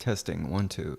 Testing, 1, 2.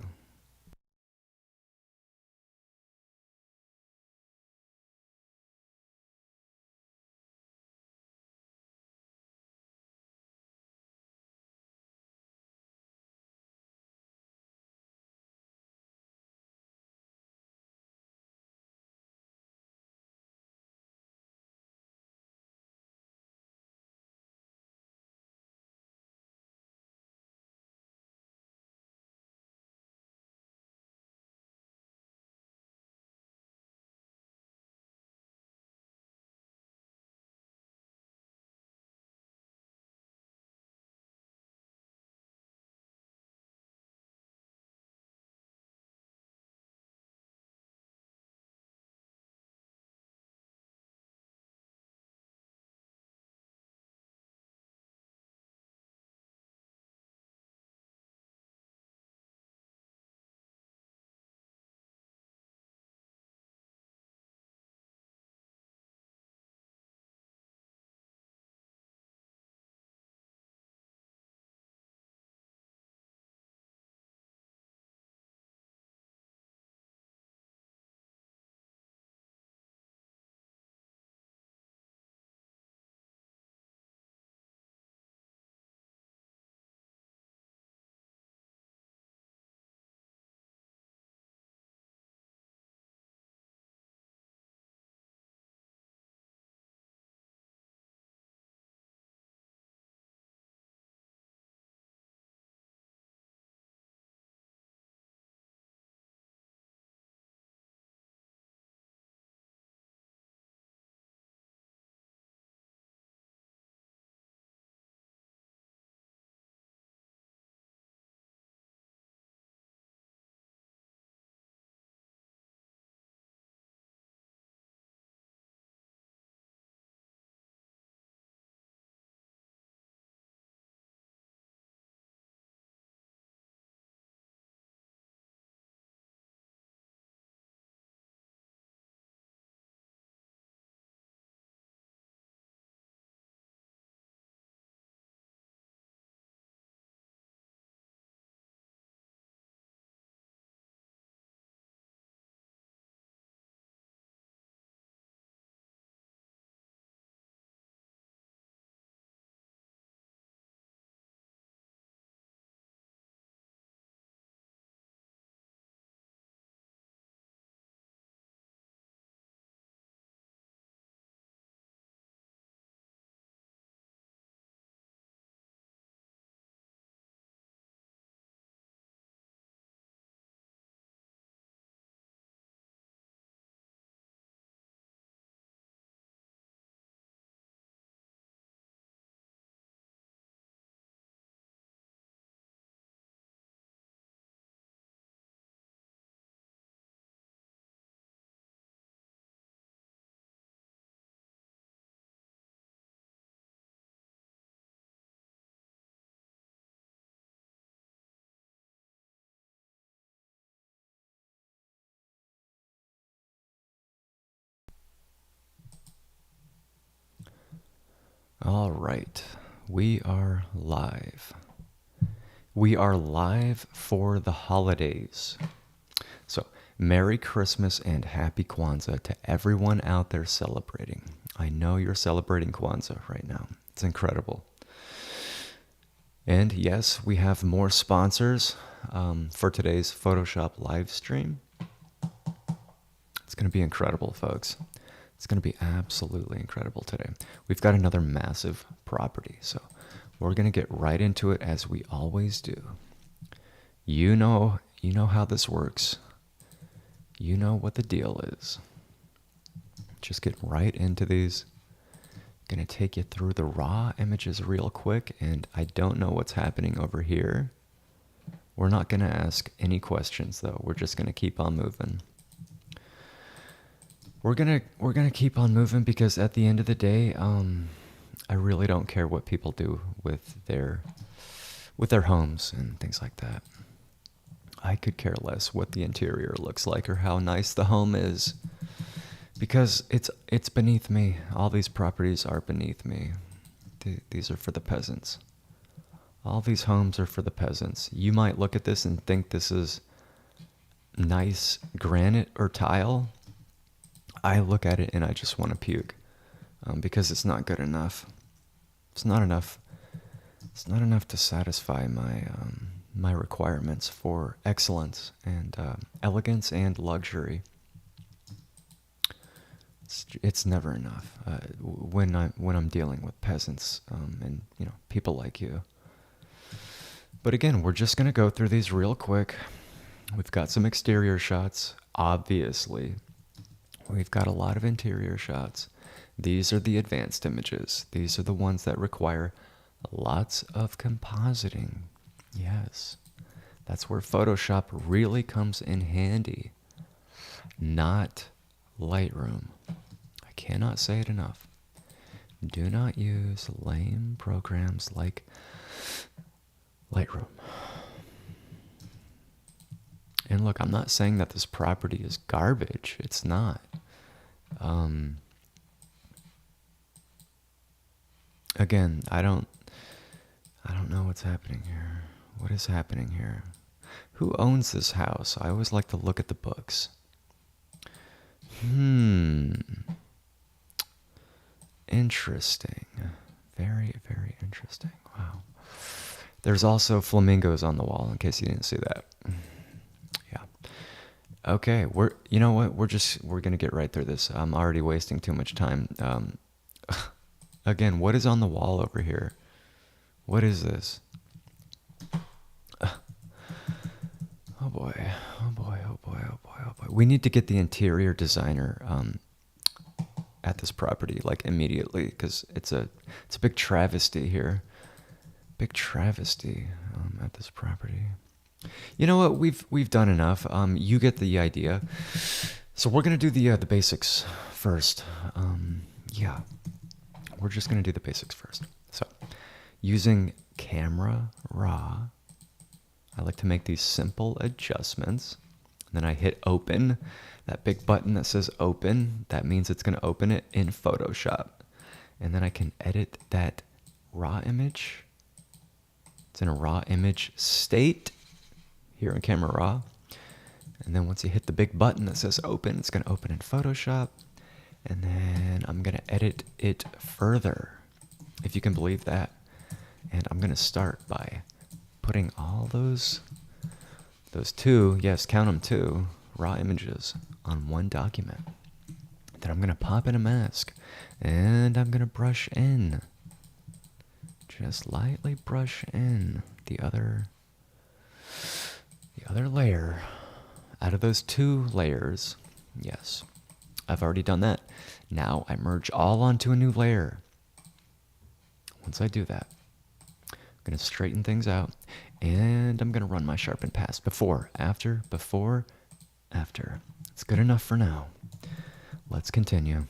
All right, we are live. We are live for the holidays. So, Merry Christmas and Happy Kwanzaa to everyone out there celebrating. I know you're celebrating Kwanzaa right now. It's incredible. And yes, we have more sponsors for today's Photoshop live stream. It's going to be incredible, folks. It's going to be absolutely incredible today. We've got another massive property, so we're going to get right into it as we always do. You know how this works. You know what the deal is. Just get right into these. Going to take you through the raw images real quick, and I don't know what's happening over here. We're not going to ask any questions though. We're just going to keep on moving. We're gonna keep on moving because at the end of the day, I really don't care what people do with their homes and things like that. I could care less what the interior looks like or how nice the home is, because it's beneath me. All these properties are beneath me. These are for the peasants. All these homes are for the peasants. You might look at this and think this is nice granite or tile. I look at it and I just want to puke because it's not good enough. It's not enough. It's not enough to satisfy my requirements for excellence and elegance and luxury. It's never enough when I'm dealing with peasants and people like you. But again, we're just gonna go through these real quick. We've got some exterior shots, obviously. We've got a lot of interior shots. These are the advanced images. These are the ones that require lots of compositing. Yes, that's where Photoshop really comes in handy, not Lightroom. I cannot say it enough. Do not use lame programs like Lightroom. And look, I'm not saying that this property is garbage. It's not. Again, I don't know what's happening here. What is happening here? Who owns this house? I always like to look at the books. Interesting. Very, very interesting. Wow. There's also flamingos on the wall, in case you didn't see that. Yeah. Okay, you know what? We're gonna get right through this. I'm already wasting too much time. Again, what is on the wall over here? What is this? Oh boy, oh boy, oh boy, oh boy, oh boy. We need to get the interior designer at this property like immediately, because it's a big travesty here. Big travesty at this property. You know what? We've done enough. You get the idea. So we're gonna do the basics first. Yeah, we're just gonna do the basics first. So, using Camera Raw, I like to make these simple adjustments. And then I hit open. That big button that says open, that means it's gonna open it in Photoshop. And then I can edit that raw image. It's in a raw image state here in Camera Raw. And then once you hit the big button that says open, it's going to open in Photoshop. And then I'm going to edit it further, if you can believe that. And I'm going to start by putting all those two, yes, count them, two raw images on one document. Then I'm going to pop in a mask and I'm going to brush in. Just lightly brush in the other layer out of those two layers. Yes, I've already done that. Now I merge all onto a new layer. Once I do that, I'm going to straighten things out and I'm going to run my sharpen pass. Before, after. It's good enough for now. Let's continue.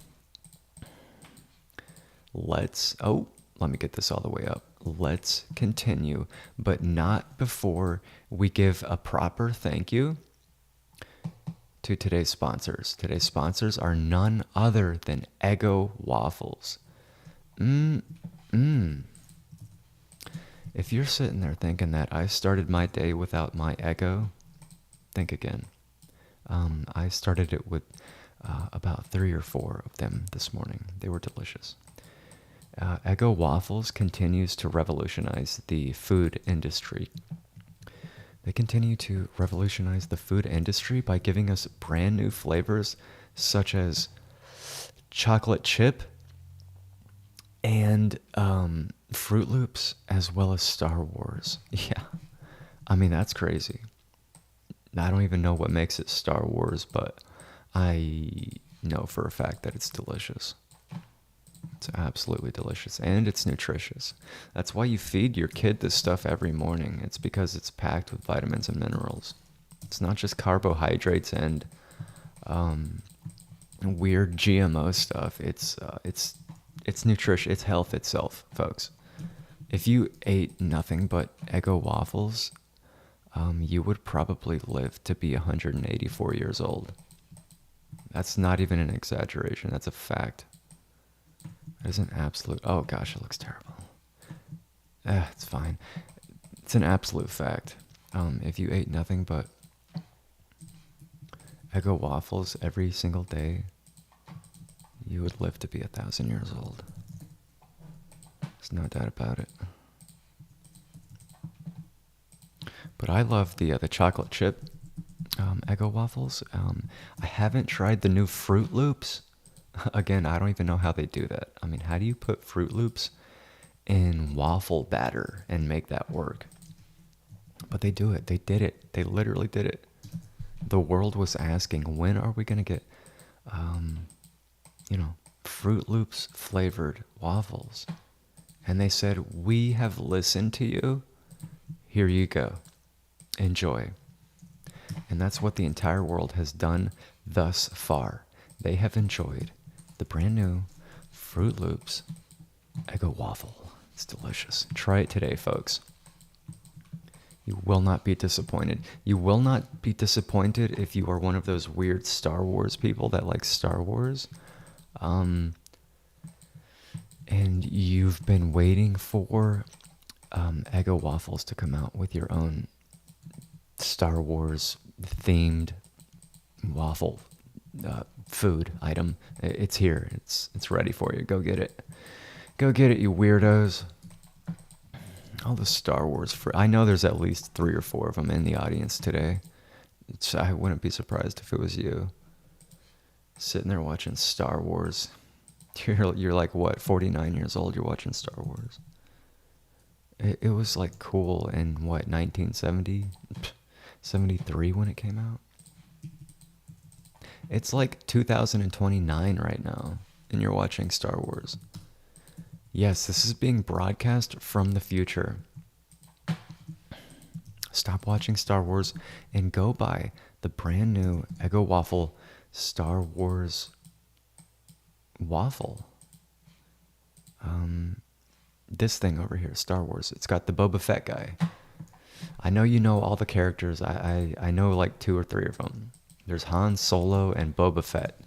Let me get this all the way up. Let's continue, but not before we give a proper thank you to today's sponsors. Today's sponsors are none other than Eggo Waffles. If you're sitting there thinking that I started my day without my Eggo, think again. I started it with about 3 or 4 of them this morning. They were delicious. Eggo Waffles continues to revolutionize the food industry. They continue to revolutionize the food industry by giving us brand new flavors such as chocolate chip and Fruit Loops, as well as Star Wars. Yeah, I mean, that's crazy. I don't even know what makes it Star Wars, but I know for a fact that it's delicious. It's absolutely delicious, and it's nutritious. That's why you feed your kid this stuff every morning. It's because it's packed with vitamins and minerals. It's not just carbohydrates and weird GMO stuff. It's nutrition. It's health itself, folks. If you ate nothing but Eggo waffles, you would probably live to be 184 years old. That's not even an exaggeration. That's a fact. That is an absolute... Oh gosh, it looks terrible. It's fine. It's an absolute fact. If you ate nothing but Eggo waffles every single day, you would live to be 1,000 years old. There's no doubt about it. But I love the chocolate chip Eggo waffles. I haven't tried the new Fruit Loops. Again, I don't even know how they do that. I mean, how do you put Fruit Loops in waffle batter and make that work? But they do it. They did it. They literally did it. The world was asking, when are we going to get, Fruit Loops flavored waffles? And they said, we have listened to you. Here you go. Enjoy. And that's what the entire world has done thus far. They have enjoyed the brand new Fruit Loops Eggo waffle. It's delicious. Try it today, folks. You will not be disappointed. You will not be disappointed if you are one of those weird Star Wars people that like Star Wars. And you've been waiting for Eggo waffles to come out with your own Star Wars themed waffle food item. It's here. It's ready for you. Go get it. Go get it, you weirdos. All the Star Wars I know there's at least 3 or 4 of them in the audience today. I wouldn't be surprised if it was you. Sitting there watching Star Wars. You're like, what, 49 years old, you're watching Star Wars. It was like cool in what, 1970? 73 when it came out? It's like 2029 right now, and you're watching Star Wars. Yes, this is being broadcast from the future. Stop watching Star Wars and go buy the brand new Eggo waffle Star Wars waffle. This thing over here, Star Wars. It's got the Boba Fett guy. I know you know all the characters. I know like 2 or 3 of them. There's Han Solo and Boba Fett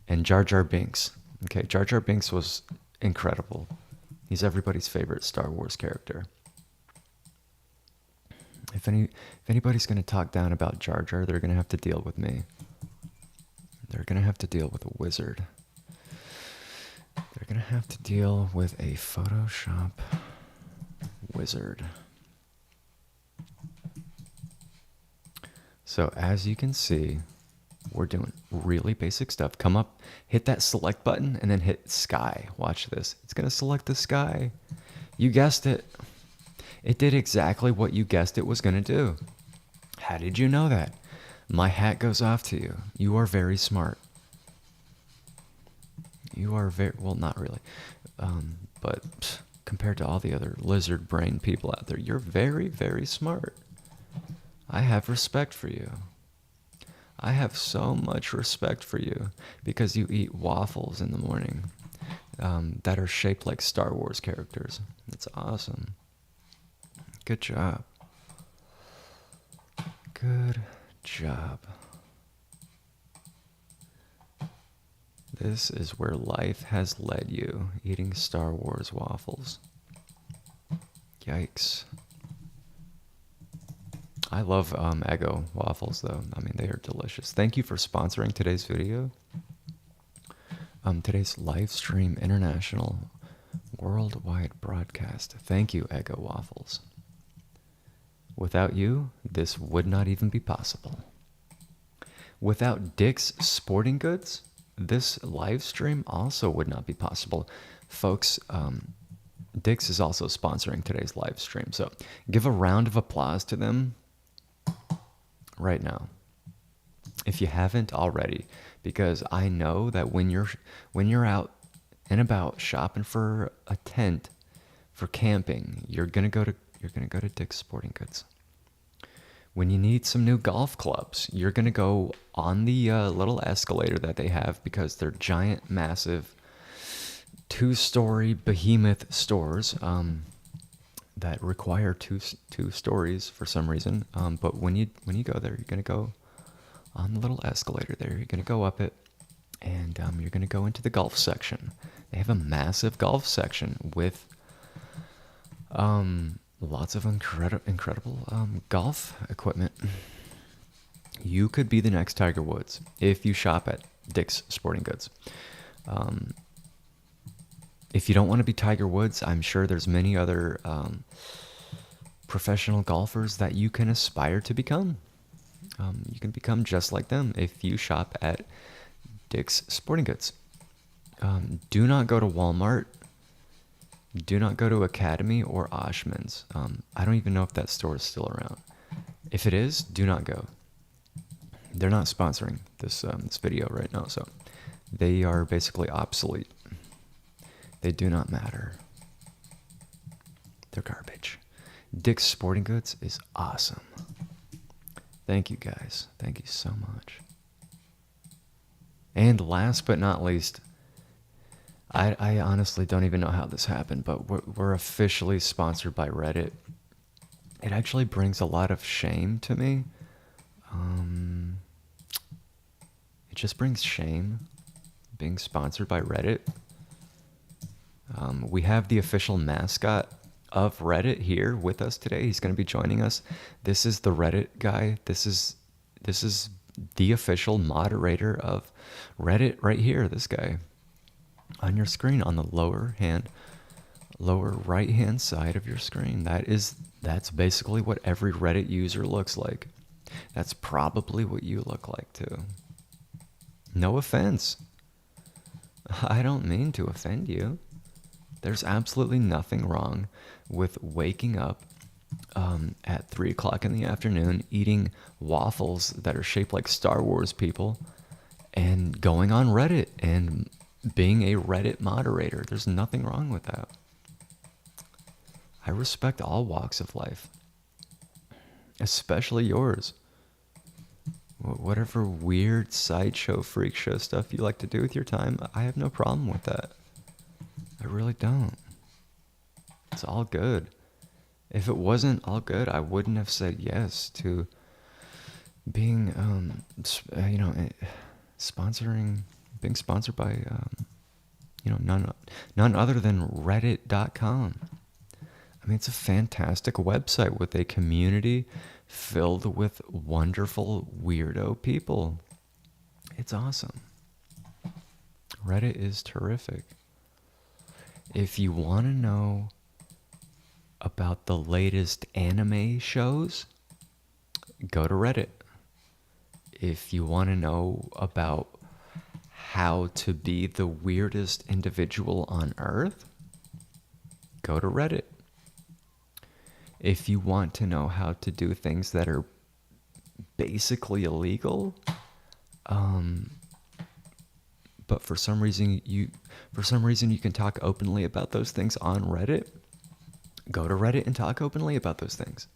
and Jar Jar Binks. Okay, Jar Jar Binks was incredible. He's everybody's favorite Star Wars character. If anybody's going to talk down about Jar Jar, they're going to have to deal with me. They're going to have to deal with a wizard. They're going to have to deal with a Photoshop wizard. So as you can see, we're doing really basic stuff. Come up, hit that select button, and then hit sky. Watch this. It's going to select the sky. You guessed it. It did exactly what you guessed it was going to do. How did you know that? My hat goes off to you. You are very smart. You are very, well, not really. But compared to all the other lizard brain people out there, you're very, very smart. I have respect for you. I have so much respect for you because you eat waffles in the morning that are shaped like Star Wars characters. It's awesome. Good job. Good job. This is where life has led you, eating Star Wars waffles. Yikes. I love Eggo waffles, though. I mean, they are delicious. Thank you for sponsoring today's video. Today's Livestream International worldwide broadcast. Thank you, Eggo waffles. Without you, this would not even be possible. Without Dick's Sporting Goods, this live stream also would not be possible. Folks, Dick's is also sponsoring today's live stream, so give a round of applause to them right now, if you haven't already, because I know that when you're out and about shopping for a tent for camping, you're gonna go to Dick's Sporting Goods. When you need some new golf clubs, you're gonna go on the little escalator that they have, because they're giant, massive, 2-story behemoth stores that require two stories for some reason. But when you go there, you're gonna go on the little escalator there. You're gonna go up it, and you're gonna go into the golf section. They have a massive golf section with lots of incredible golf equipment. You could be the next Tiger Woods if you shop at Dick's Sporting Goods. If you don't want to be Tiger Woods, I'm sure there's many other professional golfers that you can aspire to become. You can become just like them if you shop at Dick's Sporting Goods. Do not go to Walmart. Do not go to Academy or Oshman's. I don't even know if that store is still around. If it is, do not go. They're not sponsoring this video right now, so they are basically obsolete. They do not matter. They're garbage. Dick's Sporting Goods is awesome. Thank you guys. Thank you so much. And last but not least, I honestly don't even know how this happened, but we're officially sponsored by Reddit. It actually brings a lot of shame to me. It just brings shame being sponsored by Reddit. We have the official mascot of Reddit here with us today. He's going to be joining us. This is the Reddit guy. This is the official moderator of Reddit right here. This guy on your screen on the lower right hand side of your screen. That's basically what every Reddit user looks like. That's probably what you look like too. No offense. I don't mean to offend you. There's absolutely nothing wrong with waking up at 3 o'clock in the afternoon, eating waffles that are shaped like Star Wars people, and going on Reddit and being a Reddit moderator. There's nothing wrong with that. I respect all walks of life, especially yours. Whatever weird sideshow, freak show stuff you like to do with your time, I have no problem with that. I really don't. It's all good. If it wasn't all good, I wouldn't have said yes to being, being sponsored by, none other than Reddit.com. I mean, it's a fantastic website with a community filled with wonderful weirdo people. It's awesome. Reddit is terrific. If you want to know about the latest anime shows, go to Reddit. If you want to know about how to be the weirdest individual on Earth, go to Reddit. If you want to know how to do things that are basically illegal, but for some reason you can talk openly about those things on Reddit, go to Reddit and talk openly about those things.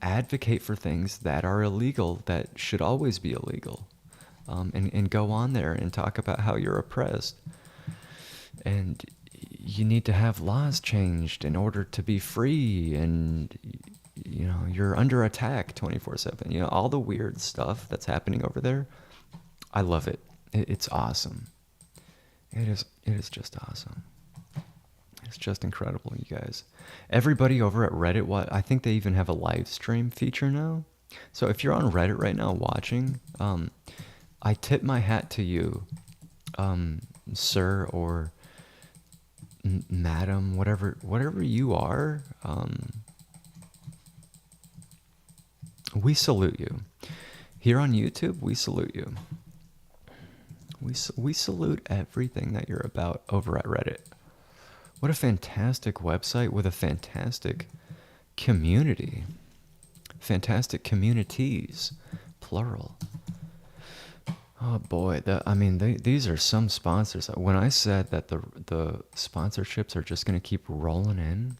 Advocate for things that are illegal, that should always be illegal, and go on there and talk about how you're oppressed. And you need to have laws changed in order to be free, and you're under attack 24/7. All the weird stuff that's happening over there. I love it. It's awesome. It is just awesome. It's just incredible, you guys. Everybody over at Reddit, I think they even have a live stream feature now. So if you're on Reddit right now watching, I tip my hat to you, sir or madam, whatever you are. We salute you. Here on YouTube, we salute you. We salute everything that you're about over at Reddit. What a fantastic website with a fantastic community. Fantastic communities, plural. Oh boy, these are some sponsors. When I said that the sponsorships are just going to keep rolling in,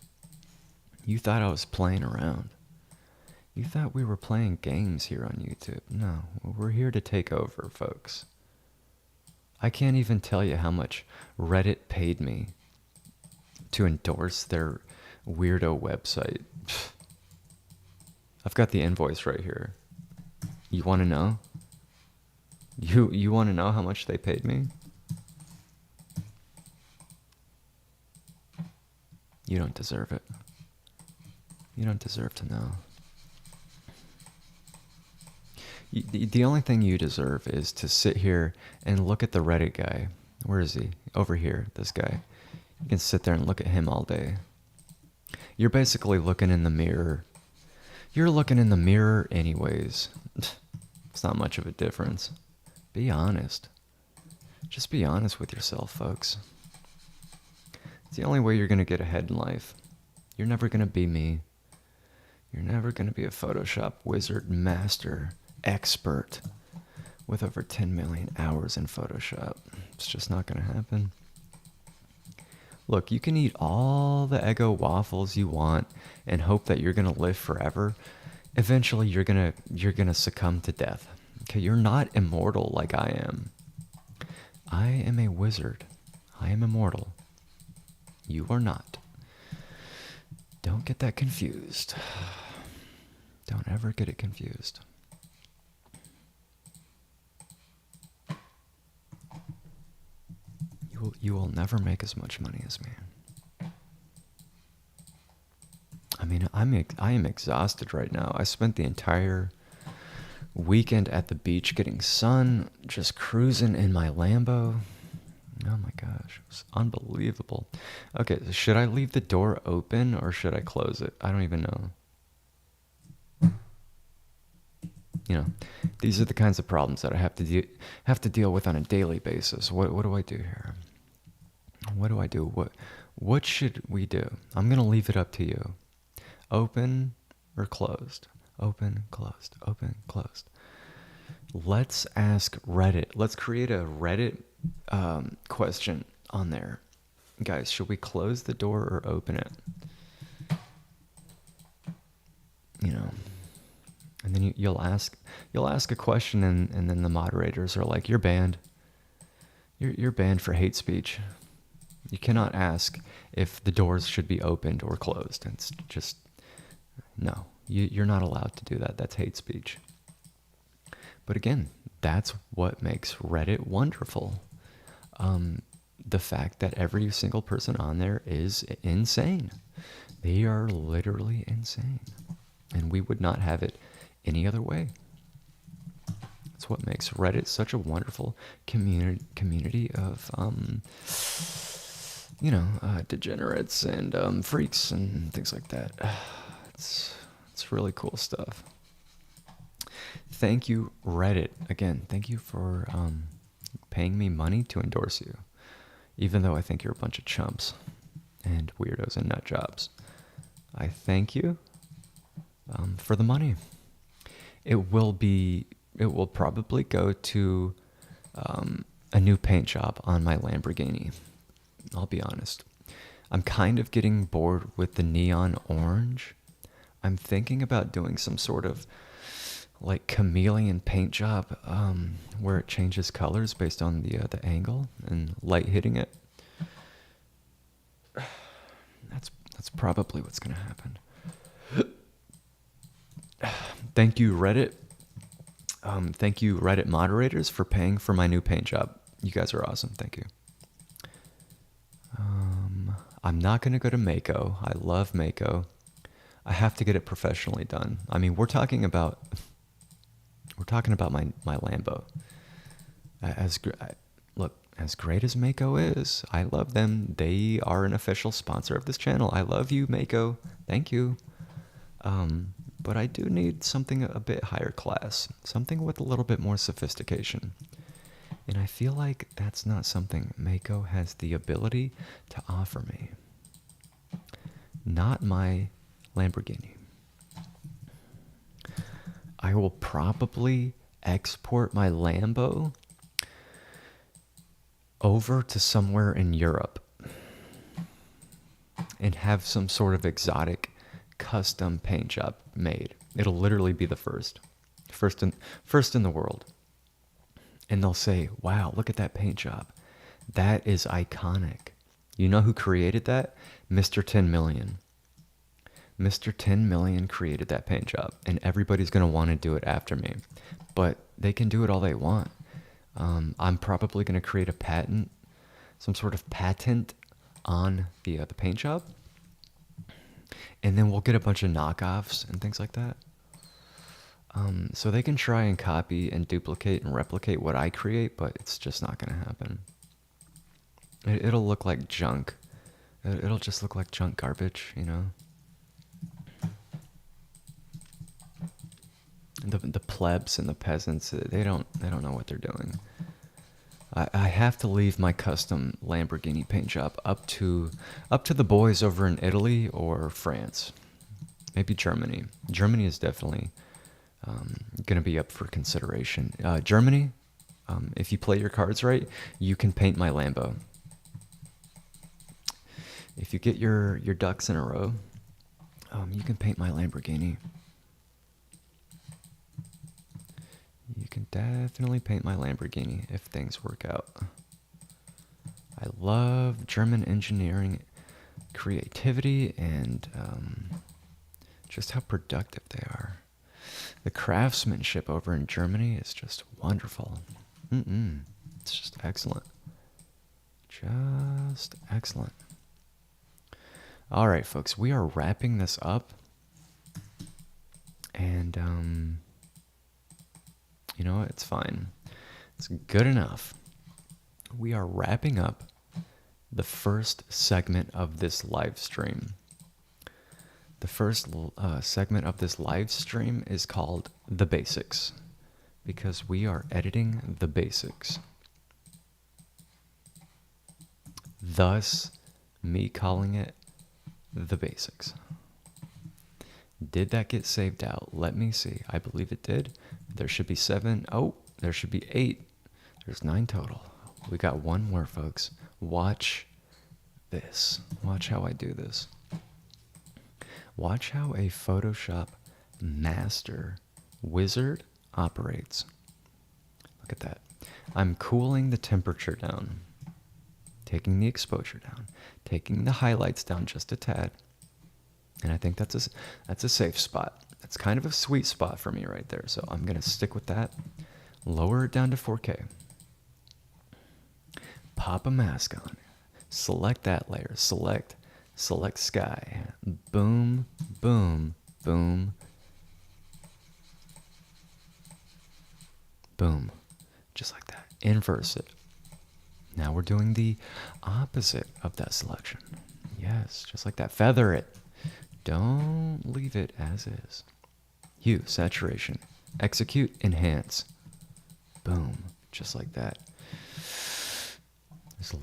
you thought I was playing around. You thought we were playing games here on YouTube. No, we're here to take over, folks. I can't even tell you how much Reddit paid me to endorse their weirdo website. I've got the invoice right here. You want to know? You want to know how much they paid me? You don't deserve it. You don't deserve to know. The only thing you deserve is to sit here and look at the Reddit guy. Where is he? Over here, this guy. You can sit there and look at him all day. You're basically looking in the mirror. You're looking in the mirror anyways. It's not much of a difference. Be honest. Just be honest with yourself, folks. It's the only way you're going to get ahead in life. You're never going to be me. You're never going to be a Photoshop wizard, master, expert with over 10 million hours in Photoshop. It's just not going to happen. Look, you can eat all the Eggo waffles you want and hope that you're going to live forever. Eventually, you're going to succumb to death. Okay, you're not immortal like I am. I am a wizard. I am immortal. You are not. Don't get that confused. Don't ever get it confused. You will never make as much money as me. I mean, I am exhausted right now. I spent the entire weekend at the beach getting sun, just cruising in my Lambo. Oh my gosh, it was unbelievable. Okay, so should I leave the door open or should I close it? I don't even know. You know, these are the kinds of problems that I have to deal with on a daily basis. What do I do here? What do I do? What should we do? I'm gonna leave it up to you. Open or closed? Open, closed, open, closed. Let's ask Reddit. Let's create a Reddit question on there. Guys, should we close the door or open it? You know, and then you'll ask a question and then the moderators are like, you're banned. You're banned for hate speech. You cannot ask if the doors should be opened or closed. It's just, no, you're not allowed to do that. That's hate speech. But again, that's what makes Reddit wonderful. The fact that every single person on there is insane. They are literally insane. And we would not have it any other way. That's what makes Reddit such a wonderful community of, degenerates and freaks and things like that. It's really cool stuff. Thank you, Reddit. Again, thank you for paying me money to endorse you, even though I think you're a bunch of chumps and weirdos and nut jobs. I thank you for the money. It will probably go to a new paint job on my Lamborghini. I'll be honest. I'm kind of getting bored with the neon orange. I'm thinking about doing some sort of like chameleon paint job where it changes colors based on the angle and light hitting it. That's probably what's going to happen. Thank you, Reddit. Thank you, Reddit moderators, for paying for my new paint job. You guys are awesome. Thank you. I'm not going to go to Mako. I love Mako. I have to get it professionally done. I mean, we're talking about my Lambo. As great as Mako is, I love them. They are an official sponsor of this channel. I love you, Mako. Thank you. But I do need something a bit higher class, something with a little bit more sophistication. And I feel like that's not something Mako has the ability to offer me. Not my Lamborghini. I will probably export my Lambo over to somewhere in Europe and have some sort of exotic custom paint job made. It'll literally be the first in the world. And they'll say, wow, look at that paint job. That is iconic. You know who created that? Mr. 10 Million. Mr. 10 Million created that paint job, and everybody's going to want to do it after me. But they can do it all they want. I'm probably going to create a patent, some sort of patent on the paint job. And then we'll get a bunch of knockoffs and things like that. So they can try and copy and duplicate and replicate what I create, but it's just not going to happen. It'll look like junk. It'll just look like junk garbage, you know? The plebs and the peasants, they don't know what they're doing. I have to leave my custom Lamborghini paint job up to the boys over in Italy or France. Maybe Germany. Germany is definitely going to be up for consideration. Germany, if you play your cards right, you can paint my Lambo. If you get your ducks in a row, you can paint my Lamborghini. You can definitely paint my Lamborghini if things work out. I love German engineering, creativity, and just how productive they are. The craftsmanship over in Germany is just wonderful. It's just excellent. Just excellent. All right, folks, we are wrapping this up. And, you know what? It's fine. It's good enough. We are wrapping up the first segment of this live stream. The first segment of this live stream is called The Basics, because we are editing the basics. Thus, me calling it The Basics. Did that get saved out? Let me see. I believe it did. There should be 7. Oh, there should be 8. There's 9 total. We got one more, folks. Watch this. Watch how I do this. Watch how a Photoshop master wizard operates. Look at that. I'm cooling the temperature down, taking the exposure down, taking the highlights down just a tad. And I think that's a safe spot. That's kind of a sweet spot for me right there. So I'm going to stick with that. Lower it down to 4K. Pop a mask on. Select that layer. Select sky. Boom, boom, boom, boom. Just like that. Inverse it. Now we're doing the opposite of that selection. Yes, just like that. Feather it. Don't leave it as is. Hue, saturation. Execute, enhance. Boom. Just like that.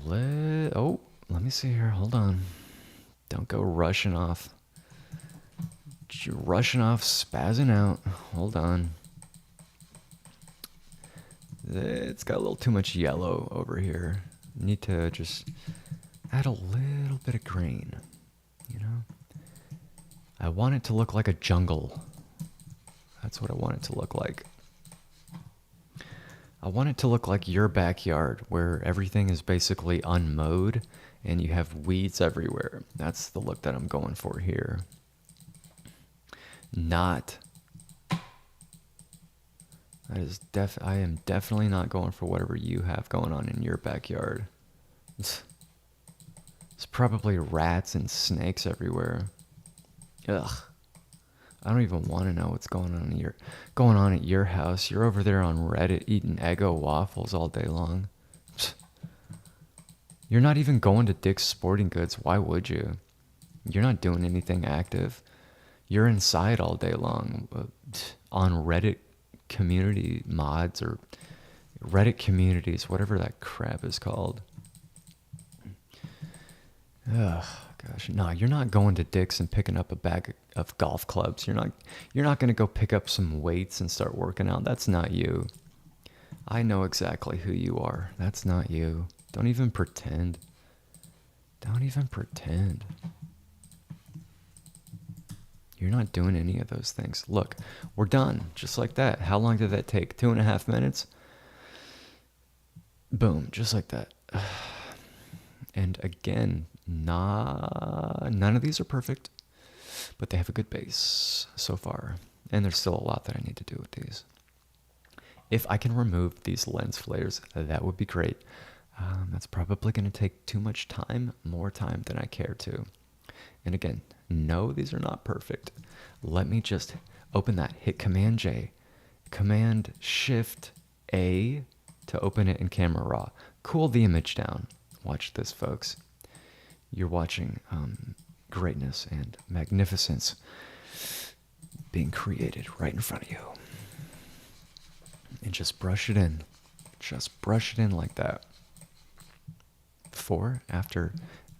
Let me see here. Hold on. Don't go rushing off. You're rushing off, spazzing out. Hold on. It's got a little too much yellow over here. Need to just add a little bit of green, you know? I want it to look like a jungle. That's what I want it to look like. I want it to look like your backyard, where everything is basically unmowed and you have weeds everywhere. That's the look that I'm going for here. I am definitely not going for whatever you have going on in your backyard. It's probably rats and snakes everywhere. Ugh. I don't even want to know what's going on at your house. You're over there on Reddit eating Eggo waffles all day long. You're not even going to Dick's Sporting Goods. Why would you? You're not doing anything active. You're inside all day long on Reddit community mods or Reddit communities, whatever that crap is called. Ugh, gosh, no, you're not going to Dick's and picking up a bag of golf clubs. You're not going to go pick up some weights and start working out. That's not you. I know exactly who you are. That's not you. Don't even pretend. Don't even pretend. You're not doing any of those things. Look, we're done. Just like that. How long did that take? 2.5 minutes? Boom. Just like that. And again, none of these are perfect, but they have a good base so far. And there's still a lot that I need to do with these. If I can remove these lens flares, that would be great. That's probably going to take too much time, more time than I care to. And again, no, these are not perfect. Let me just open that. Hit Command J, Command Shift A to open it in Camera Raw. Cool the image down. Watch this, folks. You're watching greatness and magnificence being created right in front of you. And just brush it in. Just brush it in like that. Before, after,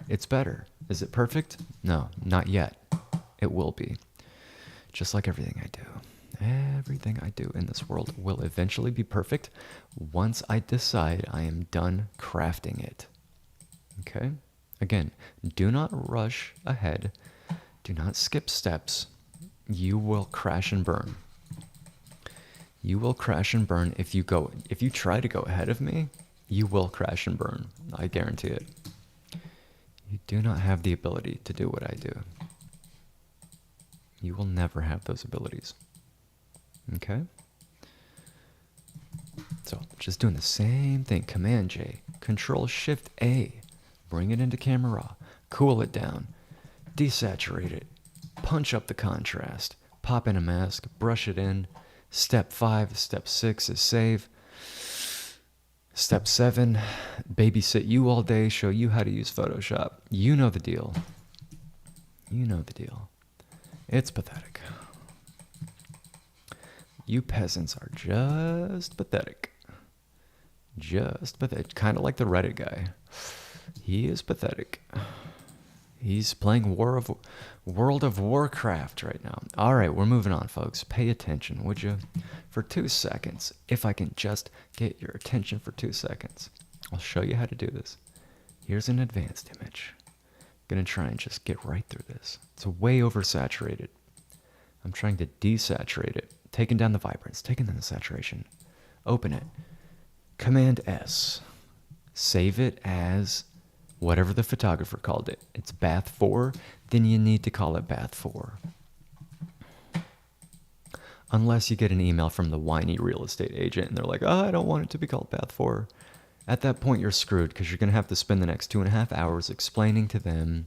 it's better. Is it perfect? No, not yet. It will be. Just like everything I do. Everything I do in this world will eventually be perfect once I decide I am done crafting it. Okay? Again, do not rush ahead. Do not skip steps. You will crash and burn. You will crash and burn if you try to go ahead of me. You will crash and burn. I guarantee it. You do not have the ability to do what I do. You will never have those abilities. Okay? So, just doing the same thing. Command J, Control Shift A. Bring it into Camera Raw. Cool it down. Desaturate it. Punch up the contrast. Pop in a mask. Brush it in. Step 5, Step 6 is save. Step 7, babysit you all day, show you how to use Photoshop. You know the deal. You know the deal. It's pathetic. You peasants are just pathetic. Just pathetic. Kind of like the Reddit guy. He is pathetic. He's playing World of Warcraft right now. All right, we're moving on, folks. Pay attention, would you? For 2 seconds. If I can just get your attention for 2 seconds. I'll show you how to do this. Here's an advanced image. I'm going to try and just get right through this. It's way oversaturated. I'm trying to desaturate it. Taking down the vibrance. Taking down the saturation. Open it. Command S. Save it as whatever the photographer called it. It's Bath 4, then you need to call it Bath 4. Unless you get an email from the whiny real estate agent and they're like, oh, I don't want it to be called Bath 4. At that point, you're screwed because you're going to have to spend the next 2.5 hours explaining to them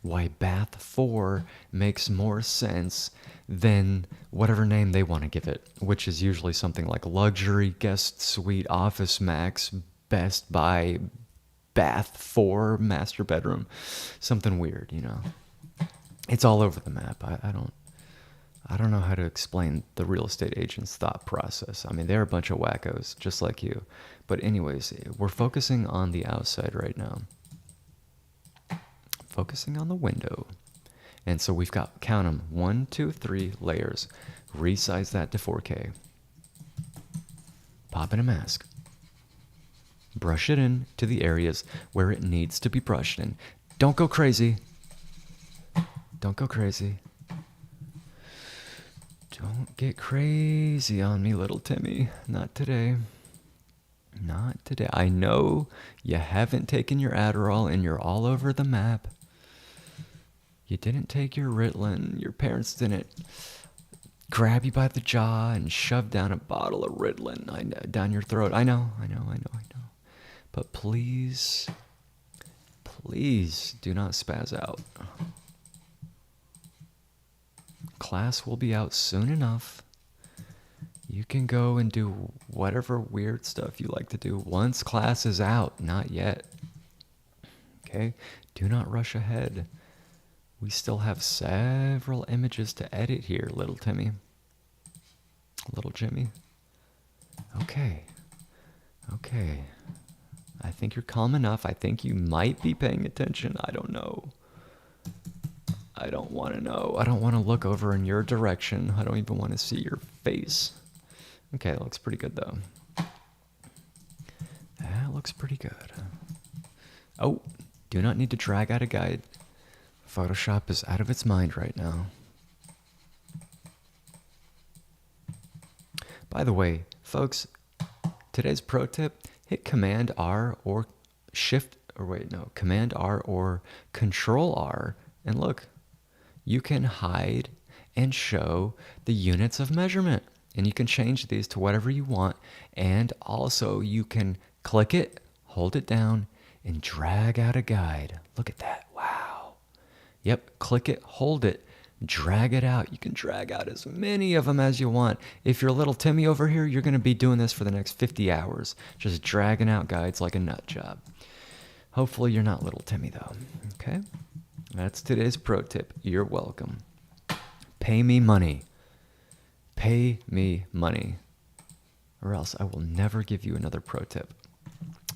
why Bath 4 makes more sense than whatever name they want to give it, which is usually something like Luxury, Guest Suite, Office Max, Best Buy, Bath 4, Master Bedroom. Something weird, you know. It's all over the map. I don't know how to explain the real estate agent's thought process. I mean, they're a bunch of wackos, just like you. But anyways, we're focusing on the outside right now. Focusing on the window. And so we've got, count them, 1, 2, 3 layers. Resize that to 4K. Pop in a mask. Brush it in to the areas where it needs to be brushed in. Don't go crazy. Don't go crazy. Don't get crazy on me, little Timmy. Not today. Not today. I know you haven't taken your Adderall and you're all over the map. You didn't take your Ritalin. Your parents didn't grab you by the jaw and shove down a bottle of Ritalin down your throat. I know. But please, please do not spaz out. Class will be out soon enough. You can go and do whatever weird stuff you like to do once class is out. Not yet. Okay? Do not rush ahead. We still have several images to edit here, little Timmy. Little Jimmy. Okay. Okay. I think you're calm enough. I think you might be paying attention. I don't know. I don't want to know. I don't want to look over in your direction. I don't even want to see your face. Okay, that looks pretty good, though. That looks pretty good. Oh, do not need to drag out a guide. Photoshop is out of its mind right now. By the way, folks, today's pro tip, hit Command R or Command R or Control R, and look, you can hide and show the units of measurement. And you can change these to whatever you want. And also you can click it, hold it down, and drag out a guide. Look at that. Wow. Yep, click it, hold it, drag it out. You can drag out as many of them as you want. If you're little Timmy over here, you're going to be doing this for the next 50 hours, just dragging out guides like a nut job. Hopefully you're not little Timmy though, okay? That's today's pro tip. You're welcome. Pay me money. Pay me money, or else I will never give you another pro tip.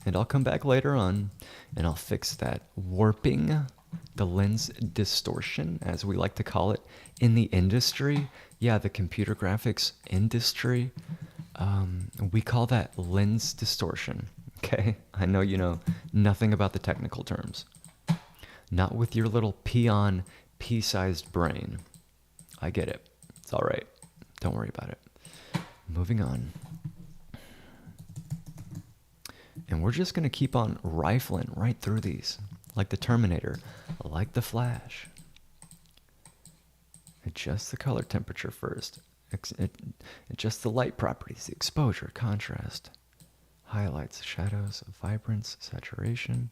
And I'll come back later on and I'll fix that warping, the lens distortion, as we like to call it in the industry. Yeah, the computer graphics industry. We call that lens distortion. Okay? I know you know nothing about the technical terms. Not with your little peon, pea-sized brain. I get it. It's all right. Don't worry about it. Moving on. And we're just going to keep on rifling right through these, like the Terminator, like the Flash. Adjust the color temperature first. Adjust the light properties, the exposure, contrast, highlights, shadows, vibrance, saturation.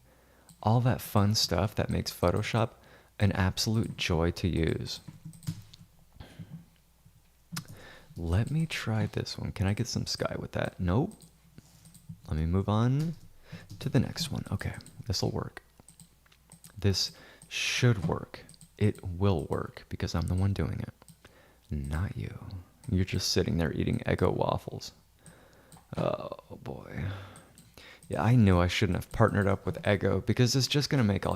All that fun stuff that makes Photoshop an absolute joy to use. Let me try this one. Can I get some sky with that? Nope. Let me move on to the next one. Okay, this will work. This should work. It will work because I'm the one doing it, not you. You're just sitting there eating Eggo waffles. Oh boy. Yeah, I knew I shouldn't have partnered up with Eggo because it's just going to make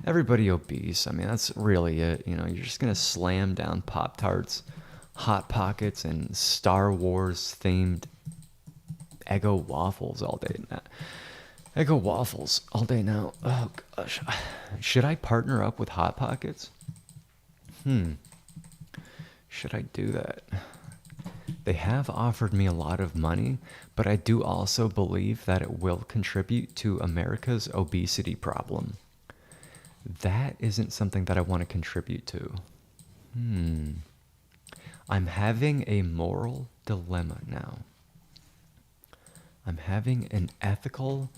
everybody obese. I mean, that's really it. You know, you're just going to slam down Pop-Tarts, Hot Pockets, and Star Wars themed Eggo waffles all day now. Eggo waffles all day now. Oh gosh. Should I partner up with Hot Pockets? Should I do that? They have offered me a lot of money, but I do also believe that it will contribute to America's obesity problem. That isn't something that I want to contribute to. I'm having a moral dilemma now. I'm having an ethical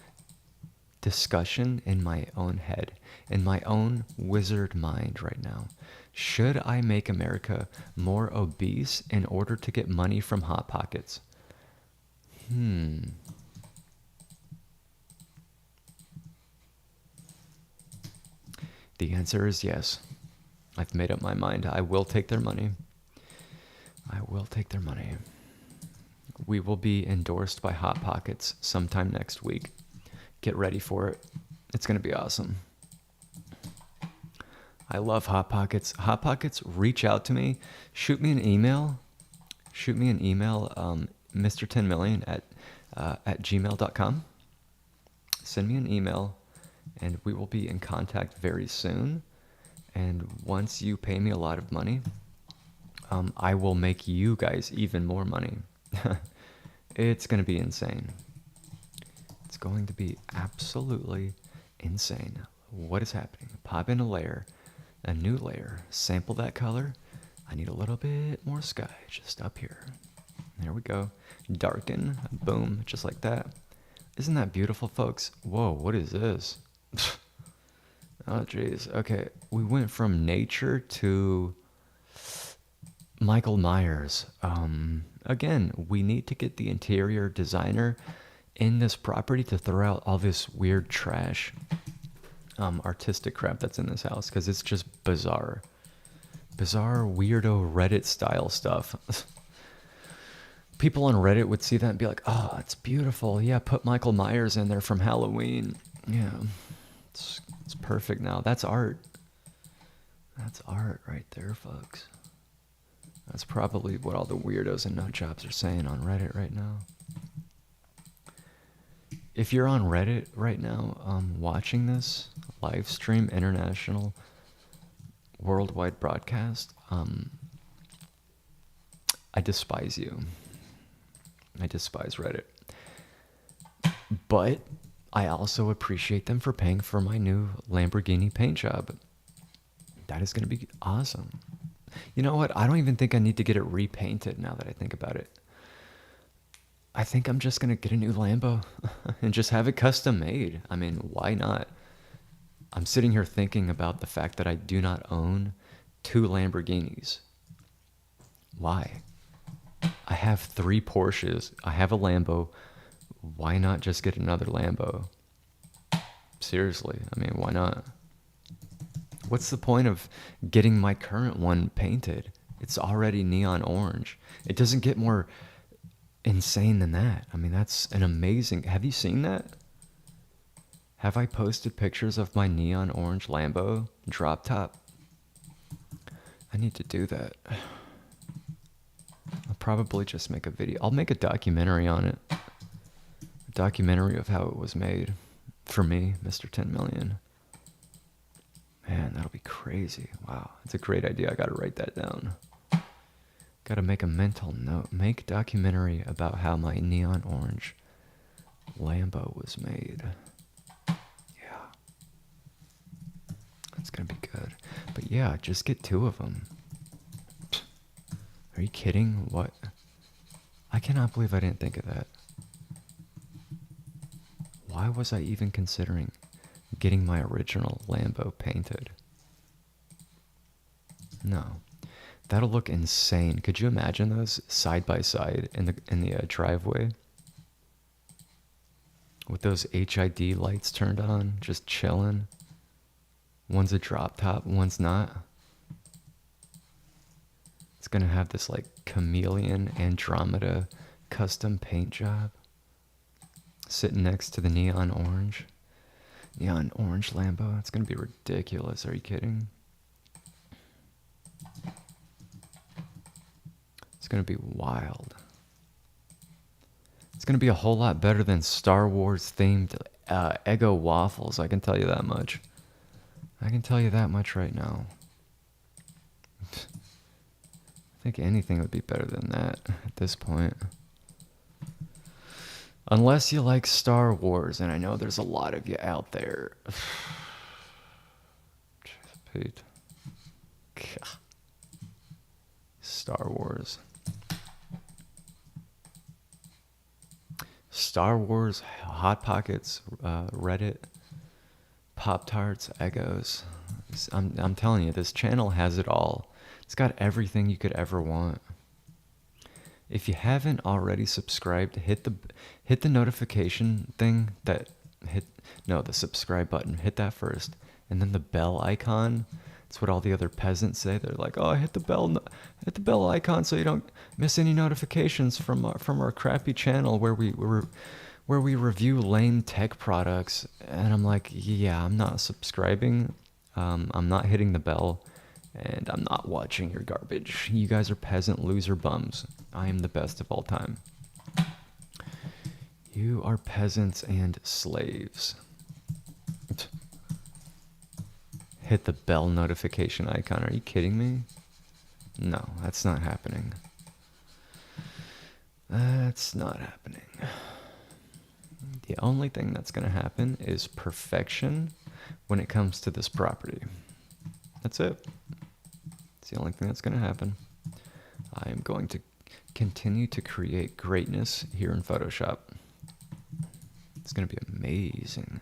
discussion in my own head, in my own wizard mind right now. Should I make America more obese in order to get money from Hot Pockets? The answer is yes. I've made up my mind. I will take their money. I will take their money. We will be endorsed by Hot Pockets sometime next week. Get ready for it. It's going to be awesome. I love Hot Pockets. Hot Pockets, reach out to me. Shoot me an email. Mr. 10 million at gmail.com. Send me an email, and we will be in contact very soon. And once you pay me a lot of money, I will make you guys even more money. It's going to be insane. It's going to be absolutely insane. What is happening? Pop in a layer, a new layer, sample that color. I need a little bit more sky just up here. There we go. Darken, boom, just like that. Isn't that beautiful, folks? Whoa, what is this? Oh, jeez. Okay, we went from nature to Michael Myers. Again, we need to get the interior designer in this property to throw out all this weird trash, artistic crap that's in this house, because it's just bizarre. Bizarre, weirdo Reddit style stuff. People on Reddit would see that and be like, oh, it's beautiful. Yeah, put Michael Myers in there from Halloween. Yeah, it's perfect now. That's art. That's art right there, folks. That's probably what all the weirdos and nut jobs are saying on Reddit right now. If you're on Reddit right now, watching this live stream, international, worldwide broadcast, I despise you. I despise Reddit. But I also appreciate them for paying for my new Lamborghini paint job. That is going to be awesome. You know what? I don't even think I need to get it repainted now that I think about it. I think I'm just going to get a new Lambo and just have it custom made. I mean, why not? I'm sitting here thinking about the fact that I do not own 2 Lamborghinis. Why? I have 3 Porsches. I have a Lambo. Why not just get another Lambo? Seriously, I mean, why not? What's the point of getting my current one painted? It's already neon orange. It doesn't get more insane than that. I mean, that's an amazing... Have you seen that? Have I posted pictures of my neon orange Lambo drop top? I need to do that. I'll probably just make a video. I'll make a documentary on it. A documentary of how it was made. For me, Mr. 10 Million. Man, that'll be crazy. Wow, that's a great idea. I gotta write that down. Gotta make a mental note. Make a documentary about how my neon orange Lambo was made. Yeah. That's gonna be good. But yeah, just get 2 of them. Are you kidding? What? I cannot believe I didn't think of that. Why was I even considering getting my original Lambo painted? No. That'll look insane. Could you imagine those side by side in the driveway? With those HID lights turned on, just chilling. One's a drop top, one's not. It's gonna have this like chameleon Andromeda custom paint job. Sitting next to the neon orange Lambo. It's gonna be ridiculous. Are you kidding? It's gonna be wild. It's gonna be a whole lot better than Star Wars themed Eggo waffles. I can tell you that much. I can tell you that much right now. I think anything would be better than that at this point. Unless you like Star Wars, and I know there's a lot of you out there. Pete. Star Wars. Star Wars, Hot Pockets, Reddit, Pop-Tarts, Eggos. I'm telling you, this channel has it all. It's got everything you could ever want. If you haven't already subscribed, hit the notification thing the subscribe button. Hit that first, and then the bell icon. It's what all the other peasants say. They're like, "Oh, hit the bell icon so you don't miss any notifications from our crappy channel where we review lame tech products." And I'm like, "Yeah, I'm not subscribing. I'm not hitting the bell. And I'm not watching your garbage. You guys are peasant loser bums. I am the best of all time. You are peasants and slaves." Hit the bell notification icon. Are you kidding me? No, that's not happening. That's not happening. The only thing that's going to happen is perfection when it comes to this property. That's it. It's the only thing that's going to happen. I am going to continue to create greatness here in Photoshop. It's going to be amazing.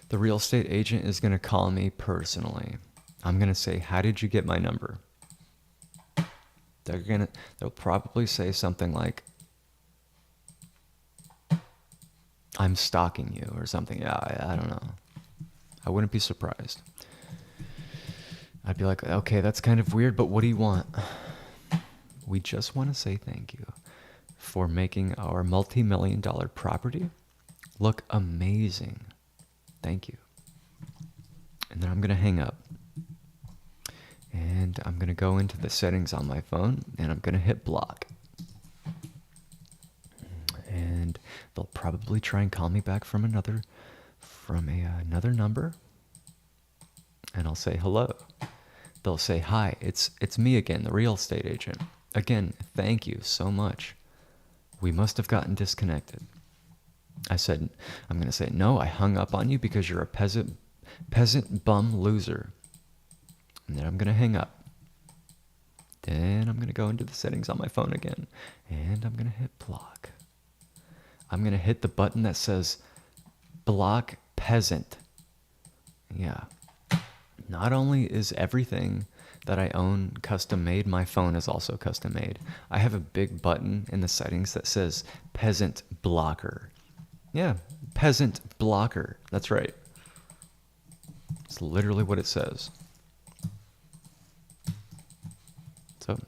The real estate agent is going to call me personally. I'm going to say, "How did you get my number?" They'll probably say something like, "I'm stalking you," or something. Yeah, I don't know. I wouldn't be surprised. I'd be like, "Okay, that's kind of weird, but what do you want?" We just want to say thank you for making our multi-million-dollar property look amazing. Thank you. And then I'm going to hang up. And I'm going to go into the settings on my phone, and I'm going to hit block. And they'll probably try and call me back from another number. And I'll say hello. They'll say, "Hi, it's me again, the real estate agent. Again, thank you so much. We must have gotten disconnected." I'm going to say, "No, I hung up on you because you're a peasant bum loser." And then I'm going to hang up. Then I'm going to go into the settings on my phone again. And I'm going to hit block. I'm going to hit the button that says block peasant. Yeah. Not only is everything that I own custom made, my phone is also custom made. I have a big button in the settings that says peasant blocker. Yeah, peasant blocker. That's right. It's literally what it says. So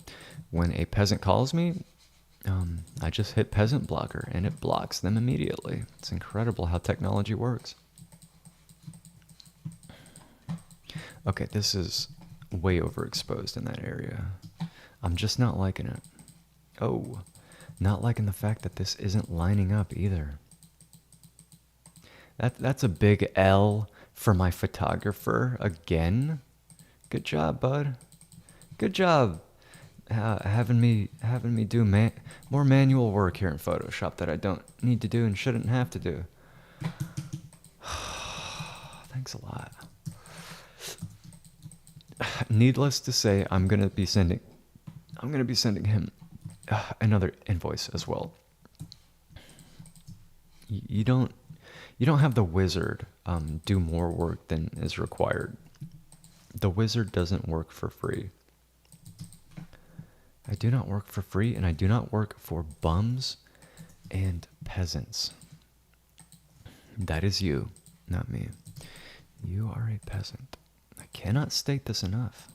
when a peasant calls me, I just hit peasant blocker and it blocks them immediately. It's incredible how technology works. Okay, this is way overexposed in that area. I'm just not liking it. Oh, not liking the fact that this isn't lining up either. That's a big L for my photographer again. Good job, bud. Good job having me do more manual work here in Photoshop that I don't need to do and shouldn't have to do. Thanks a lot. Needless to say, I'm gonna be sending him another invoice as well. You don't have the wizard do more work than is required. The wizard doesn't work for free. I do not work for free, and I do not work for bums and peasants. That is you, not me. You are a peasant. I cannot state this enough.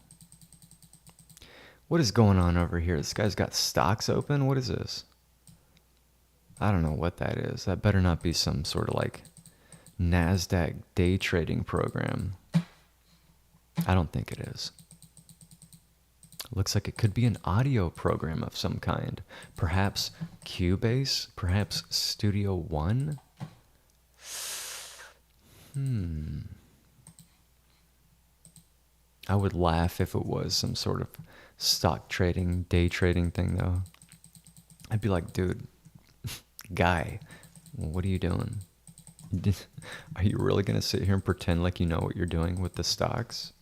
What is going on over here? This guy's got stocks open? What is this? I don't know what that is. That better not be some sort of like NASDAQ day trading program. I don't think it is. Looks like it could be an audio program of some kind. Perhaps Cubase? Perhaps Studio One? I would laugh if it was some sort of stock trading, day trading thing though. I'd be like, dude, guy, what are you doing? Are you really going to sit here and pretend like you know what you're doing with the stocks?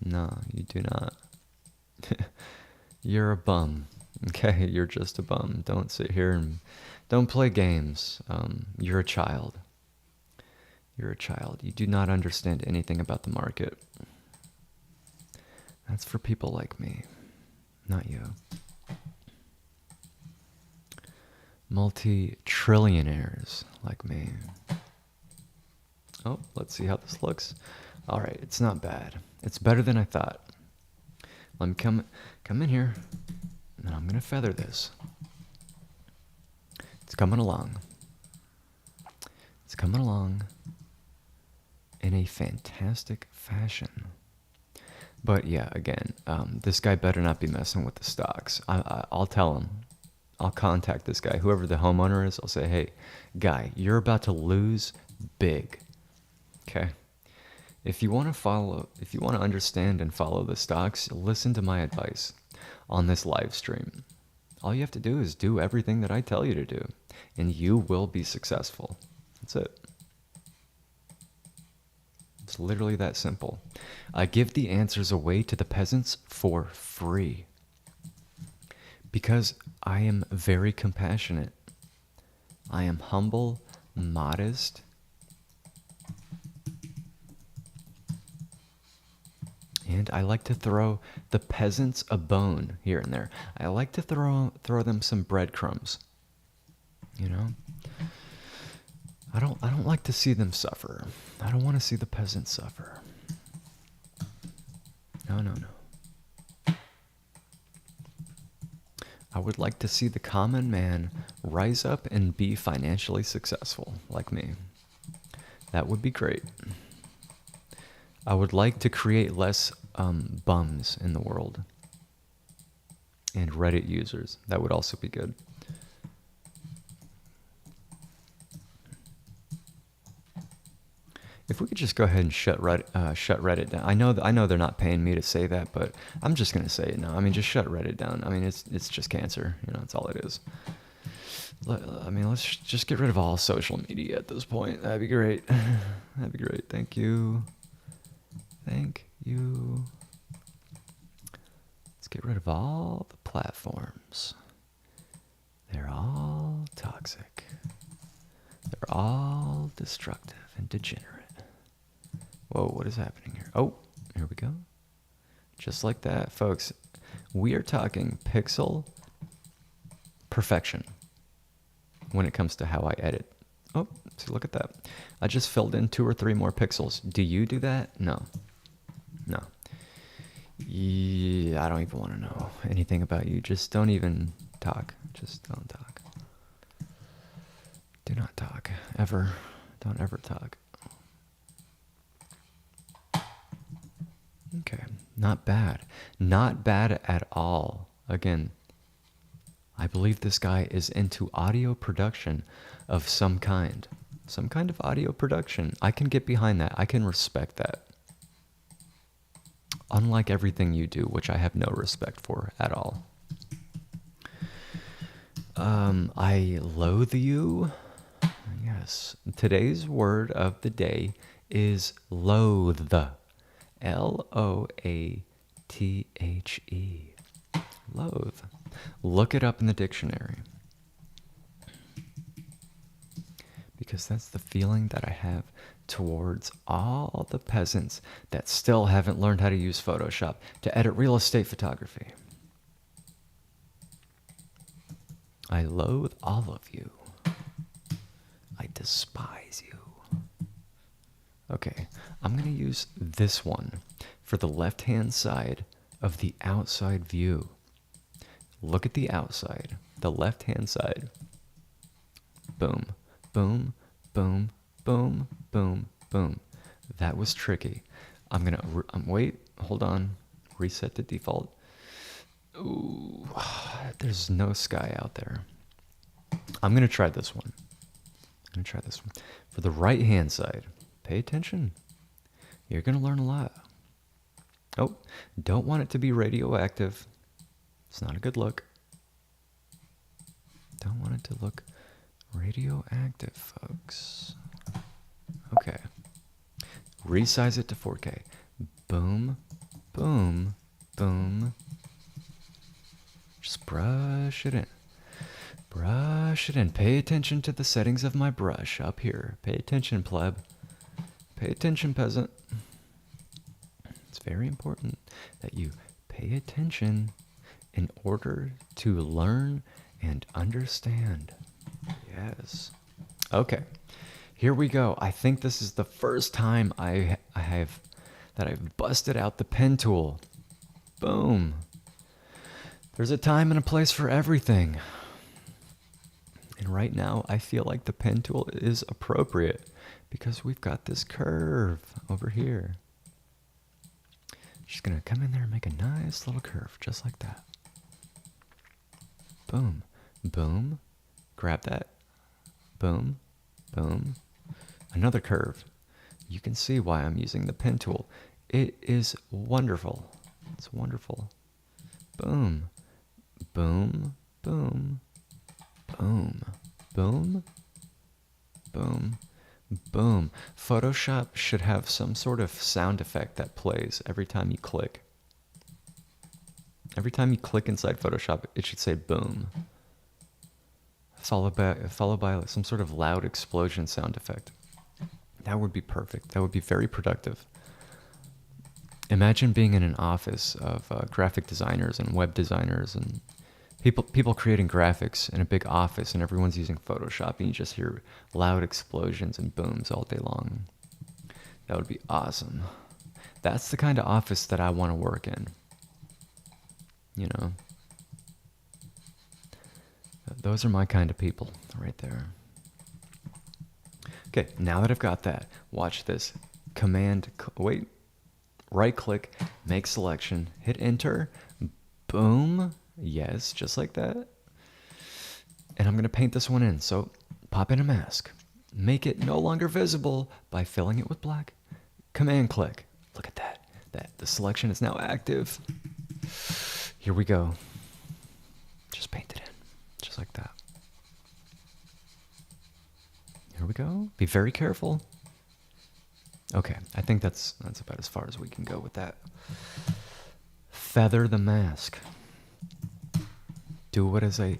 No, you do not. You're a bum. Okay, you're just a bum. Don't sit here and don't play games. You're a child. You're a child. You do not understand anything about the market. That's for people like me, not you. Multi-trillionaires like me. Oh, let's see how this looks. All right, it's not bad. It's better than I thought. Let me come in here, and I'm gonna feather this. It's coming along. It's coming along in a fantastic fashion. But yeah, again, this guy better not be messing with the stocks. I'll tell him. I'll contact this guy, whoever the homeowner is. I'll say, hey, guy, you're about to lose big. Okay? If you want to understand and follow the stocks, listen to my advice on this live stream. All you have to do is do everything that I tell you to do, and you will be successful. That's it. It's literally that simple. I give the answers away to the peasants for free because I am very compassionate. I am humble, modest, and I like to throw the peasants a bone here and there. I like to throw them some breadcrumbs. You know? I don't like to see them suffer. I don't want to see the peasants suffer. No. I would like to see the common man rise up and be financially successful, like me. That would be great. I would like to create less bums in the world. And Reddit users. That would also be good. If we could just go ahead and shut Reddit down. I know they're not paying me to say that, but I'm just gonna say it now. I mean, just shut Reddit down. I mean, it's just cancer. You know, that's all it is. I mean, let's just get rid of all social media at this point. That'd be great. That'd be great. Thank you. Thank you. Let's get rid of all the platforms. They're all toxic. They're all destructive and degenerate. Whoa, what is happening here? Oh, here we go. Just like that, folks. We are talking pixel perfection when it comes to how I edit. Oh, see, look at that. I just filled in 2 or 3 more pixels. Do you do that? No. No. Yeah, I don't even want to know anything about you. Just don't even talk. Just don't talk. Do not talk. Ever. Don't ever talk. Okay. Not bad. Not bad at all. Again, I believe this guy is into audio production of some kind. Some kind of audio production. I can get behind that. I can respect that. Unlike everything you do, which I have no respect for at all. I loathe you. Yes. Today's word of the day is loathe. L-O-A-T-H-E. Loathe. Look it up in the dictionary. Because that's the feeling that I have towards all the peasants that still haven't learned how to use Photoshop to edit real estate photography. I loathe all of you. I despise you. Okay, I'm going to use this one for the left-hand side of the outside view. Look at the outside, the left-hand side. Boom, boom, boom, boom, boom, boom. That was tricky. I'm going to, wait, hold on, reset to default. Ooh, there's no sky out there. I'm going to try this one. For the right-hand side, pay attention. You're going to learn a lot. Oh, don't want it to be radioactive. It's not a good look. Don't want it to look radioactive, folks. Okay. Resize it to 4K. Boom, boom, boom. Just brush it in. Brush it in. Pay attention to the settings of my brush up here. Pay attention, pleb. Pay attention, peasant. It's very important that you pay attention in order to learn and understand. Yes. Okay. Here we go. I think this is the first time I've busted out the pen tool. Boom. There's a time and a place for everything. And right now, I feel like the pen tool is appropriate because we've got this curve over here. Just going to come in there and make a nice little curve, just like that. Boom, boom, grab that. Boom, boom. Another curve. You can see why I'm using the pen tool. It is wonderful. It's wonderful. Boom, boom, boom. Boom, boom, boom, boom. Photoshop should have some sort of sound effect that plays every time you click. Every time you click inside Photoshop, it should say boom. Followed by some sort of loud explosion sound effect. That would be perfect. That would be very productive. Imagine being in an office of graphic designers and web designers and people creating graphics in a big office, and everyone's using Photoshop, and you just hear loud explosions and booms all day long. That would be awesome. That's the kind of office that I want to work in. You know, those are my kind of people right there. Okay, now that I've got that, watch this. Right click, make selection, hit enter, boom. Yes, just like that. And I'm going to paint this one in. So pop in a mask. Make it no longer visible by filling it with black. Command click. Look at that. The selection is now active. Here we go. Just paint it in. Just like that. Here we go. Be very careful. Okay, I think that's about as far as we can go with that. Feather the mask. Do as I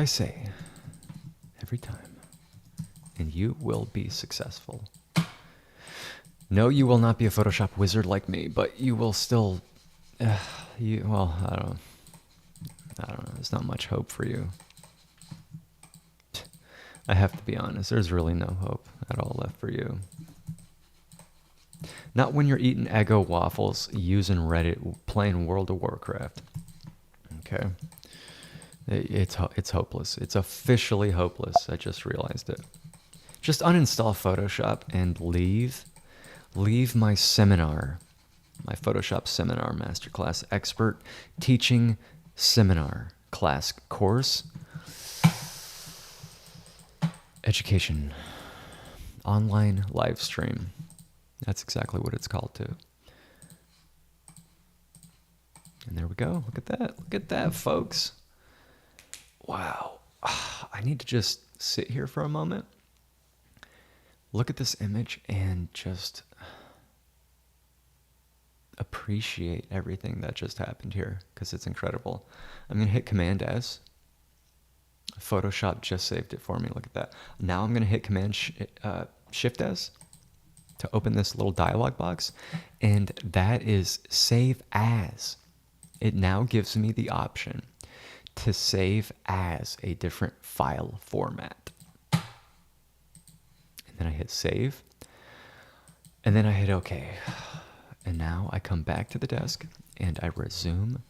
say every time, and you will be successful. No, you will not be a Photoshop wizard like me, but you will still, well, I don't know. There's not much hope for you. I have to be honest. There's really no hope at all left for you. Not when you're eating Eggo waffles, using Reddit, playing World of Warcraft. Okay. It's hopeless. It's officially hopeless. I just realized it. Just uninstall Photoshop and leave my seminar, my Photoshop seminar masterclass expert teaching seminar class course. Education. Online live stream. That's exactly what it's called too. And there we go. Look at that. Look at that, folks. Wow. I need to just sit here for a moment. Look at this image and just appreciate everything that just happened here because it's incredible. I'm going to hit Command S. Photoshop just saved it for me. Look at that. Now I'm going to hit Command Shift S to open this little dialog box, and that is Save As. It now gives me the option to save as a different file format. And then I hit Save, and then I hit OK. And now I come back to the desk, and I resume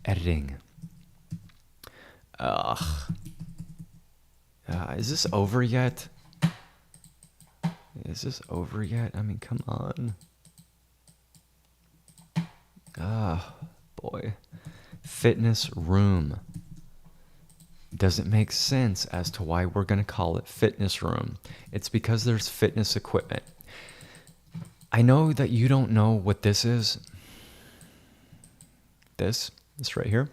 editing. Is this over yet? Is this over yet? I mean, come on. Boy. Fitness room. Doesn't make sense as to why we're going to call it fitness room. It's because there's fitness equipment. I know that you don't know what this is. This right here.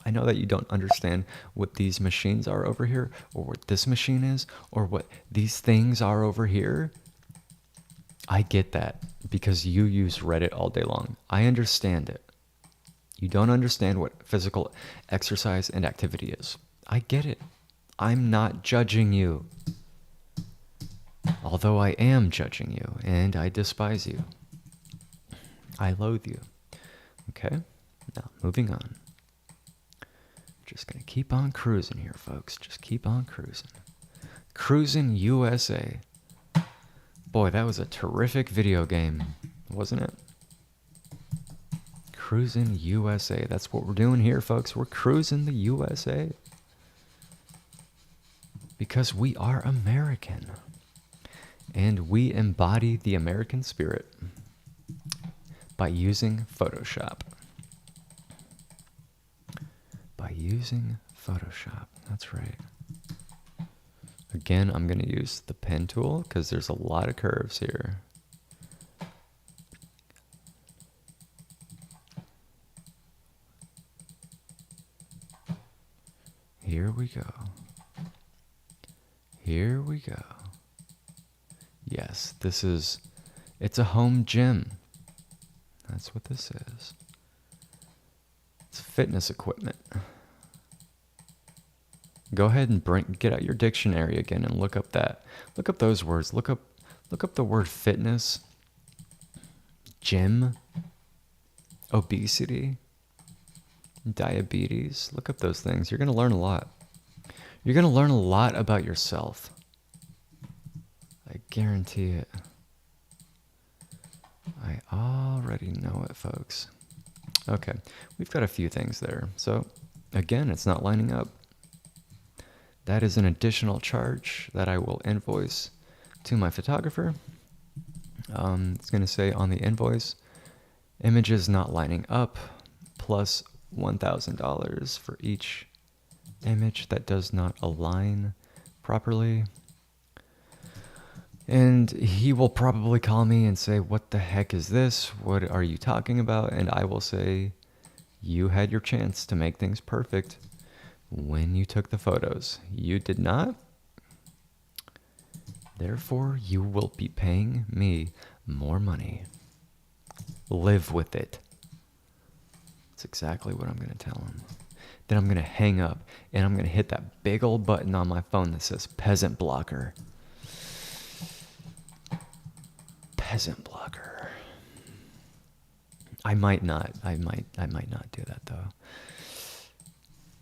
I know that you don't understand what these machines are over here, or what this machine is, or what these things are over here. I get that because you use Reddit all day long. I understand it. You don't understand what physical exercise and activity is. I get it. I'm not judging you. Although I am judging you, and I despise you. I loathe you. Okay? Now, moving on. Just going to keep on cruising here, folks. Just keep on cruising. Cruising USA. Boy, that was a terrific video game, wasn't it? Cruising USA. That's what we're doing here, folks. We're cruising the USA. Because we are American. And we embody the American spirit by using Photoshop. By using Photoshop. That's right. Again, I'm going to use the pen tool because there's a lot of curves here. Here we go. Here we go. Yes, it's a home gym. That's what this is. It's fitness equipment. Go ahead and get out your dictionary again and look up those words. Look up the word fitness, gym, obesity, diabetes. Look up those things. You're going to learn a lot. You're going to learn a lot about yourself. I guarantee it. I already know it, folks. Okay, we've got a few things there. So, again, it's not lining up. That is an additional charge that I will invoice to my photographer. It's going to say on the invoice, images not lining up, plus $1,000 for each image that does not align properly. And he will probably call me and say, what the heck is this? What are you talking about? And I will say, you had your chance to make things perfect when you took the photos. You did not. Therefore, you will be paying me more money. Live with it. That's exactly what I'm going to tell him. Then I'm going to hang up and I'm going to hit that big old button on my phone that says peasant blocker. Present blocker. I might not do that though.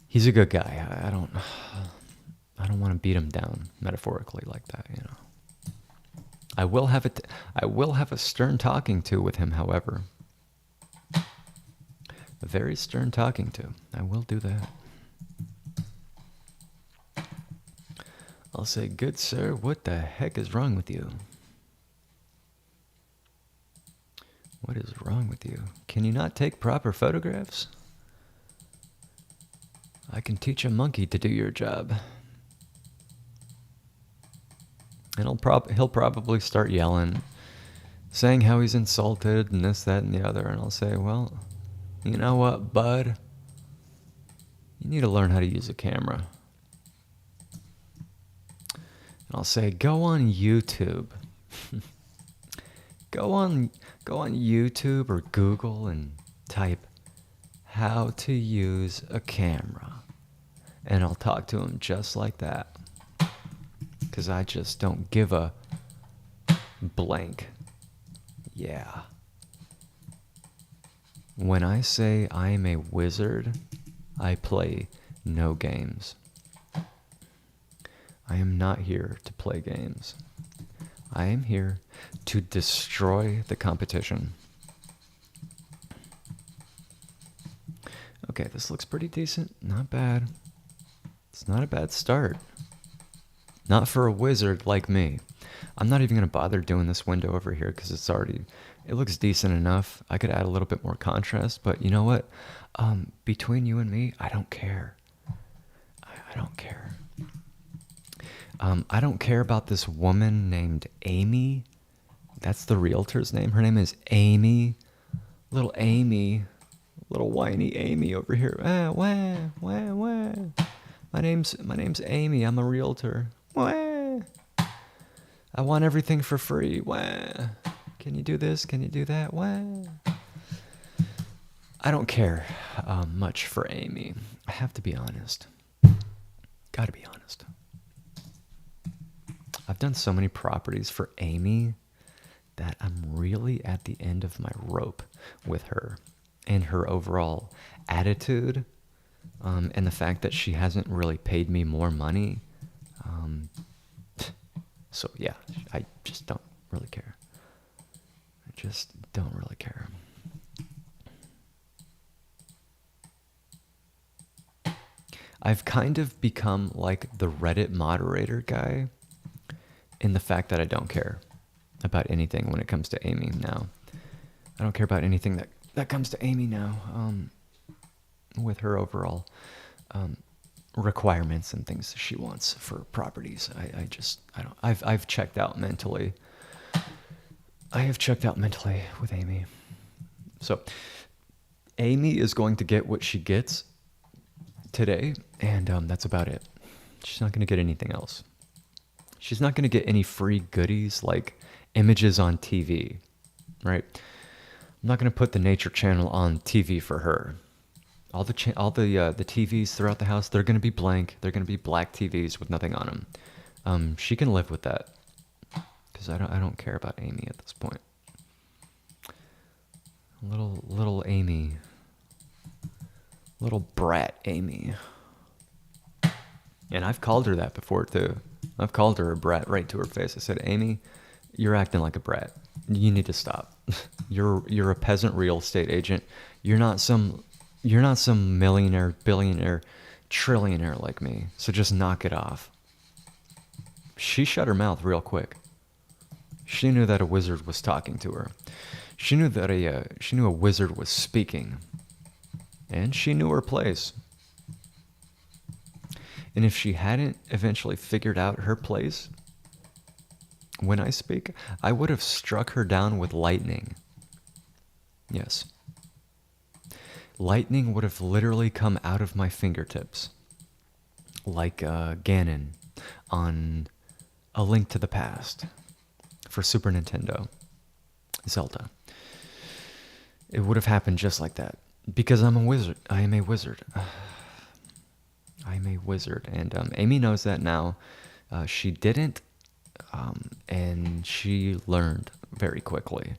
He's a good guy. I don't want to beat him down metaphorically like that, you know. I will have a stern talking to with him, however. A very stern talking to. I will do that. I'll say, "Good sir, what the heck is wrong with you? What is wrong with you? Can you not take proper photographs? I can teach a monkey to do your job." And he'll probably start yelling, saying how he's insulted and this, that, and the other. And I'll say, "Well, you know what, bud? You need to learn how to use a camera." And I'll say, "Go on YouTube." Go on YouTube or Google and type "how to use a camera." And I'll talk to him just like that. Because I just don't give a blank. Yeah. When I say I am a wizard, I play no games. I am not here to play games. I am here to destroy the competition. Okay, this looks pretty decent. Not bad. It's not a bad start. Not for a wizard like me. I'm not even going to bother doing this window over here because it looks decent enough. I could add a little bit more contrast, but you know what? Between you and me, I don't care. I don't care. I don't care about this woman named Amy. That's the realtor's name. Her name is Amy. Little whiny Amy over here. Wah. My name's Amy. I'm a realtor. Wah. I want everything for free. Wah. Can you do this? Can you do that? Wah. I don't care much for Amy. I have to be honest. Gotta be honest. I've done so many properties for Amy that I'm really at the end of my rope with her and her overall attitude, and the fact that she hasn't really paid me more money. So yeah, I just don't really care. I just don't really care. I've kind of become like the Reddit moderator guy in the fact that I don't care about anything when it comes to Amy now. I don't care about anything that comes to Amy now, with her overall requirements and things she wants for properties. I've checked out mentally. I have checked out mentally with Amy. So Amy is going to get what she gets today, and that's about it. She's not going to get anything else. She's not going to get any free goodies like images on TV, right? I'm not going to put the Nature Channel on TV for her. All the TVs throughout the house, they're going to be blank. They're going to be black TVs with nothing on them. She can live with that because I don't care about Amy at this point. Little Amy, little brat Amy. And I've called her that before too. I've called her a brat right to her face. I said, "Amy, you're acting like a brat. You need to stop. You're a peasant real estate agent. You're not some millionaire, billionaire, trillionaire like me. So just knock it off." She shut her mouth real quick. She knew that a wizard was talking to her. She knew that a wizard was speaking. And she knew her place. And if she hadn't eventually figured out her place when I speak, I would have struck her down with lightning. Yes. Lightning would have literally come out of my fingertips. Like Ganon on A Link to the Past for Super Nintendo. Zelda. It would have happened just like that. Because I'm a wizard. I am a wizard. I'm a wizard. And Amy knows that now. She didn't. And she learned very quickly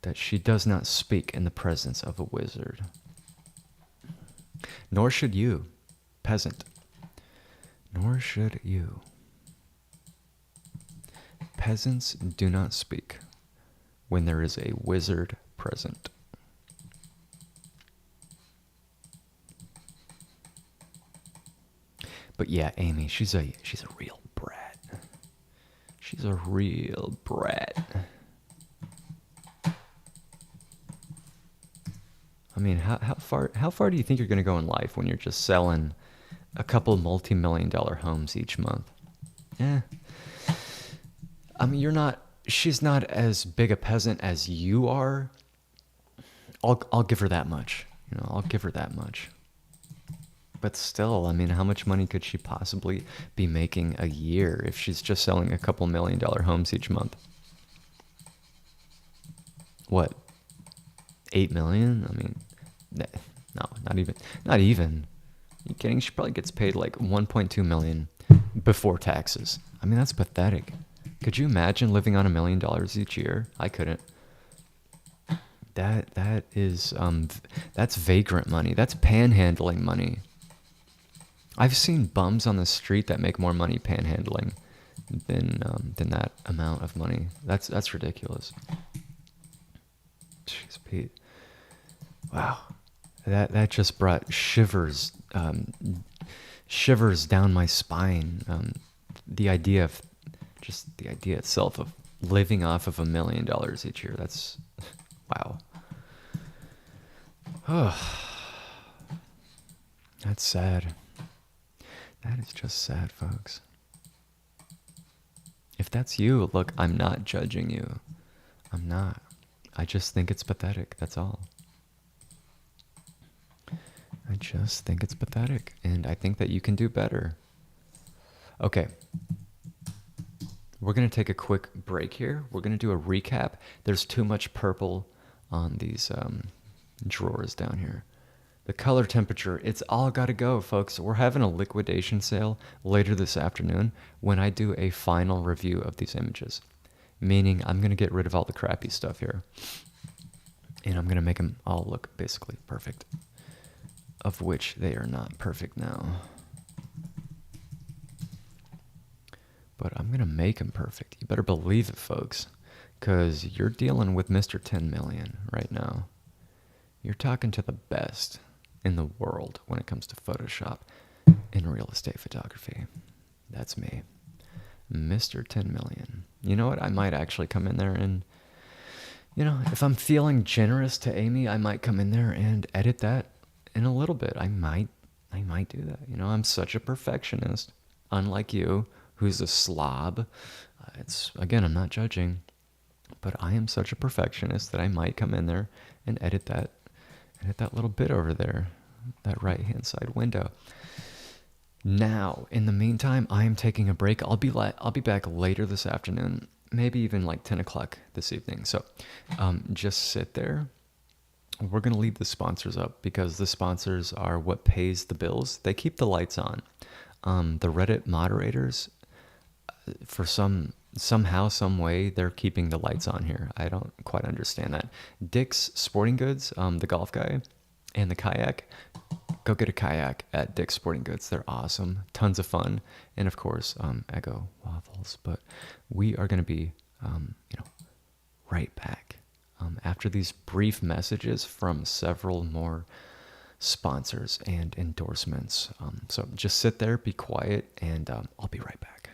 that she does not speak in the presence of a wizard. Nor should you, peasant. Nor should you. Peasants do not speak when there is a wizard present. But yeah, Amy, she's a real brat. She's a real brat. I mean, how far do you think you're going to go in life when you're just selling a couple multi-million-dollar homes each month? Eh. I mean, she's not as big a peasant as you are. I'll give her that much. I'll give her that much. But still, I mean, how much money could she possibly be making a year if she's just selling a couple $1 million homes each month? What? 8 million? I mean, no, not even. Not even. Are you kidding? She probably gets paid like 1.2 million before taxes. I mean, that's pathetic. Could you imagine living on $1 million each year? I couldn't. That is that's vagrant money. That's panhandling money. I've seen bums on the street that make more money panhandling than that amount of money. That's ridiculous. Jeez, Pete. Wow, that just brought shivers down my spine. The idea itself of living off of $1 million each year. That's wow. Oh, that's sad. That is just sad, folks. If that's you, look, I'm not judging you. I'm not. I just think it's pathetic. That's all. I just think it's pathetic. And I think that you can do better. Okay. We're going to take a quick break here. We're going to do a recap. There's too much purple on these drawers down here. The color temperature, it's all got to go, folks. We're having a liquidation sale later this afternoon when I do a final review of these images. Meaning I'm going to get rid of all the crappy stuff here. And I'm going to make them all look basically perfect. Of which they are not perfect now. But I'm going to make them perfect. You better believe it, folks. Because you're dealing with Mr. 10 million right now. You're talking to the best in the world when it comes to Photoshop and real estate photography. That's me. Mr. 10 million. You know what? I might actually come in there and, if I'm feeling generous to Amy, I might come in there and edit that in a little bit. I might do that. I'm such a perfectionist, unlike you, who's a slob. Again, I'm not judging, but I am such a perfectionist that I might come in there and edit that little bit over there, that right-hand side window. Now, in the meantime, I am taking a break. I'll be back later this afternoon, maybe even like 10 o'clock this evening. So just sit there. We're going to leave the sponsors up because the sponsors are what pays the bills. They keep the lights on. The Reddit moderators, for somehow, some way, they're keeping the lights on here. I don't quite understand that. Dick's Sporting Goods, the golf guy, and the kayak. Go get a kayak at Dick's Sporting Goods. They're awesome. Tons of fun. And of course, Eggo waffles. But we are going to be, right back after these brief messages from several more sponsors and endorsements. So just sit there, be quiet, and I'll be right back.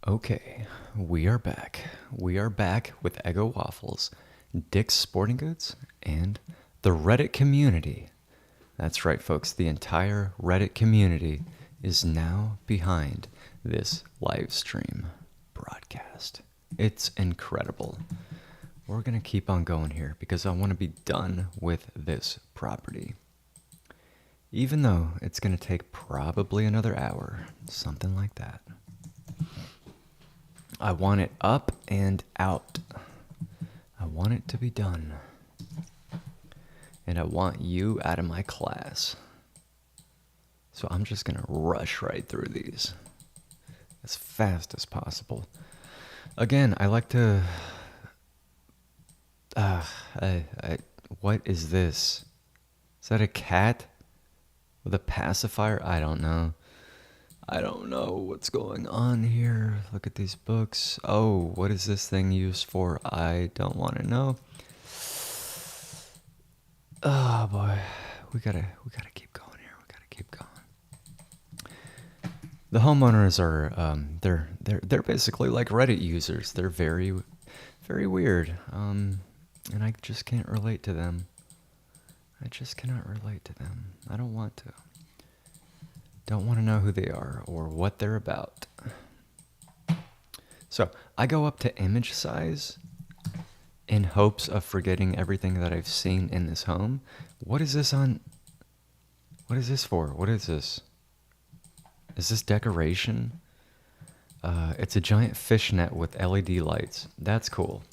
Okay, we are back. We are back with Eggo Waffles, Dick's Sporting Goods, and the Reddit community. That's right, folks. The entire Reddit community is now behind this live stream broadcast. It's incredible. We're going to keep on going here because I want to be done with this property. Even though it's going to take probably another hour, something like that. I want it up and out. I want it to be done. And I want you out of my class. So I'm just going to rush right through these as fast as possible. Again, I like to... what is this? Is that a cat with a pacifier? I don't know. I don't know what's going on here. Look at these books. Oh, what is this thing used for? I don't want to know. Oh boy, we gotta keep going here. We gotta keep going. The homeowners are they're basically like Reddit users. They're very weird. And I just can't relate to them. I just cannot relate to them. I don't want to. Don't want to know who they are or what they're about. So I go up to image size in hopes of forgetting everything that I've seen in this home. What is this on? What is this for? What is this? Is this decoration? It's a giant fishnet with LED lights. That's cool.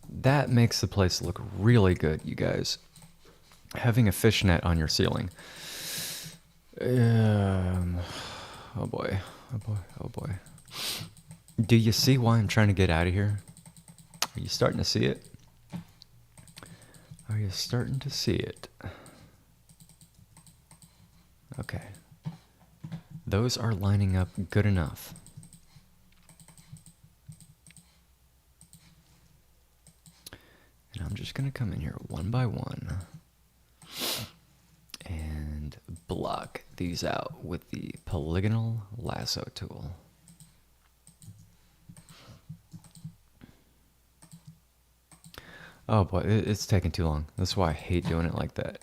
That makes the place look really good, you guys. Having a fishnet on your ceiling. Oh boy. Do you see why I'm trying to get out of here? Are you starting to see it? Are you starting to see it? Okay. Those are lining up good enough. And I'm just going to come in here one by one and block these out with the polygonal lasso tool. Oh boy, it's taking too long. That's why I hate doing it like that.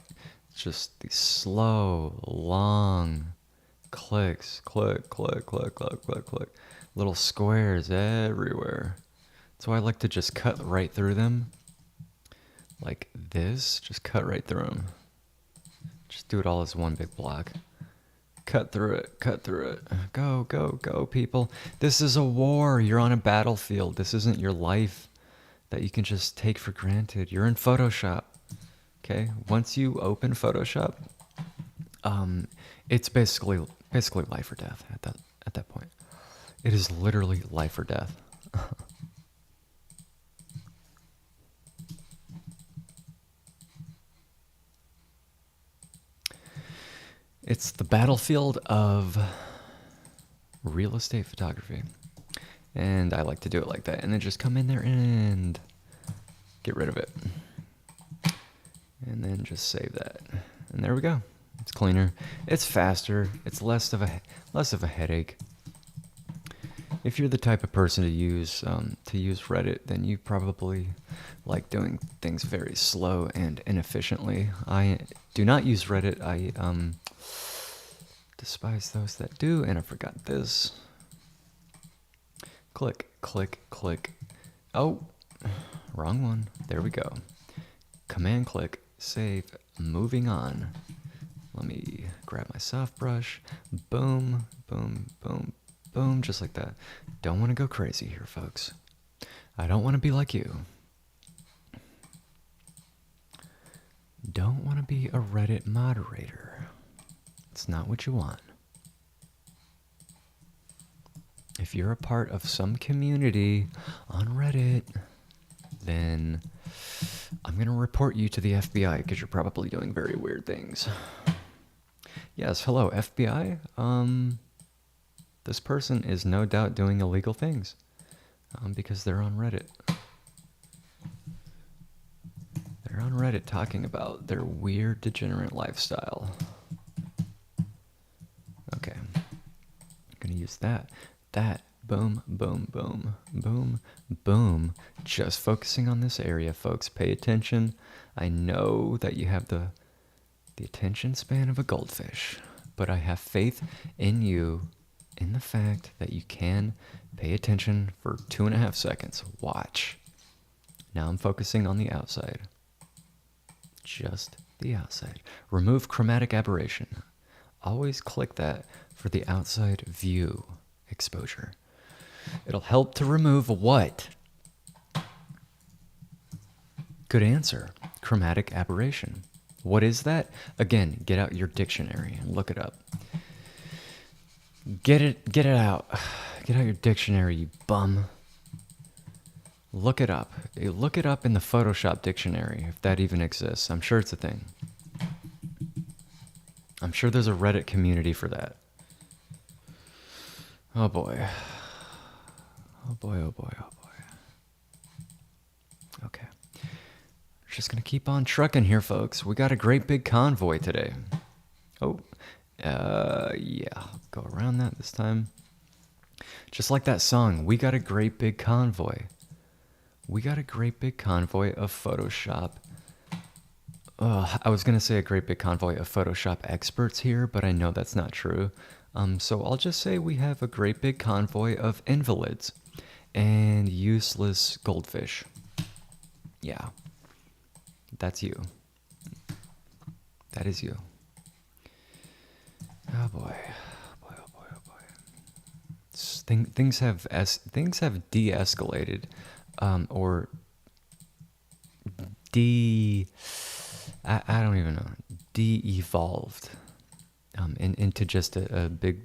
It's just these slow, long clicks. Click, click, click, click, click, click. Little squares everywhere. That's why I like to just cut right through them. Like this, just cut right through them. Just do it all as one big block. Cut through it, cut through it. Go, go, go, people. This is a war. You're on a battlefield. This isn't your life that you can just take for granted. You're in Photoshop. Okay? Once you open Photoshop, it's basically life or death at that point. It is literally life or death. It's the battlefield of real estate photography. And I like to do it like that. And then just come in there and get rid of it. And then just save that. And there we go. It's cleaner. It's faster. It's less of a headache. If you're the type of person to use Reddit, then you probably like doing things very slow and inefficiently. I do not use Reddit. I despise those that do, and I forgot this. Click, click, click. Oh, wrong one. There we go. Command click, save, moving on. Let me grab my soft brush. Boom, boom, boom, boom, just like that. Don't want to go crazy here, folks. I don't want to be like you. Don't want to be a Reddit moderator. It's not what you want. If you're a part of some community on Reddit, then I'm going to report you to the FBI because you're probably doing very weird things. Yes, hello, FBI. This person is no doubt doing illegal things because they're on Reddit. They're on Reddit talking about their weird, degenerate lifestyle. Okay. I'm going to use that. boom, boom, boom, boom, boom. Just focusing on this area, folks. Pay attention. I know that you have the attention span of a goldfish, but I have faith in you, in the fact that you can pay attention for 2.5 seconds. Watch. Now I'm focusing on the outside. Just the outside. Remove chromatic aberration. Always click that for the outside view exposure. It'll help to remove what? Good answer. Chromatic aberration. What is that? Again, get out your dictionary and look it up. Get it out. Get out your dictionary, you bum. Look it up. Look it up in the Photoshop dictionary, if that even exists. I'm sure it's a thing. I'm sure there's a Reddit community for that. Oh boy. Oh boy, oh boy, oh boy. Okay. We're just gonna keep on trucking here, folks. We got a great big convoy today. Oh, yeah. Go around that this time. Just like that song, we got a great big convoy. We got a great big convoy of Photoshop. I was going to say a great big convoy of Photoshop experts here, but I know that's not true. So I'll just say we have a great big convoy of invalids and useless goldfish. Yeah. That's you. That is you. Oh boy. Oh boy, oh boy, oh boy. Things have de-escalated. Or I don't even know, de-evolved into just a big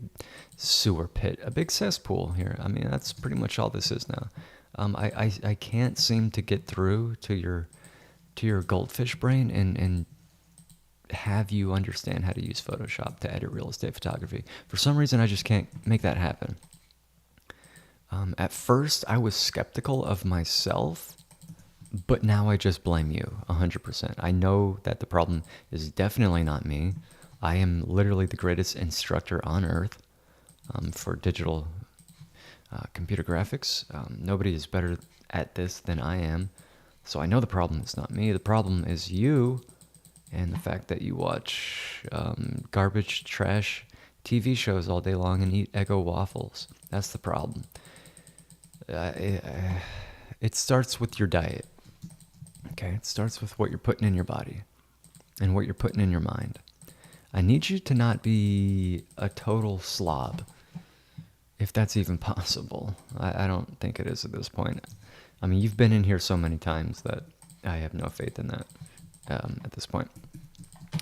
sewer pit, a big cesspool here. I mean, that's pretty much all this is now. I can't seem to get through to your goldfish brain and have you understand how to use Photoshop to edit real estate photography. For some reason, I just can't make that happen. At first, I was skeptical of myself, but now I just blame you 100%. I know that the problem is definitely not me. I am literally the greatest instructor on earth for digital computer graphics. Nobody is better at this than I am. So I know the problem is not me. The problem is you and the fact that you watch garbage, trash TV shows all day long and eat Eggo waffles. That's the problem. It starts with your diet. Okay, it starts with what you're putting in your body and what you're putting in your mind. I need you to not be a total slob, if that's even possible. I don't think it is at this point. I mean, you've been in here so many times that I have no faith in that at this point.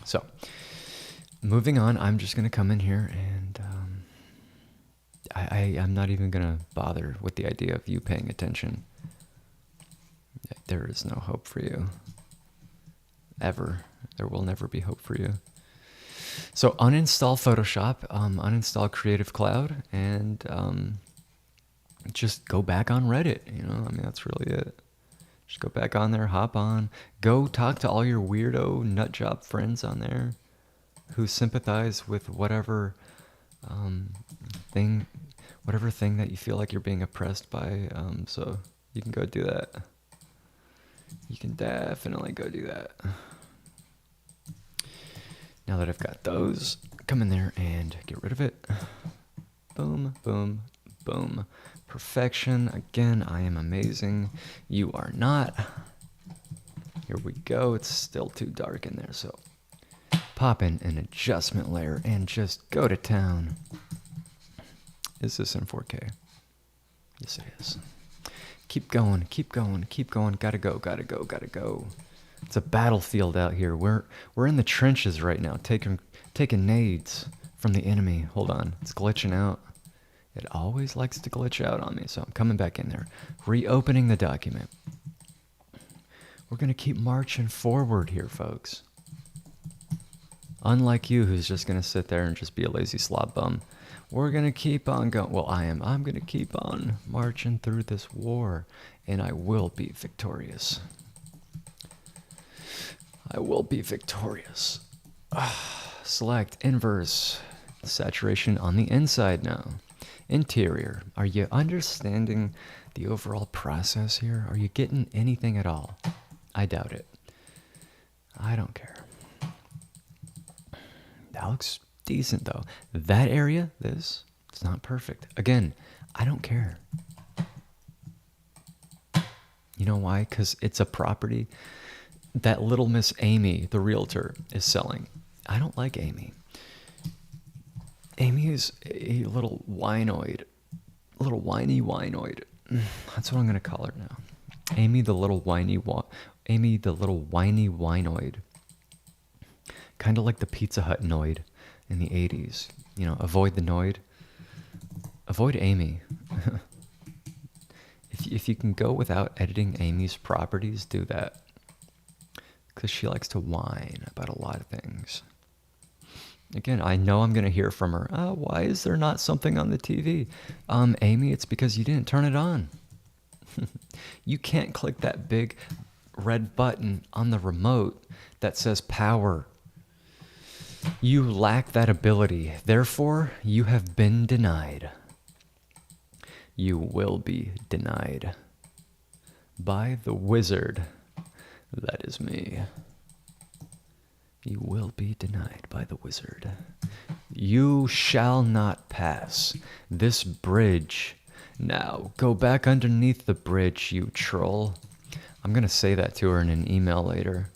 So, moving on, I'm just going to come in here and I'm not even going to bother with the idea of you paying attention. There is no hope for you. Ever. There will never be hope for you. So uninstall Photoshop, uninstall Creative Cloud, and just go back on Reddit. You know, I mean, that's really it. Just go back on there, hop on. Go talk to all your weirdo nutjob friends on there who sympathize with whatever thing that you feel like you're being oppressed by. So you can go do that. You can definitely go do that. Now that I've got those, come in there and get rid of it. Boom, boom, boom. Perfection. Again, I am amazing. You are not. Here we go. It's still too dark in there, so pop in an adjustment layer and just go to town. Is this in 4K? Yes, it is. Keep going, keep going, keep going. Gotta go, gotta go, gotta go. It's a battlefield out here. We're in the trenches right now, taking nades from the enemy. Hold on, it's glitching out. It always likes to glitch out on me, so I'm coming back in there. Reopening the document. We're gonna keep marching forward here, folks. Unlike you, who's just gonna sit there and just be a lazy slob bum. We're gonna keep on going. Well, I'm gonna keep on marching through this war, and I will be victorious. I will be victorious. Select inverse saturation on the inside now. Interior. Are you understanding the overall process here? Are you getting anything at all? I doubt it. I don't care. That looks decent though. That area, it's not perfect. Again, I don't care. You know why? Because it's a property that little Miss Amy, the realtor, is selling. I don't like Amy. Amy is a little winoid. A little whiny winoid. That's what I'm going to call her now. Amy the little whiny winoid. Kind of like the Pizza Hut noid in the 80s. You know, avoid the noid. Avoid Amy. If you can go without editing Amy's properties, do that. Because she likes to whine about a lot of things. Again, I know I'm going to hear from her. Oh, why is there not something on the TV? Amy, it's because you didn't turn it on. You can't click that big red button on the remote that says power. You lack that ability. Therefore, you have been denied. You will be denied by the wizard. That is me. You will be denied by the wizard. You shall not pass this bridge. Now, go back underneath the bridge, you troll. I'm going to say that to her in an email later.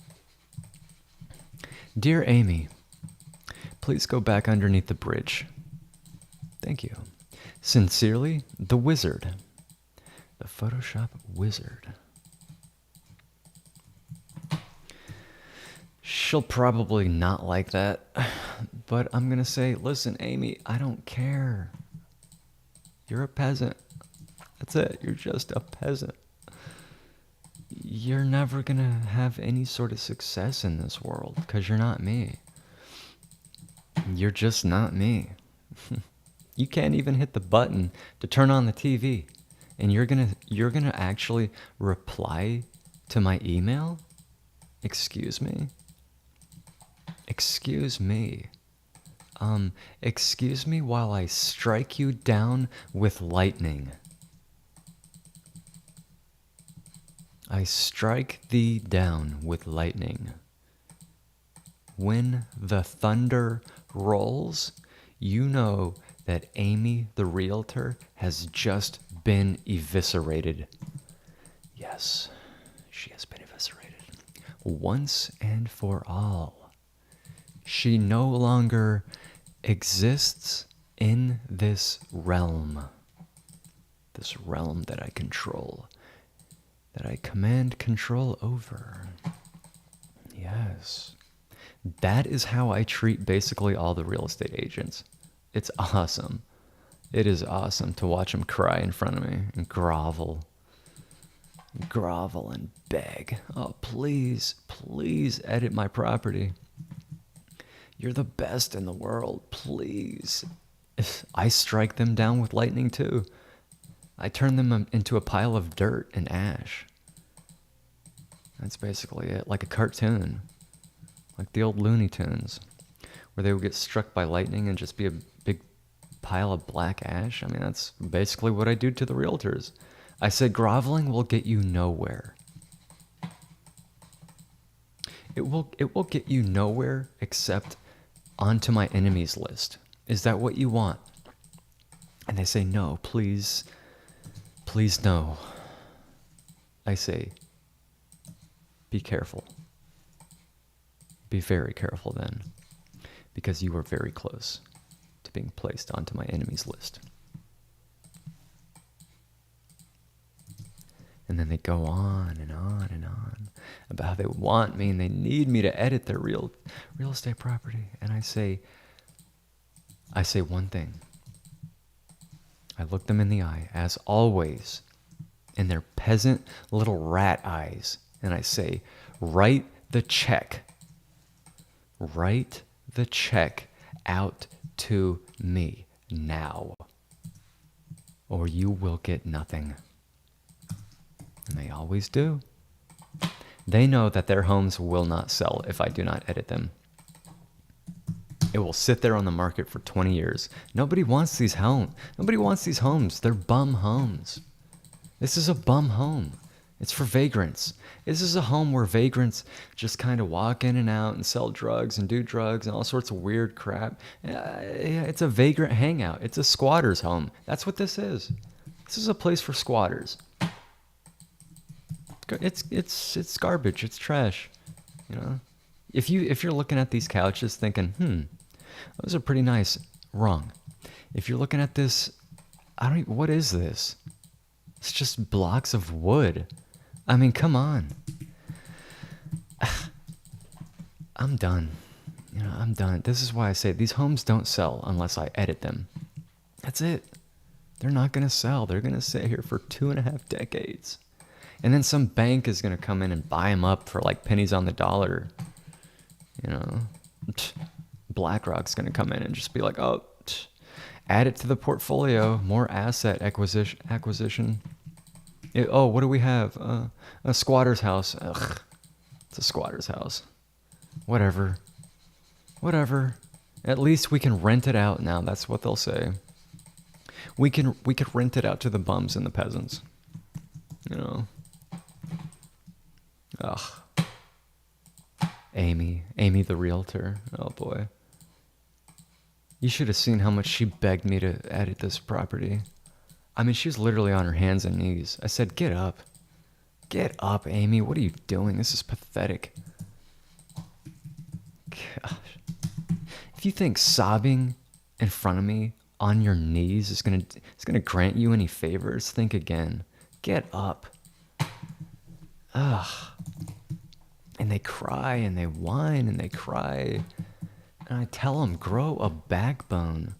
Dear Amy, please go back underneath the bridge. Thank you. Sincerely, the wizard. The Photoshop wizard. She'll probably not like that, but I'm going to say, listen, Amy, I don't care. You're a peasant. That's it. You're just a peasant. You're never going to have any sort of success in this world because you're not me. You're just not me. You can't even hit the button to turn on the TV, and you're gonna actually reply to my email? Excuse me? Excuse me. Excuse me while I strike you down with lightning. I strike thee down with lightning. When the thunder rolls, you know that Amy the realtor has just been eviscerated. Yes, she has been eviscerated. Once and for all. She no longer exists in this realm. This realm that I control. That I command control over. Yes. That is how I treat basically all the real estate agents. It's awesome. It is awesome to watch them cry in front of me and grovel. Grovel and beg. Oh, please, please edit my property. You're the best in the world. Please. I strike them down with lightning too. I turn them into a pile of dirt and ash. That's basically it. Like a cartoon. Like the old Looney Tunes. Where they would get struck by lightning and just be a big pile of black ash. I mean, that's basically what I do to the realtors. I said groveling will get you nowhere. It will get you nowhere except onto my enemies list. Is that what you want? And they say, no, please, please no. I say, be careful. Be very careful then. Because you are very close to being placed onto my enemies list. And then they go on and on and on about how they want me and they need me to edit their real estate property. And I say one thing. I look them in the eye, as always, in their peasant little rat eyes. And I say, write the check. Write the check out to me now. Or you will get nothing. And they always do. They know that their homes will not sell if I do not edit them. It will sit there on the market for 20 years. Nobody wants these homes. Nobody wants these homes. They're bum homes. This is a bum home. It's for vagrants. This is a home where vagrants just kind of walk in and out and sell drugs and do drugs and all sorts of weird crap. Yeah, it's a vagrant hangout. It's a squatter's home. That's what this is. This is a place for squatters. It's garbage. It's trash. You know, if you're looking at these couches thinking, those are pretty nice. Wrong. If you're looking at this, what is this? It's just blocks of wood. I mean, come on. I'm done. I'm done. This is why I say these homes don't sell unless I edit them. That's it. They're not going to sell. They're going to sit here for 2.5 decades. And then some bank is going to come in and buy them up for like pennies on the dollar. BlackRock's going to come in and just be like, add it to the portfolio. More asset acquisition. What do we have? A squatter's house. Ugh, it's a squatter's house. Whatever. At least we can rent it out now. That's what they'll say. We could rent it out to the bums and the peasants. Ugh. Amy the realtor. Oh boy. You should have seen how much she begged me to edit this property. I mean, she was literally on her hands and knees. I said, get up. Get up, Amy. What are you doing? This is pathetic. Gosh. If you think sobbing in front of me on your knees is gonna grant you any favors, think again. Get up. Ugh. And they cry and they whine and they cry. And I tell them, grow a backbone.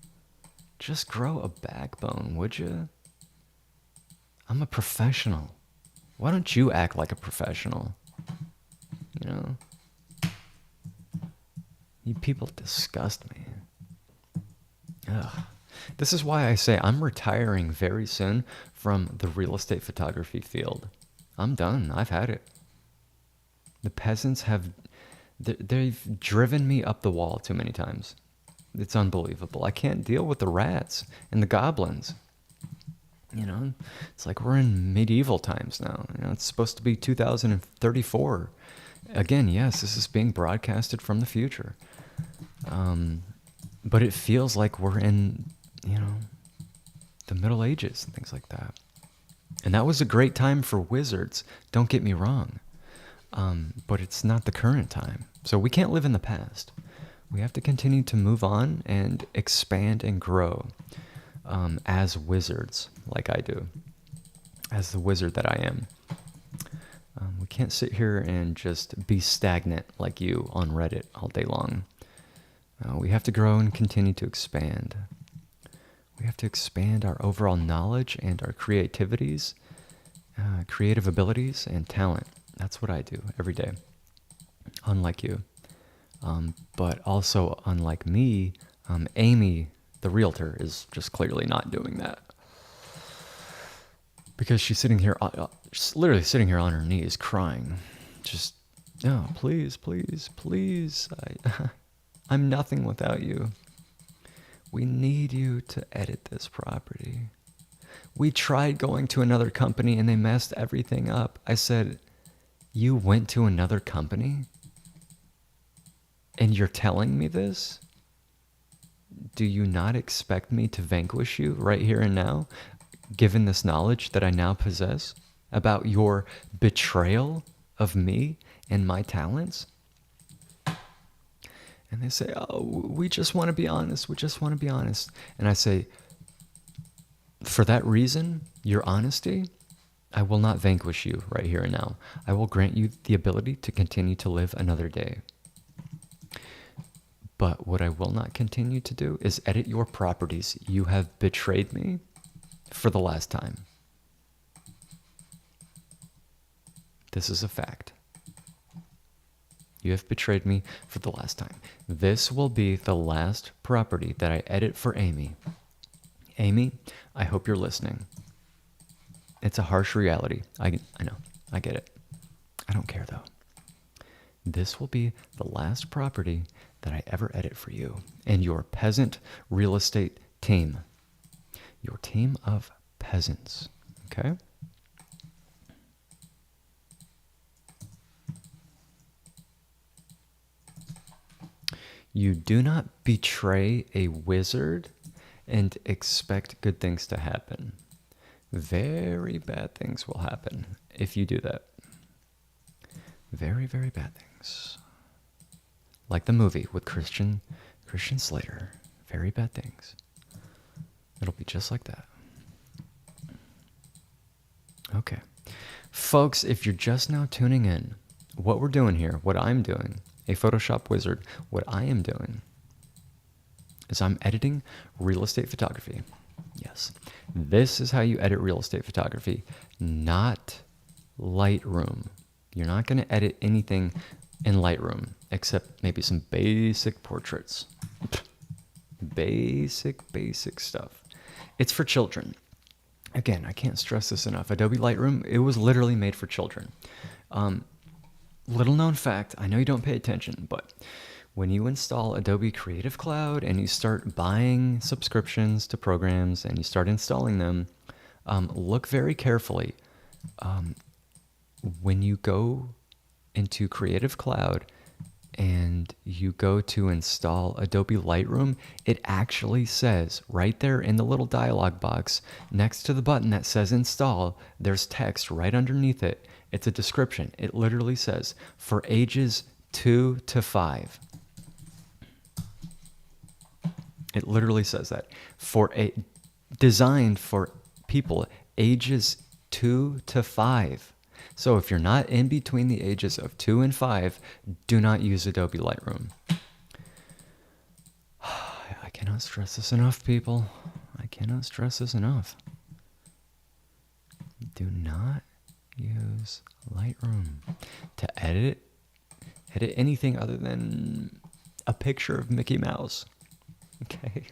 Just grow a backbone, would you? I'm a professional. Why don't you act like a professional? You people disgust me. Ugh. This is why I say I'm retiring very soon from the real estate photography field. I'm done. I've had it. The peasants they've driven me up the wall too many times. It's unbelievable. I can't deal with the rats and the goblins. It's like we're in medieval times now. It's supposed to be 2034. Again, yes, this is being broadcasted from the future. But it feels like we're in, the Middle Ages and things like that. And that was a great time for wizards. Don't get me wrong. But it's not the current time. So we can't live in the past. We have to continue to move on and expand and grow as wizards, like I do, as the wizard that I am. We can't sit here and just be stagnant like you on Reddit all day long. We have to grow and continue to expand. We have to expand our overall knowledge and our creative abilities and talent. That's what I do every day. Unlike you. But also, unlike me, Amy, the realtor, is just clearly not doing that. Because she's sitting here, she's literally sitting here on her knees crying. Just, please, please, please. I'm nothing without you. We need you to edit this property. We tried going to another company and they messed everything up. I said, you went to another company? And you're telling me this? Do you not expect me to vanquish you right here and now, given this knowledge that I now possess about your betrayal of me and my talents? And they say, we just want to be honest. We just want to be honest. And I say, for that reason, your honesty, I will not vanquish you right here and now. I will grant you the ability to continue to live another day. But what I will not continue to do is edit your properties. You have betrayed me for the last time. This is a fact. You have betrayed me for the last time. This will be the last property that I edit for Amy. Amy, I hope you're listening. It's a harsh reality. I know. I get it. I don't care though. This will be the last property that I ever edit for you and your peasant real estate team. Your team of peasants, okay? You do not betray a wizard and expect good things to happen. Very bad things will happen if you do that. Very, very bad things. Like the movie with Christian Slater. Very bad things. It'll be just like that. Okay. Folks, if you're just now tuning in, what we're doing here, what I'm doing, a Photoshop wizard, what I am doing is I'm editing real estate photography. Yes. This is how you edit real estate photography, not Lightroom. You're not going to edit anything in Lightroom except maybe some basic portraits. Basic stuff. It's for children. Again, I can't stress this enough. Adobe Lightroom, it was literally made for children. Little known fact, I know you don't pay attention, but when you install Adobe Creative Cloud and you start buying subscriptions to programs and you start installing them, look very carefully. When you go into Creative Cloud and you go to install Adobe Lightroom, it actually says right there in the little dialog box next to the button that says install, there's text right underneath it. It's a description. It literally says for ages 2 to 5. It literally says that designed for people ages 2 to 5. So if you're not in between the ages of 2 and 5, do not use Adobe Lightroom. I cannot stress this enough, people. I cannot stress this enough. Do not use Lightroom to edit anything other than a picture of Mickey Mouse. Okay,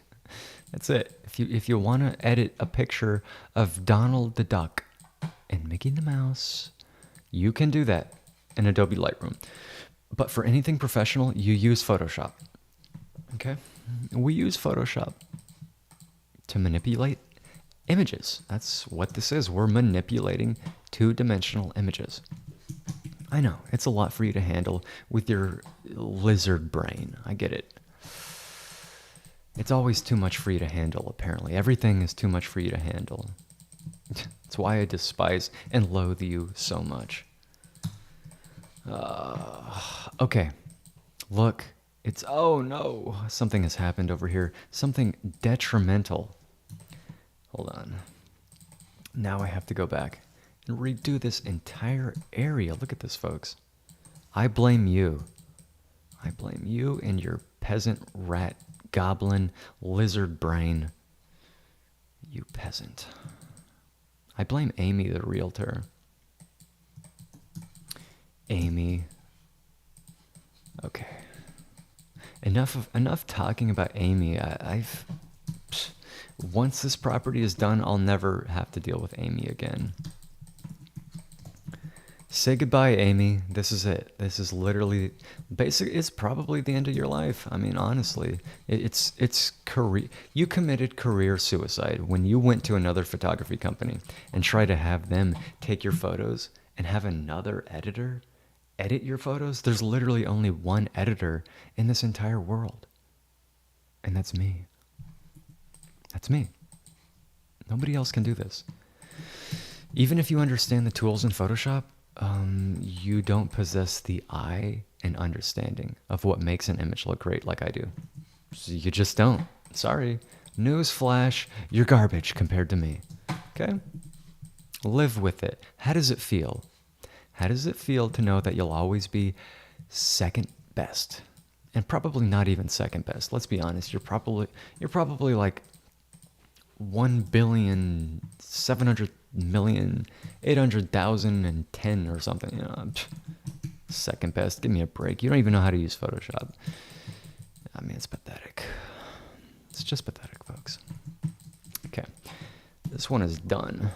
that's it. If you want to edit a picture of Donald the Duck and Mickey the Mouse, you can do that in Adobe Lightroom. But for anything professional, you use Photoshop. Okay, we use Photoshop to manipulate images. That's what this is. We're manipulating two-dimensional images. I know, it's a lot for you to handle with your lizard brain. I get it. It's always too much for you to handle, apparently. Everything is too much for you to handle. That's why I despise and loathe you so much. Okay. Look, oh no, something has happened over here. Something detrimental. Hold on. Now I have to go back and redo this entire area. Look at this, folks. I blame you. I blame you and your peasant rat goblin lizard brain. You peasant. I blame Amy, the realtor. Amy. Okay. Enough talking about Amy. Once this property is done, I'll never have to deal with Amy again. Say goodbye, Amy. This is it. This is literally, it's probably the end of your life. I mean, honestly, it's career. You committed career suicide when you went to another photography company and tried to have them take your photos and have another editor edit your photos. There's literally only one editor in this entire world, and that's me. That's me. Nobody else can do this. Even if you understand the tools in Photoshop, you don't possess the eye and understanding of what makes an image look great like I do. So you just don't. Sorry. Newsflash, you're garbage compared to me. Okay? Live with it. How does it feel? How does it feel to know that you'll always be second best? And probably not even second best. Let's be honest. You're probably like 1,700,800,010 or something. You know, second best. Give me a break. You don't even know how to use Photoshop. I mean, it's pathetic. It's just pathetic, folks. Okay. This one is done.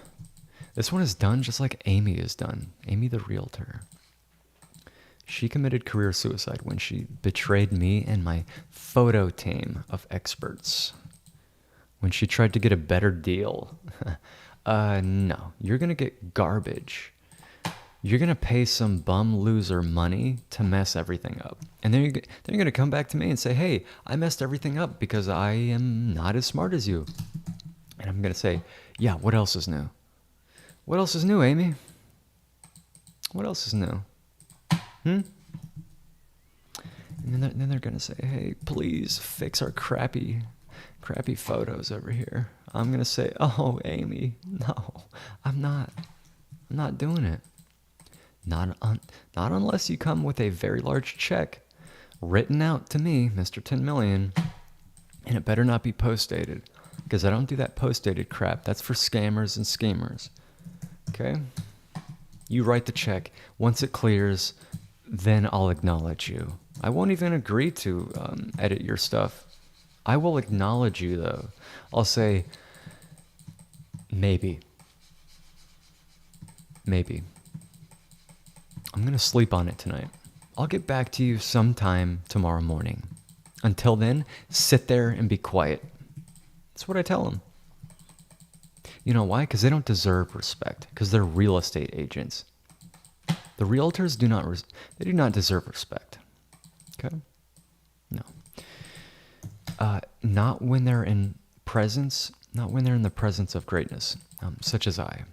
This one is done just like Amy is done. Amy the realtor. She committed career suicide when she betrayed me and my photo team of experts. When she tried to get a better deal. No, you're going to get garbage. You're going to pay some bum loser money to mess everything up. And then you're going to come back to me and say, hey, I messed everything up because I am not as smart as you. And I'm going to say, yeah, what else is new? What else is new, Amy? What else is new? And then they're going to say, hey, please fix our crappy photos over here. I'm going to say, oh, Amy, no, I'm not doing it. Not unless you come with a very large check written out to me, Mr. 10 million, and it better not be post-dated, because I don't do that post-dated crap. That's for scammers and schemers. Okay? You write the check. Once it clears, then I'll acknowledge you. I won't even agree to edit your stuff. I will acknowledge you, though. I'll say, maybe. I'm going to sleep on it tonight. I'll get back to you sometime tomorrow morning. Until then, sit there and be quiet. That's what I tell them. You know why? Because they don't deserve respect. Because they're real estate agents. The realtors do not deserve respect. Okay? No. Not when they're in the presence of greatness, such as I.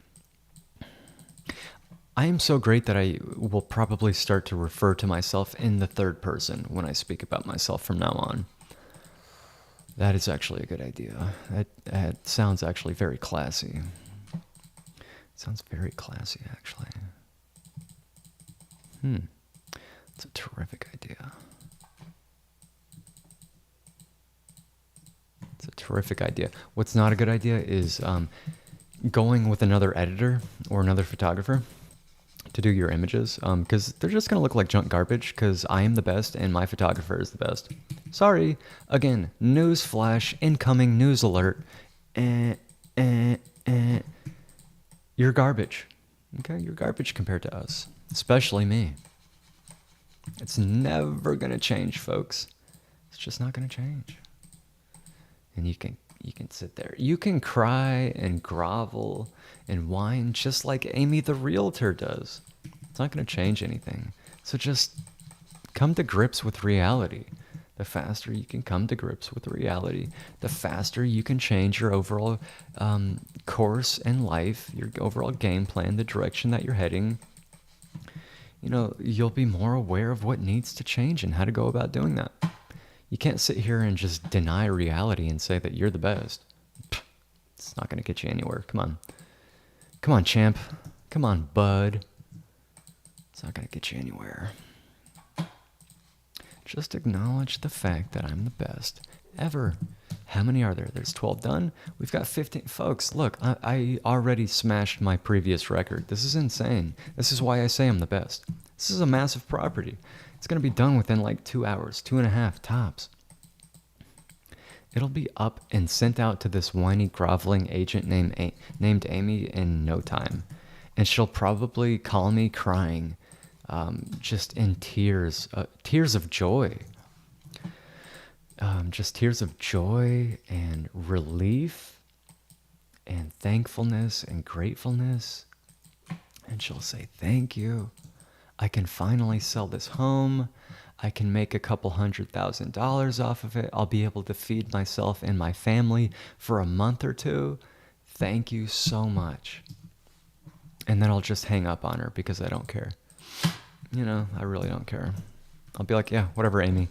I am so great that I will probably start to refer to myself in the third person when I speak about myself from now on. That is actually a good idea. That sounds actually very classy. It sounds very classy, actually. It's a terrific idea. It's a terrific idea. What's not a good idea is going with another editor or another photographer to do your images, because they're just going to look like junk garbage because I am the best and my photographer is the best. Sorry. Again, news flash, incoming news alert. You're garbage. Okay? You're garbage compared to us, especially me. It's never going to change, folks. It's just not going to change. And you can sit there. You can cry and grovel and whine just like Amy the realtor does. It's not going to change anything. So just come to grips with reality. The faster you can come to grips with reality, the faster you can change your overall course in life, your overall game plan, the direction that you're heading. You know, you'll be more aware of what needs to change and how to go about doing that. You can't sit here and just deny reality and say that you're the best. It's not going to get you anywhere. Come on. Come on, champ. Come on, bud. It's not going to get you anywhere. Just acknowledge the fact that I'm the best ever. How many are there? There's 12 done. We've got 15. Folks, look, I already smashed my previous record. This is insane. This is why I say I'm the best. This is a massive property. It's going to be done within like 2 hours, 2.5 tops. It'll be up and sent out to this whiny, groveling agent named Amy in no time. And she'll probably call me crying, just in tears of joy. Just tears of joy and relief and thankfulness and gratefulness. And she'll say, thank you. I can finally sell this home. I can make a couple $100,000 off of it. I'll be able to feed myself and my family for a month or two. Thank you so much. And then I'll just hang up on her because I don't care. You know, I really don't care. I'll be like, yeah, whatever, Amy.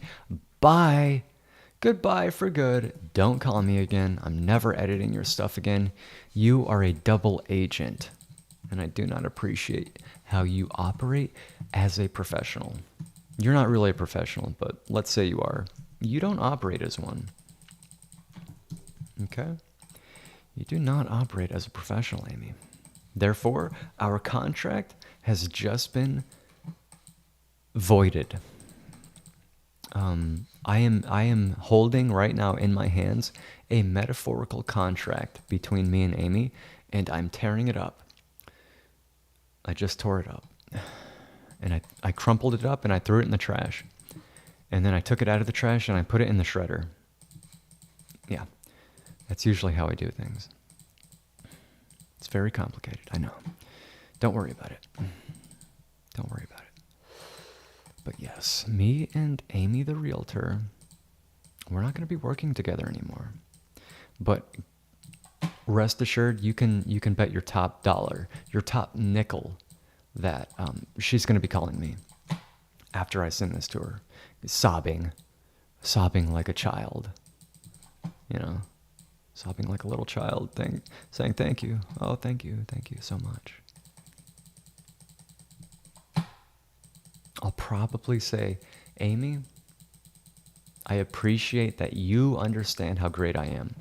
Bye. Goodbye for good. Don't call me again. I'm never editing your stuff again. You are a double agent. And I do not appreciate how you operate as a professional. You're not really a professional, but let's say you are. You don't operate as one. Okay? You do not operate as a professional, Amy. Therefore, our contract has just been voided. I am holding right now in my hands a metaphorical contract between me and Amy, and I'm tearing it up. I just tore it up. And I crumpled it up and I threw it in the trash. And then I took it out of the trash and I put it in the shredder. Yeah, that's usually how I do things. It's very complicated, I know. Don't worry about it. Don't worry about it. But yes, me and Amy the realtor, we're not going to be working together anymore. But rest assured, you can bet your top dollar, your top nickel, that she's going to be calling me after I send this to her, sobbing like a child, you know, sobbing like a little child, saying thank you. Oh, thank you so much. I'll probably say, Amy, I appreciate that you understand how great I am.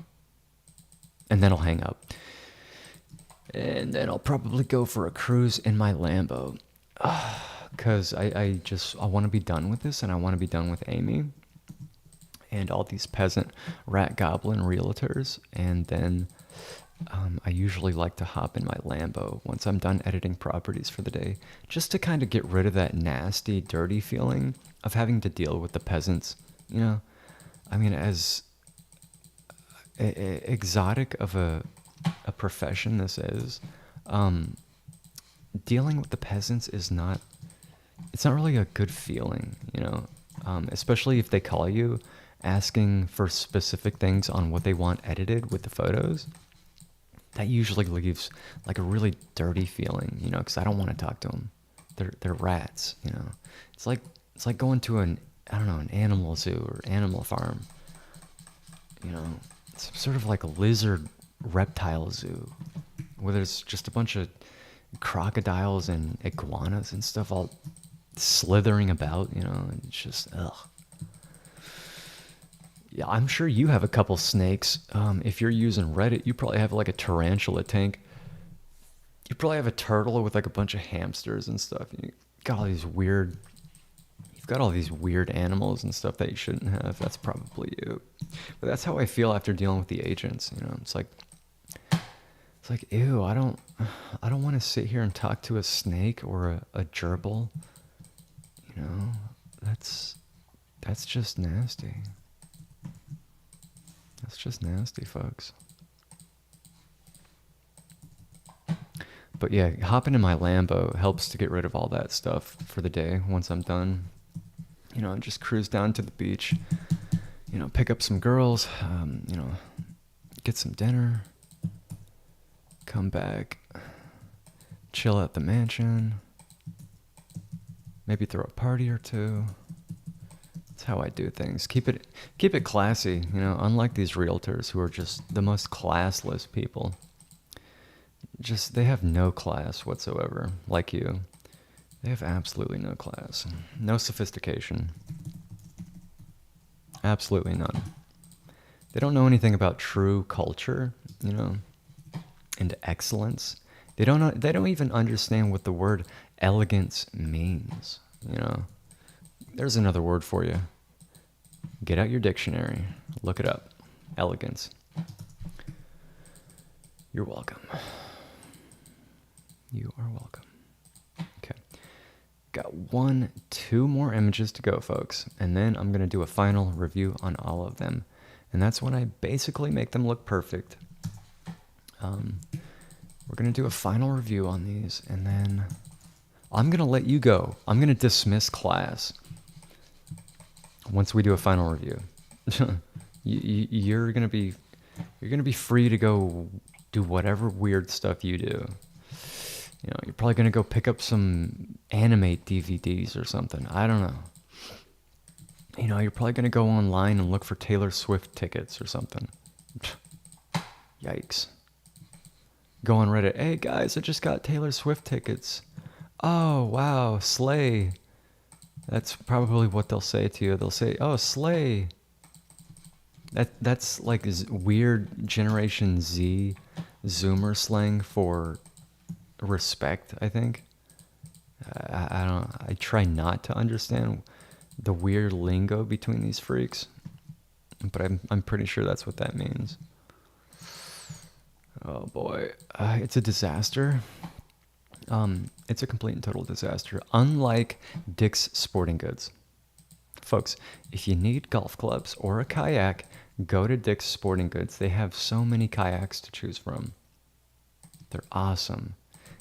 And then I'll hang up. And then I'll probably go for a cruise in my Lambo. Because I want to be done with this, and I want to be done with Amy and all these peasant rat goblin realtors. And then I usually like to hop in my Lambo once I'm done editing properties for the day, just to kind of get rid of that nasty, dirty feeling of having to deal with the peasants. You know, I mean, as exotic of a profession this is, dealing with the peasants is not, it's not really a good feeling, you know, especially if they call you asking for specific things on what they want edited with the photos. That usually leaves like a really dirty feeling, you know, because I don't want to talk to them. They're rats, you know. It's like going to an animal zoo or animal farm. You know, it's sort of like a lizard reptile zoo where there's just a bunch of crocodiles and iguanas and stuff all slithering about, you know, and it's just ugh. Yeah, I'm sure you have a couple snakes. If you're using Reddit, you probably have like a tarantula tank. You probably have a turtle with like a bunch of hamsters and stuff. You've got all these weird animals and stuff that you shouldn't have. That's probably you. But that's how I feel after dealing with the agents. You know, it's like, ew, I don't want to sit here and talk to a snake or a gerbil. You know, that's just nasty. That's just nasty, folks. But yeah, hopping in my Lambo helps to get rid of all that stuff for the day once I'm done. You know, just cruise down to the beach, you know, pick up some girls, you know, get some dinner, come back, chill at the mansion, maybe throw a party or two. That's how I do things. Keep it classy, you know, unlike these realtors who are just the most classless people. Just, they have no class whatsoever, like you. They have absolutely no class. No sophistication. Absolutely none. They don't know anything about true culture, you know, and excellence. They don't even understand what the word elegance means, you know. There's another word for you. Get out your dictionary. Look it up. Elegance. You're welcome. You are welcome. Okay. Got 2 more images to go, folks. And then I'm going to do a final review on all of them. And that's when I basically make them look perfect. We're going to do a final review on these. And then I'm going to let you go. I'm going to dismiss class once we do a final review. You're going to be free to go do whatever weird stuff you do. You know, you're probably going to go pick up some anime DVDs or something. I don't know. You know, you're probably going to go online and look for Taylor Swift tickets or something. Yikes. Go on Reddit. Hey, guys, I just got Taylor Swift tickets. Oh, wow, slay. That's probably what they'll say to you. They'll say, oh, slay. That's like weird Generation Z Zoomer slang for respect, I think. I try not to understand the weird lingo between these freaks, but I'm pretty sure that's what that means. Oh boy, it's a disaster. It's a complete and total disaster. Unlike Dick's Sporting Goods. Folks, if you need golf clubs or a kayak, go to Dick's Sporting Goods. They have so many kayaks to choose from. They're awesome.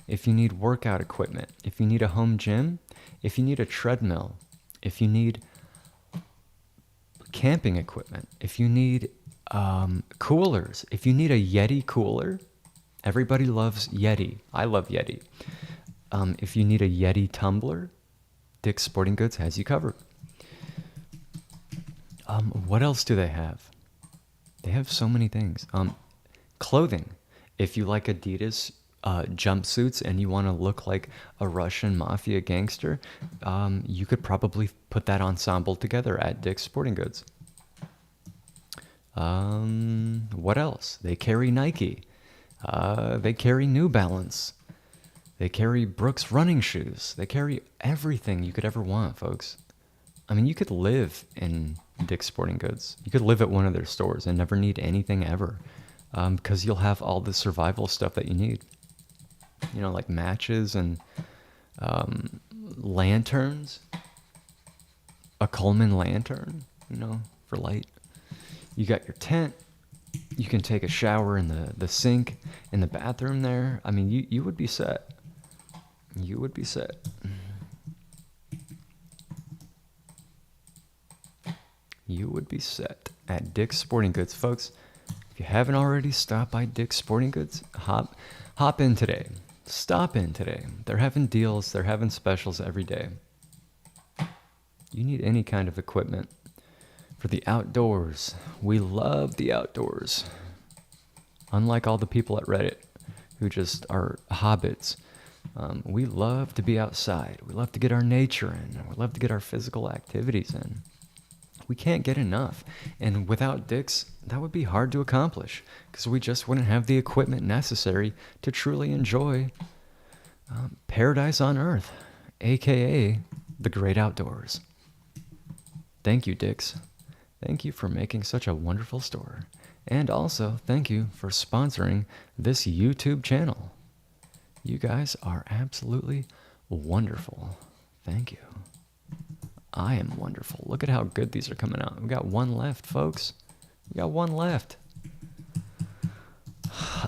If you need workout equipment, if you need a home gym, if you need a treadmill, if you need camping equipment, if you need coolers, if you need a Yeti cooler, everybody loves Yeti. I love Yeti. If you need a Yeti tumbler, Dick's Sporting Goods has you covered. What else do they have? They have so many things. Clothing. If you like Adidas jumpsuits and you want to look like a Russian mafia gangster, you could probably put that ensemble together at Dick's Sporting Goods. What else? They carry Nike. They carry New Balance. They carry Brooks running shoes. They carry everything you could ever want, folks. I mean, you could live in Dick's Sporting Goods. You could live at one of their stores and never need anything ever, because you'll have all the survival stuff that you need. You know, like matches and lanterns. A Coleman lantern, you know, for light. You got your tent. You can take a shower in the sink in the bathroom there. I mean, you would be set. You would be set. You would be set at Dick's Sporting Goods, folks. If you haven't already stopped by Dick's Sporting Goods, hop in today. Stop in today. They're having deals. They're having specials every day. You need any kind of equipment for the outdoors. We love the outdoors. Unlike all the people at Reddit who just are hobbits, we love to be outside. We love to get our nature in. We love to get our physical activities in. We can't get enough. And without Dick's, that would be hard to accomplish because we just wouldn't have the equipment necessary to truly enjoy paradise on earth, aka the great outdoors. Thank you, Dick's. Thank you for making such a wonderful store. And also, thank you for sponsoring this YouTube channel. You guys are absolutely wonderful. Thank you. I am wonderful. Look at how good these are coming out. We got one left, folks. We got one left.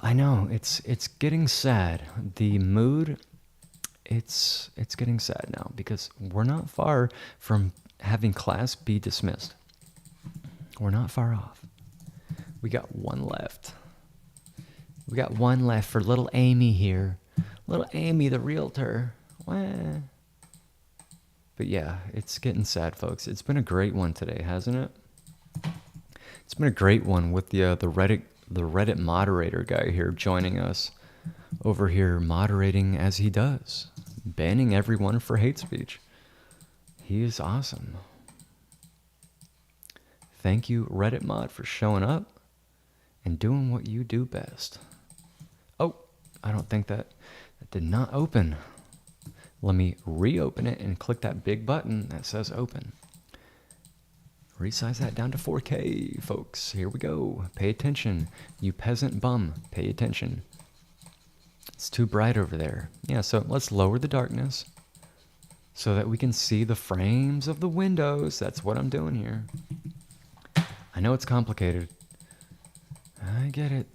I know, it's getting sad. The mood, it's getting sad now because we're not far from having class be dismissed. We're not far off. We got one left. We got one left for little Amy here. Little Amy, the realtor. Wah. But yeah, it's getting sad, folks. It's been a great one today, hasn't it? It's been a great one with the Reddit moderator guy here joining us over here, moderating as he does, banning everyone for hate speech. He is awesome. Thank you, Reddit mod, for showing up and doing what you do best. Oh, I don't think that did not open. Let me reopen it and click that big button that says open. Resize that down to 4K, folks. Here we go. Pay attention. You peasant bum, pay attention. It's too bright over there. Yeah, so let's lower the darkness so that we can see the frames of the windows. That's what I'm doing here. I know it's complicated. I get it.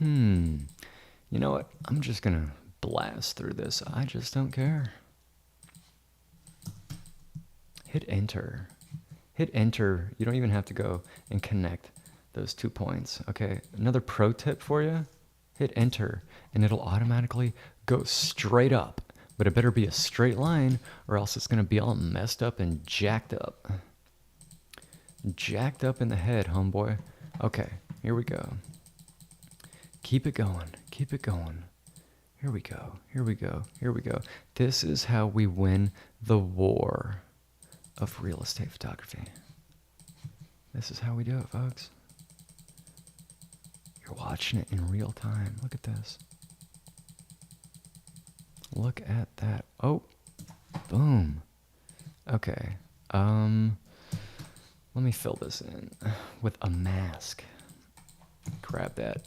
You know what? I'm just going to blast through this. I just don't care. Hit enter. Hit enter. You don't even have to go and connect those 2 points. Okay, another pro tip for you. Hit enter, and it'll automatically go straight up. But it better be a straight line, or else it's going to be all messed up and jacked up. Jacked up in the head, homeboy. Okay, here we go. Keep it going. Keep it going. Here we go. Here we go. Here we go. This is how we win the war of real estate photography. This is how we do it, folks. You're watching it in real time. Look at this. Look at that. Oh, boom. Okay. Let me fill this in with a mask. Grab that.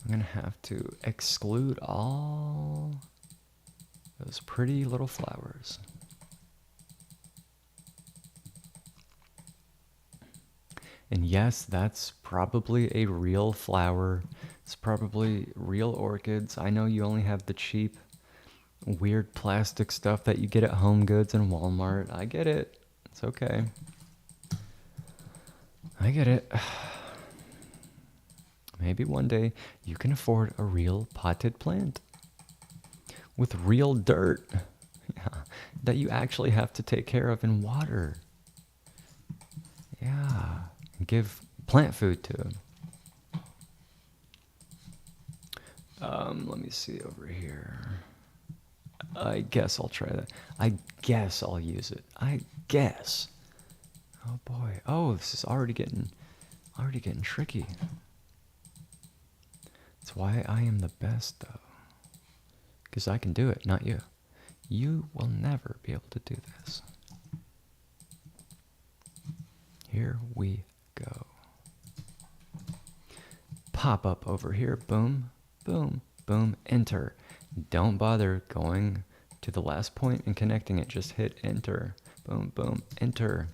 I'm going to have to exclude all those pretty little flowers. And yes, that's probably a real flower. It's probably real orchids. I know you only have the cheap, weird plastic stuff that you get at Home Goods and Walmart. I get it. It's okay. I get it. Maybe one day you can afford a real potted plant with real dirt, yeah, that you actually have to take care of and water. Yeah, give plant food to them. Let me see over here. I guess I'll try that. I guess I'll use it. I guess. Oh boy. Oh, this is already getting tricky. That's why I am the best, though. Because I can do it, not you. You will never be able to do this. Here we go. Pop up over here. Boom, boom, boom, enter. Don't bother going to the last point and connecting it. Just hit enter. Boom, boom, enter.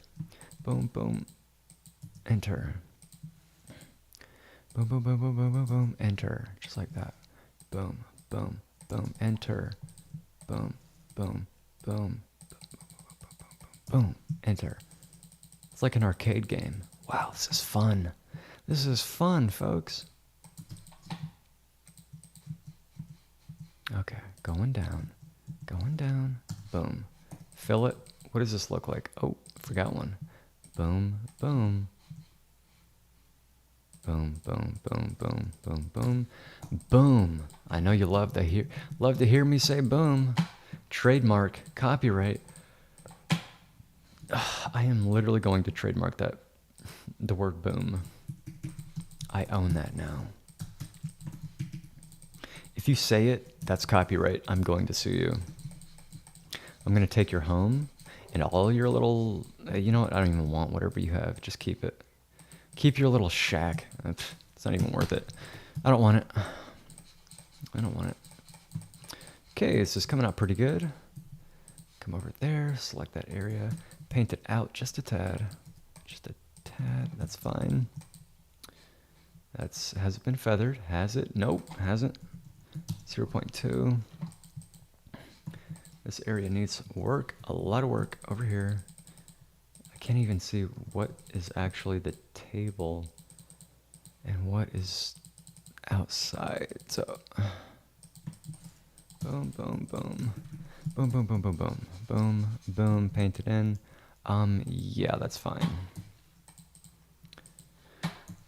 Boom, boom, enter. Boom, boom, boom, boom, boom, boom, boom, enter. Just like that. Boom, boom, boom, enter. Boom, boom, boom, boom, enter. It's like an arcade game. Wow, this is fun. This is fun, folks. Okay, going down, boom. Fill it. What does this look like? Oh, forgot one. Boom, boom. Boom, boom, boom, boom, boom, boom, boom. I know you love to hear me say boom. Trademark, copyright. I am literally going to trademark that, the word boom. I own that now. If you say it, that's copyright. I'm going to sue you. I'm going to take your home and all your little, you know what? I don't even want whatever you have. Just keep it. Keep your little shack. It's not even worth it. I don't want it. I don't want it. Okay, this is coming out pretty good. Come over there, select that area, paint it out just a tad. Just a tad, that's fine. Has it been feathered? Has it? Nope, hasn't. 0.2. This area needs work, a lot of work over here. I can't even see what is actually the table and what is outside. So, boom, boom, boom. Boom, boom, boom, boom, boom. Boom, boom, paint it in. Yeah, that's fine.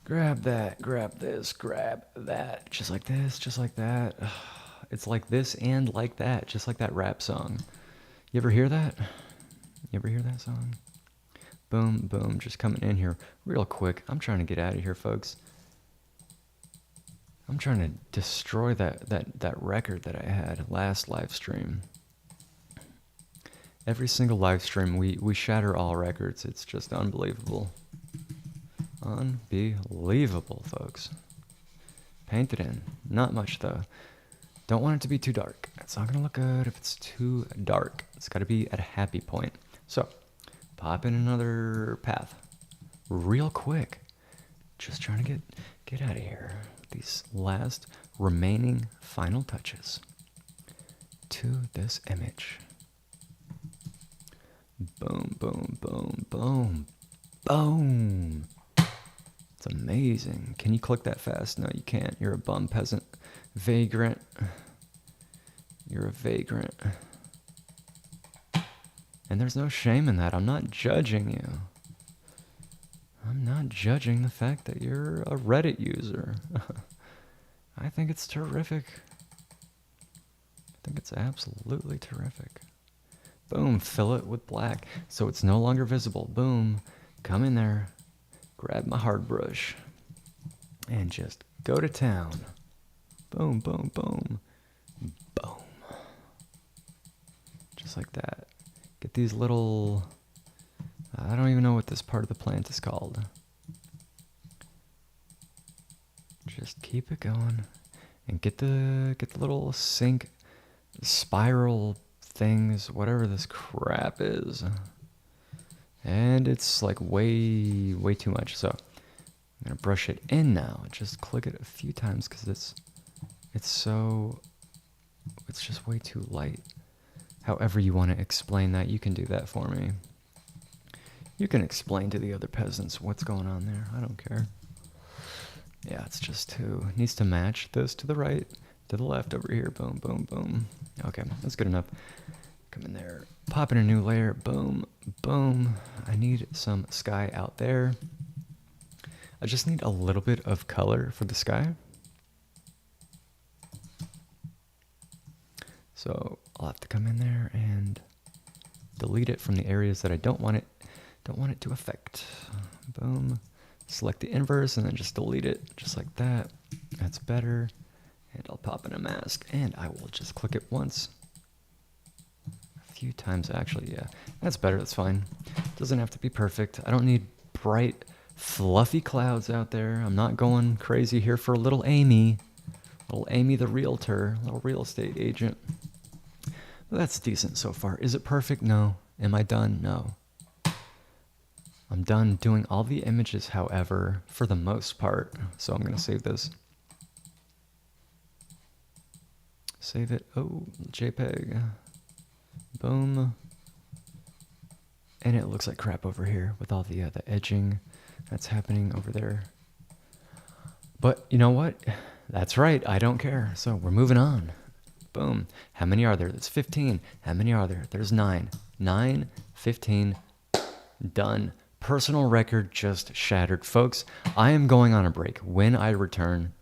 Grab that, grab this, grab that. Just like this, just like that. It's like this and like that, just like that rap song. You ever hear that? You ever hear that song? Boom, boom, just coming in here real quick. I'm trying to get out of here, folks. I'm trying to destroy that record that I had last live stream. Every single live stream, we shatter all records. It's just unbelievable. Unbelievable, folks. Paint it in. Not much, though. Don't want it to be too dark. It's not going to look good if it's too dark. It's got to be at a happy point. So, pop in another path. Real quick. Just trying to get out of here. These last remaining final touches to this image. Boom, boom, boom, boom, boom. It's amazing. Can you click that fast? No, you can't. You're a bum peasant. Vagrant. You're a vagrant. And there's no shame in that. I'm not judging you. I'm not judging the fact that you're a Reddit user. I think it's terrific. I think it's absolutely terrific. Boom, fill it with black so it's no longer visible. Boom, come in there, grab my hard brush, and just go to town. Boom, boom, boom, boom. Just like that. Get these little, I don't even know what this part of the plant is called. Just keep it going. and get the little sync spiral things, whatever this crap is. And it's like way too much. So I'm gonna brush it in now. Just click it a few times because it's just way too light. However you want to explain that, you can do that for me. You can explain to the other peasants what's going on there. I don't care. Yeah, it's just too... It needs to match this to the right, to the left over here. Boom, boom, boom. Okay, that's good enough. Come in there, pop in a new layer. Boom, boom. I need some sky out there. I just need a little bit of color for the sky. So I'll have to come in there and delete it from the areas that I don't want it to affect. Boom. Select the inverse and then just delete it just like that. That's better. And I'll pop in a mask and I will just click it once. A few times actually, yeah. That's better, that's fine. Doesn't have to be perfect. I don't need bright, fluffy clouds out there. I'm not going crazy here for little Amy. Little Amy the realtor, little real estate agent. But that's decent so far. Is it perfect? No. Am I done? No. I'm done doing all the images, however, for the most part. So I'm going to save this. Save it. Oh, JPEG. Boom. And it looks like crap over here with all the edging that's happening over there. But you know what? That's right. I don't care. So we're moving on. Boom. How many are there? That's 15. How many are there? There's 9. 9, 15. Done. Personal record just shattered. Folks, I am going on a break. When I return,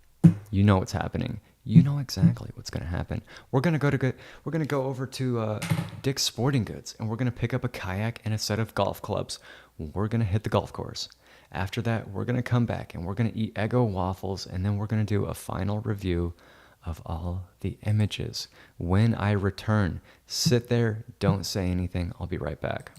you know what's happening. You know exactly what's going to happen. We're going to go over to Dick's Sporting Goods and we're going to pick up a kayak and a set of golf clubs. We're going to hit the golf course. After that, we're going to come back and we're going to eat Eggo waffles and then we're going to do a final review of all the images. When I return, sit there, don't say anything. I'll be right back.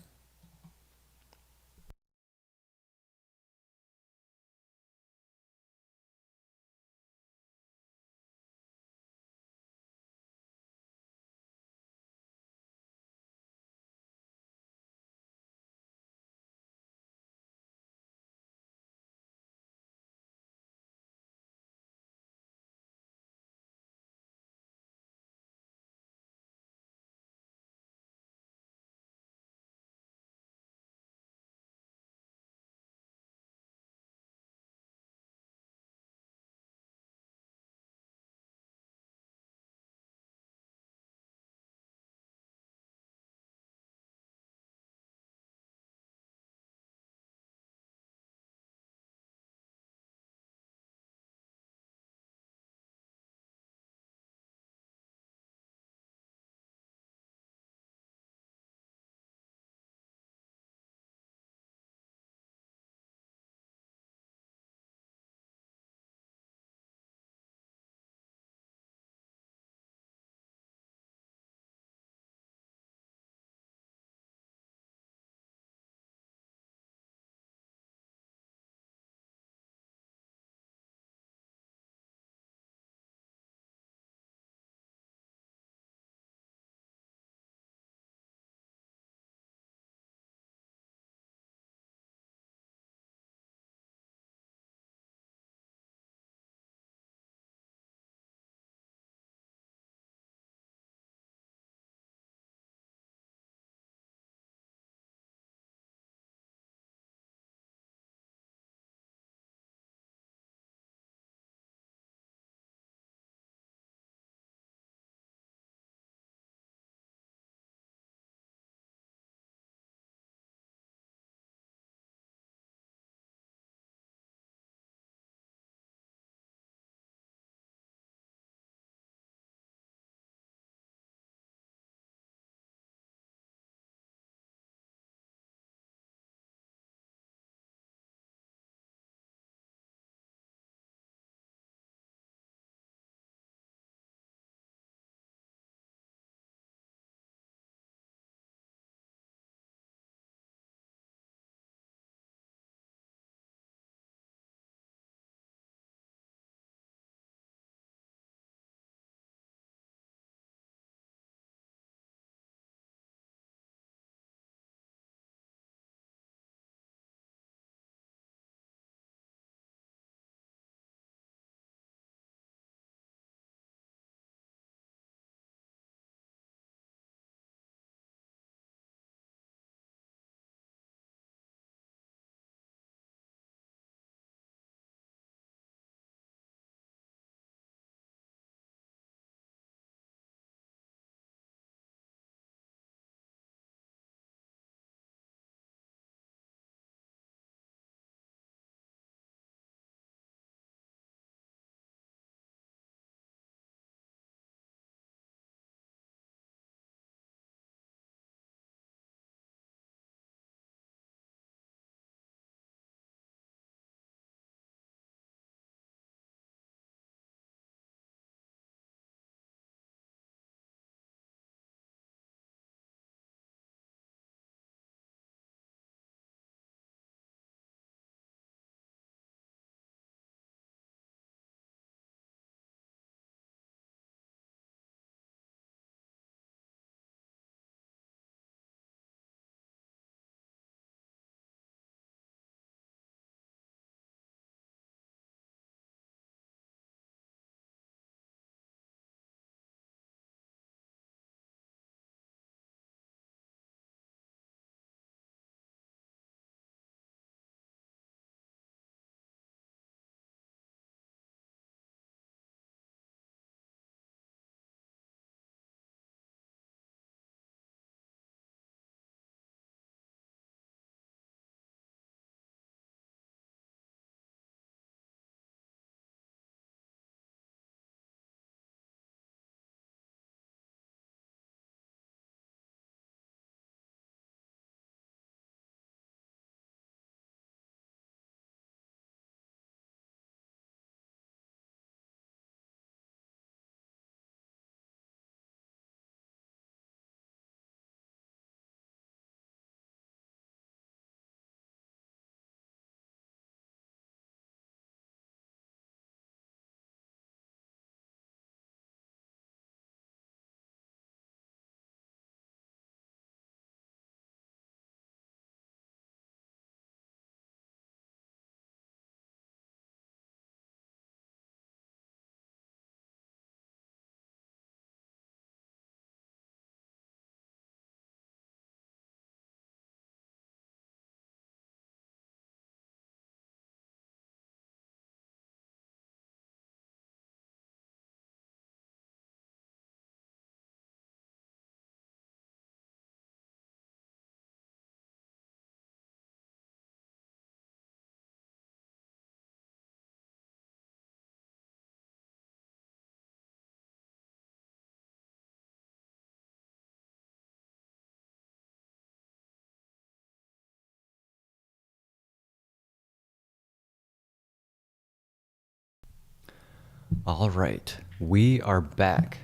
All right, we are back.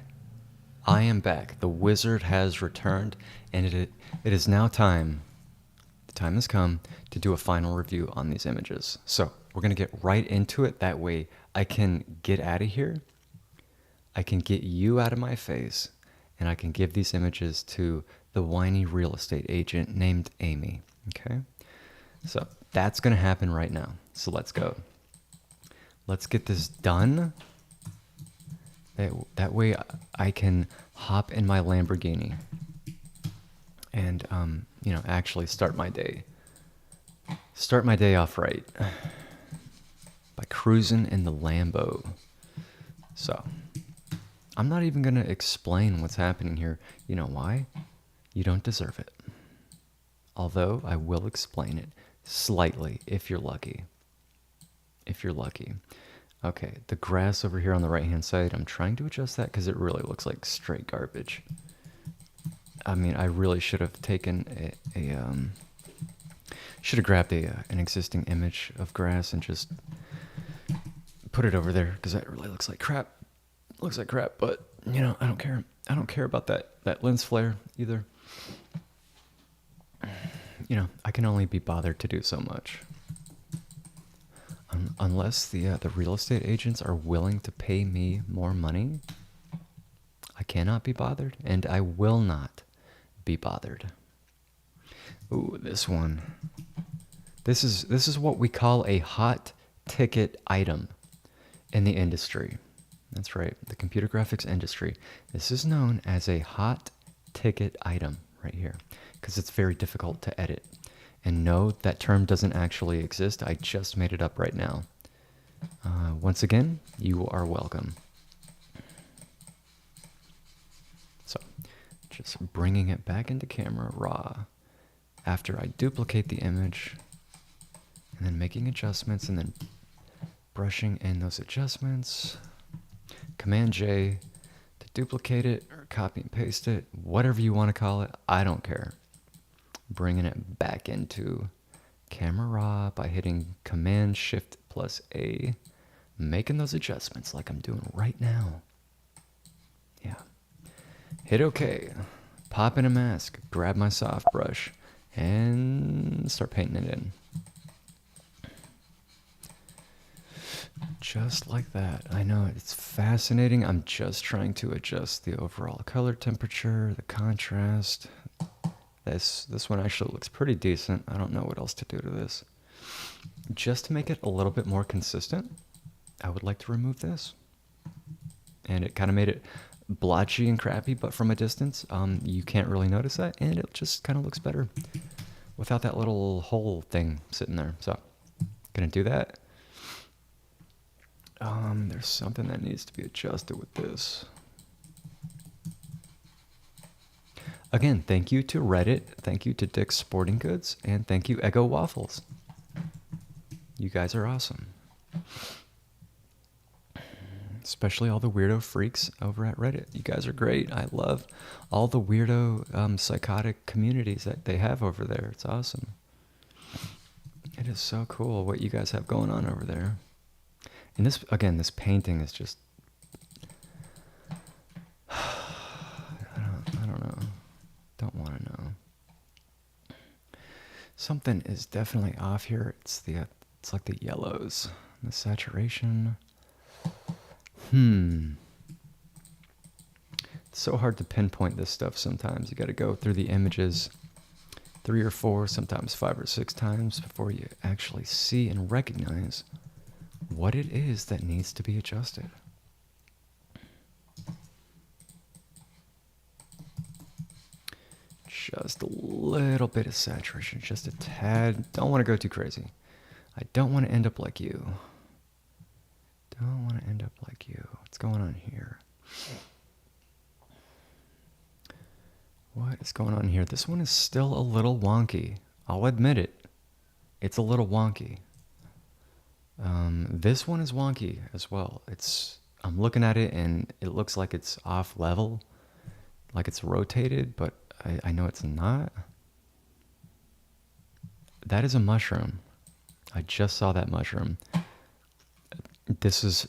I am back. The wizard has returned, and it is now time. The time has come to do a final review on these images. So we're going to get right into it. That way I can get out of here. I can get you out of my face, and I can give these images to the whiny real estate agent named Amy. Okay? So that's going to happen right now. So let's go. Let's get this done. That way I can hop in my Lamborghini and, actually start my day. Start my day off right by cruising in the Lambo. So I'm not even going to explain what's happening here. You know why? You don't deserve it. Although I will explain it slightly if you're lucky. If you're lucky. Okay, the grass over here on the right-hand side, I'm trying to adjust that because it really looks like straight garbage. I mean, I really should have taken should have grabbed an existing image of grass and just put it over there because that really looks like crap. Looks like crap, but I don't care. I don't care about that lens flare either. I can only be bothered to do so much. Unless the real estate agents are willing to pay me more money, I cannot be bothered, and I will not be bothered. Ooh, this one. This is what we call a hot ticket item in the industry. That's right, the computer graphics industry. This is known as a hot ticket item right here because it's very difficult to edit. And no, that term doesn't actually exist. I just made it up right now. Once again, you are welcome. So, just bringing it back into camera raw after I duplicate the image and then making adjustments and then brushing in those adjustments. Command J to duplicate it or copy and paste it, whatever you want to call it. I don't care. Bringing it back into camera raw by hitting Command Shift plus A, making those adjustments like I'm doing right now. Yeah. Hit OK. Pop in a mask, grab my soft brush, and start painting it in. Just like that. I know, it's fascinating. I'm just trying to adjust the overall color temperature, the contrast. This one actually looks pretty decent. I don't know what else to do to this. Just to make it a little bit more consistent, I would like to remove this. And it kind of made it blotchy and crappy, but from a distance, you can't really notice that, and it just kind of looks better without that little hole thing sitting there. So, gonna do that. There's something that needs to be adjusted with this. Again, thank you to Reddit, thank you to Dick's Sporting Goods, and thank you Eggo Waffles. You guys are awesome. Especially all the weirdo freaks over at Reddit. You guys are great. I love all the weirdo, psychotic communities that they have over there. It's awesome. It is so cool what you guys have going on over there. And this, again, this painting is just... I don't know. Don't want to know. Something is definitely off here. It's like the yellows, the saturation. It's so hard to pinpoint this stuff sometimes. You got to go through the images 3 or 4, sometimes 5 or 6 times before you actually see and recognize what it is that needs to be adjusted. Just a little bit of saturation, just a tad. Don't want to go too crazy. I don't want to end up like you. Don't want to end up like you. What's going on here? What is going on here? This one is still a little wonky. I'll admit it. It's a little wonky. This one is wonky as well. I'm looking at it and it looks like it's off level, like it's rotated, but I know it's not. That is a mushroom. I just saw that mushroom. This is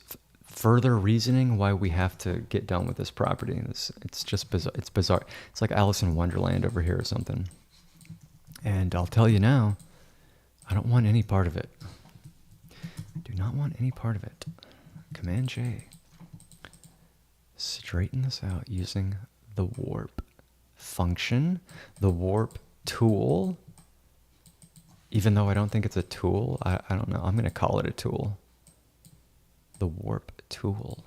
further reasoning why we have to get done with this property. It's just bizarre. It's bizarre. It's like Alice in Wonderland over here or something. And I'll tell you now, I don't want any part of it. I do not want any part of it. Command J. Straighten this out using the warp function, the warp tool. Even though I don't think it's a tool, I don't know. I'm going to call it a tool. The warp tool.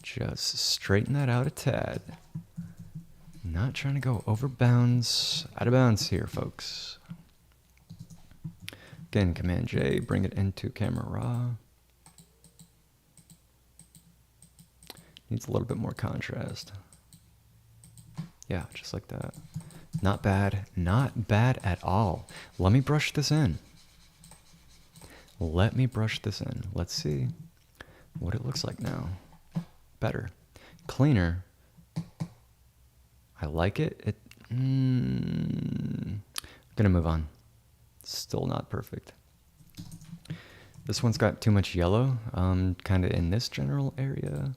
Just straighten that out a tad. Not trying to go over bounds, out of bounds here, folks. Again, Command J, bring it into camera raw. Needs a little bit more contrast. Yeah, just like that. Not bad. Not bad at all. Let me brush this in. Let me brush this in. Let's see what it looks like now. Better. Cleaner. I like it. I'm gonna move on. Still not perfect. This one's got too much yellow. Kind of in this general area.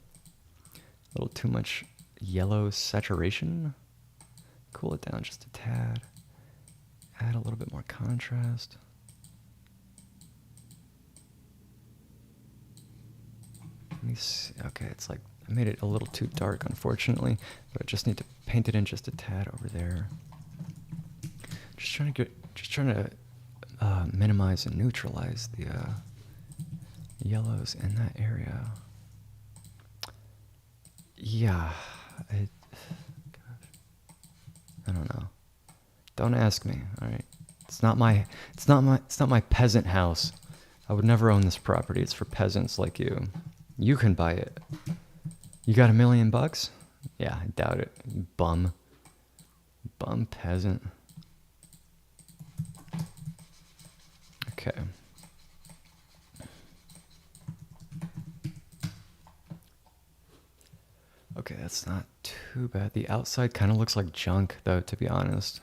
A little too much yellow saturation. Cool it down just a tad. Add a little bit more contrast. Let me see. Okay, it's like I made it a little too dark, unfortunately, but I just need to paint it in just a tad over there. Just trying to minimize and neutralize the yellows in that area. Yeah, I don't know. Don't ask me. All right, it's not my peasant house. I would never own this property. It's for peasants like you. You can buy it. You got $1 million? Yeah, I doubt it. You bum peasant. Okay. Okay, that's not too bad. The outside kind of looks like junk, though, to be honest.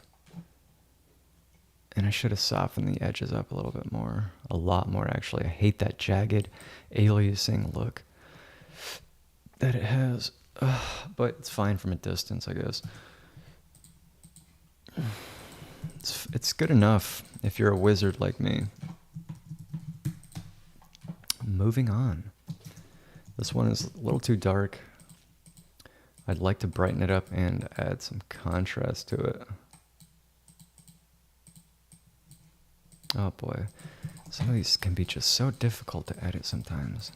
And I should have softened the edges up a little bit more. A lot more, actually. I hate that jagged, aliasing look that it has. But it's fine from a distance, I guess. It's good enough if you're a wizard like me. Moving on. This one is a little too dark. I'd like to brighten it up and add some contrast to it. Oh boy, some of these can be just so difficult to edit sometimes.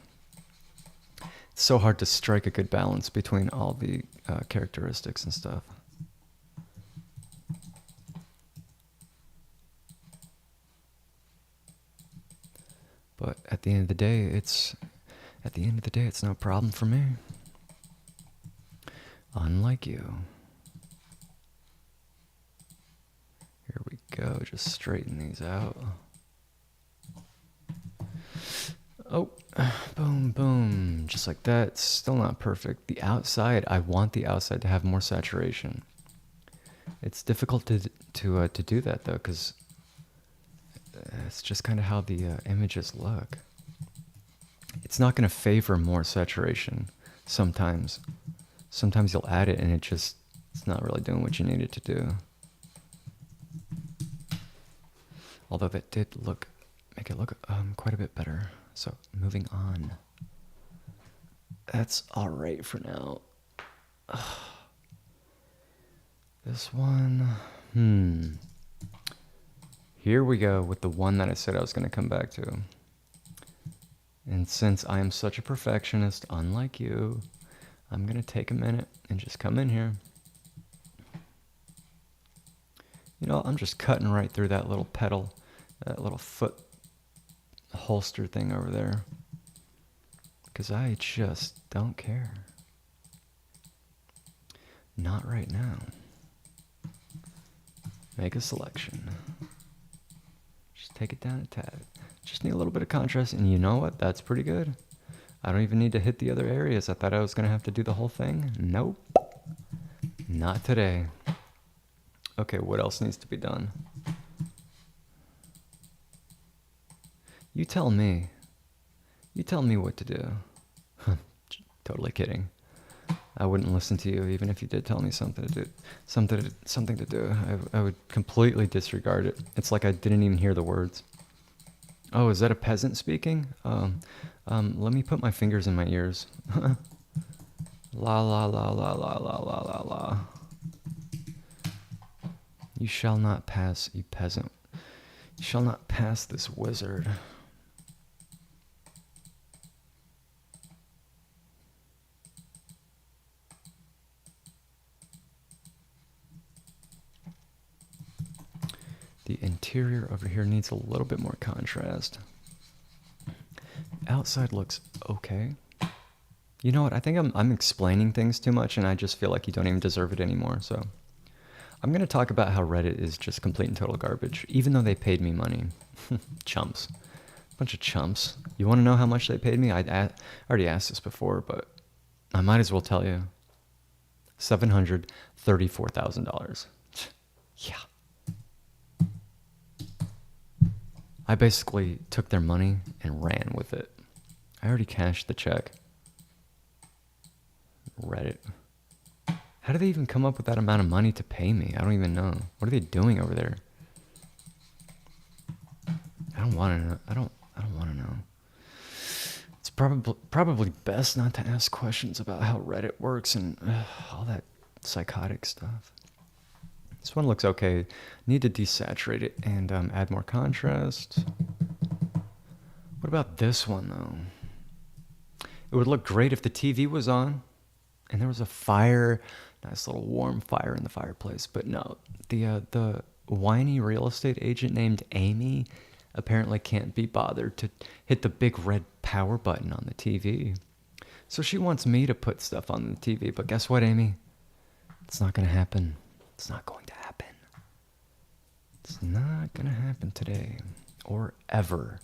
It's so hard to strike a good balance between all the characteristics and stuff. But at the end of the day, it's no problem for me. Unlike you. Here we go, just straighten these out. Oh, boom, boom, just like that. Still not perfect. The outside, I want the outside to have more saturation. It's difficult to do that though, because it's just kind of how the images look. It's not going to favor more saturation sometimes. Sometimes you'll add it and it's not really doing what you need it to do. Although that did make it look quite a bit better. So moving on. That's all right for now. This one, Here we go with the one that I said I was going to come back to. And since I am such a perfectionist, unlike you, I'm going to take a minute and just come in here. You know, I'm just cutting right through that little pedal, that little foot holster thing over there. Because I just don't care. Not right now. Make a selection. Just take it down a tad. Just need a little bit of contrast, and you know what? That's pretty good. I don't even need to hit the other areas. I thought I was going to have to do the whole thing. Nope. Not today. Okay, what else needs to be done? You tell me. You tell me what to do. Totally kidding. I wouldn't listen to you even if you did tell me something to do. Something to do. I would completely disregard it. It's like I didn't even hear the words. Oh, is that a peasant speaking? Let me put my fingers in my ears. La la la la la la la la la. You shall not pass, you peasant. You shall not pass this wizard. The interior over here needs a little bit more contrast. Outside looks okay. You know what? I think I'm explaining things too much, and I just feel like you don't even deserve it anymore. So I'm going to talk about how Reddit is just complete and total garbage, even though they paid me money. Chumps. Bunch of chumps. You want to know how much they paid me? I already asked this before, but I might as well tell you. $734,000. Yeah. I basically took their money and ran with it. I already cashed the check. Reddit. How do they even come up with that amount of money to pay me? I don't even know. What are they doing over there? I don't want to know. I don't want to know. It's probably best not to ask questions about how Reddit works and all that psychotic stuff. This one looks okay. Need to desaturate it and add more contrast. What about this one, though? It would look great if the TV was on and there was a fire, nice little warm fire in the fireplace. But no, the whiny real estate agent named Amy apparently can't be bothered to hit the big red power button on the TV. So she wants me to put stuff on the TV. But guess what, Amy? It's not going to happen. It's not going to happen. It's not going to happen today or ever.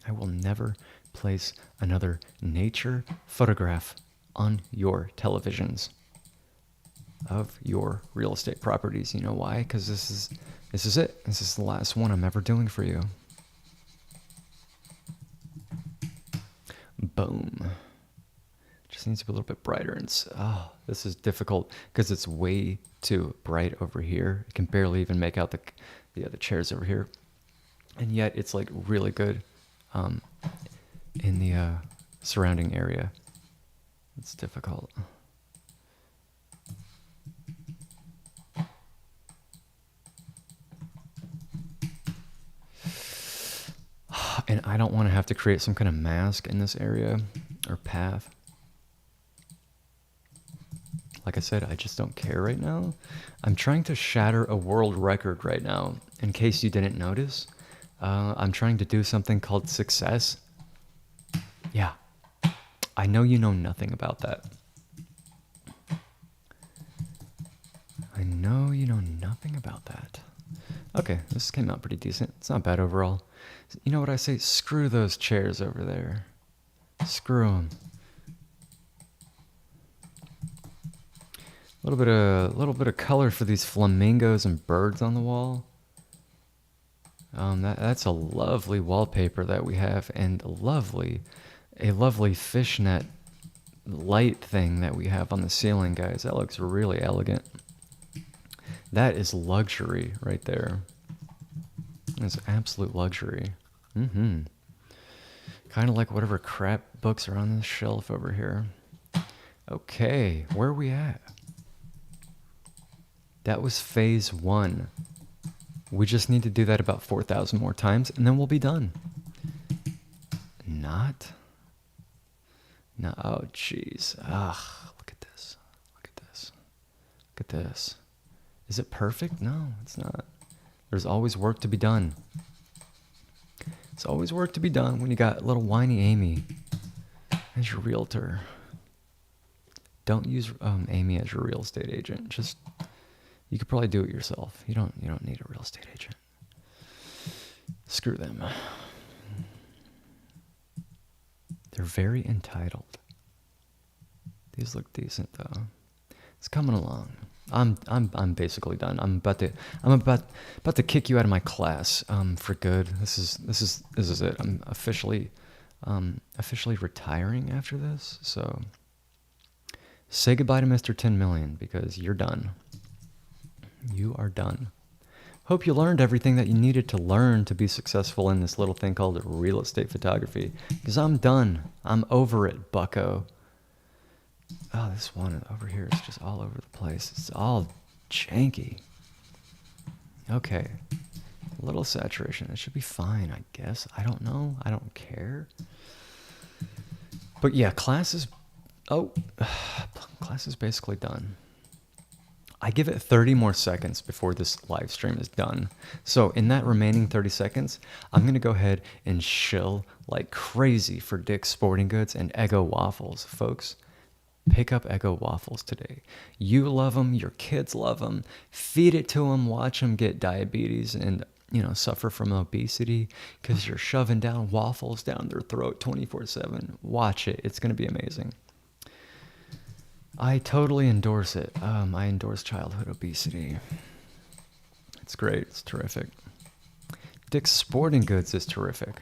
I will never place another nature photograph on your televisions of your real estate properties. You know why? Because this is it. This is the last one I'm ever doing for you. Boom. Just needs to be a little bit brighter. And this is difficult because it's way too bright over here. I can barely even make out the other chairs over here. And yet it's like really good in the surrounding area. It's difficult. And I don't want to have to create some kind of mask in this area or path. Like I said, I just don't care right now. I'm trying to shatter a world record right now. In case you didn't notice, I'm trying to do something called success. Yeah, I know you know nothing about that. I know you know nothing about that. Okay, this came out pretty decent. It's not bad overall. You know what I say? Screw those chairs over there. Screw them. A little bit of color for these flamingos and birds on the wall. That's a lovely wallpaper that we have, and a lovely fishnet light thing that we have on the ceiling, guys. That looks really elegant. That is luxury right there. It's absolute luxury. Kind of like whatever crap books are on this shelf over here. Okay, where are we at? That was phase 1. We just need to do that about 4,000 more times, and then we'll be done. Not. No, oh, jeez. Look at this. Look at this. Look at this. Is it perfect? No, it's not. There's always work to be done. It's always work to be done when you got little whiny Amy as your realtor. Don't use Amy as your real estate agent. Just, you could probably do it yourself. You don't need a real estate agent. Screw them. They're very entitled. These look decent though. It's coming along. I'm basically done. I'm about to kick you out of my class for good. This is it. I'm officially officially retiring after this. So say goodbye to Mr. 10 million because you're done. You are done. Hope you learned everything that you needed to learn to be successful in this little thing called real estate photography. Because I'm done. I'm over it, bucko. Oh, this one over here is just all over the place. It's all janky. Okay. A little saturation. It should be fine, I guess. I don't know. I don't care. But yeah, class is... Oh, class is basically done. I give it 30 more seconds before this live stream is done. So in that remaining 30 seconds, I'm going to go ahead and shill like crazy for Dick's Sporting Goods and Eggo waffles. Folks, pick up Eggo waffles today. You love them. Your kids love them. Feed it to them. Watch them get diabetes and, suffer from obesity because you're shoving down waffles down their throat 24/7. Watch it. It's going to be amazing. I totally endorse it. I endorse childhood obesity. It's great. It's terrific. Dick's Sporting Goods is terrific.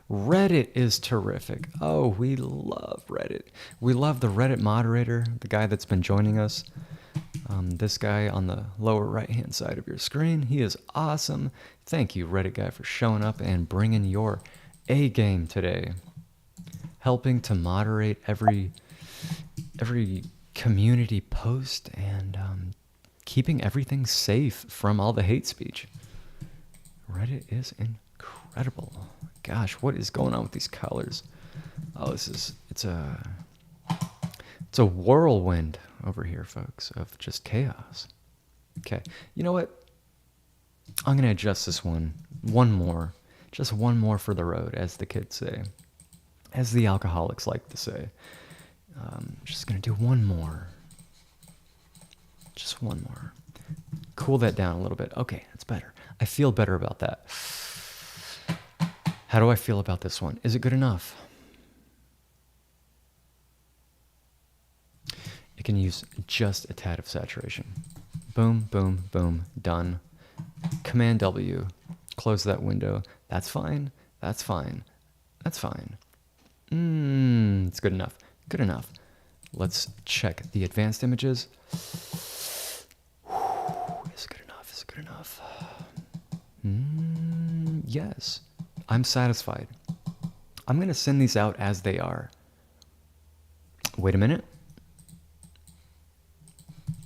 Reddit is terrific. Oh, we love Reddit. We love the Reddit moderator, the guy that's been joining us. This guy on the lower right-hand side of your screen. He is awesome. Thank you, Reddit guy, for showing up and bringing your A game today. Helping to moderate every community post and keeping everything safe from all the hate speech. Reddit is incredible. Gosh, what is going on with these colors? Oh, it's a whirlwind over here, folks, of just chaos. Okay, you know what? I'm gonna adjust this one more, just one more for the road, as the kids say, as the alcoholics like to say. Just going to do one more. Just one more. Cool that down a little bit. Okay, that's better. I feel better about that. How do I feel about this one? Is it good enough? It can use just a tad of saturation. Boom, boom, boom, done. Command W, close that window. That's fine. That's fine. That's fine. It's good enough. Good enough. Let's check the advanced images. Is it good enough? Is it good enough? Yes. I'm satisfied. I'm going to send these out as they are. Wait a minute.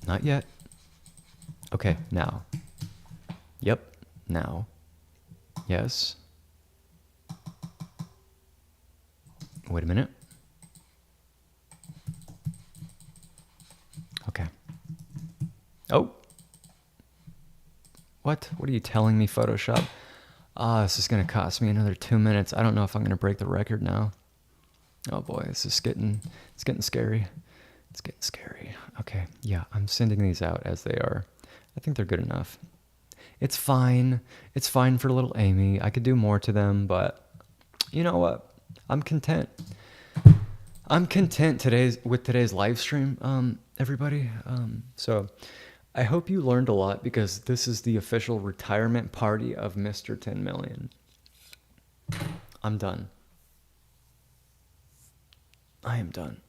Not yet. Okay, now. Yep, now. Yes. Wait a minute. Okay. Oh. What? What are you telling me, Photoshop? This is going to cost me another 2 minutes. I don't know if I'm going to break the record now. Oh boy, it's getting scary. It's getting scary. Okay, yeah, I'm sending these out as they are. I think they're good enough. It's fine. It's fine for little Amy. I could do more to them, but you know what? I'm content. I'm content with today's live stream, everybody. So I hope you learned a lot because this is the official retirement party of Mr. 10 Million. I'm done. I am done.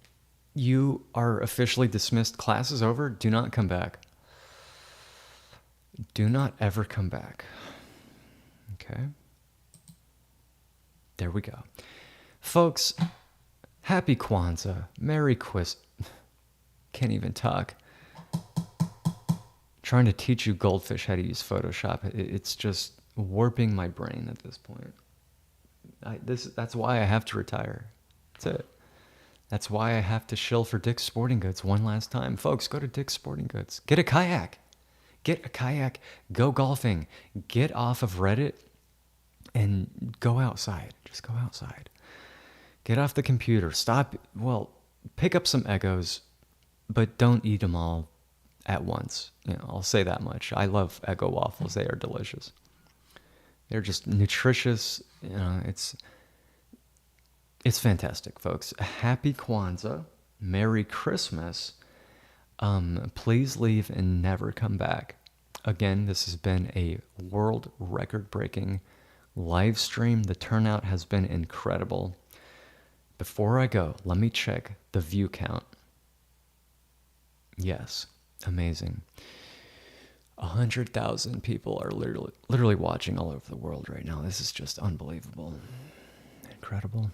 You are officially dismissed. Class is over. Do not come back. Do not ever come back. Okay. There we go. Folks, happy Kwanzaa. Merry Can't even talk. Trying to teach you goldfish how to use Photoshop. It's just warping my brain at this point. That's why I have to retire. That's it. That's why I have to shill for Dick's Sporting Goods one last time. Folks, go to Dick's Sporting Goods. Get a kayak. Get a kayak. Go golfing. Get off of Reddit and go outside. Just go outside. Get off the computer. Stop. Well, pick up some Eggos, but don't eat them all at once. I'll say that much. I love Eggo waffles. They are delicious. They're just nutritious. It's fantastic, folks. Happy Kwanzaa. Merry Christmas. Please leave and never come back. Again, this has been a world record-breaking live stream. The turnout has been incredible. Before I go, let me check the view count. Yes, amazing. 100,000 people are literally watching all over the world right now. This is just unbelievable. Incredible.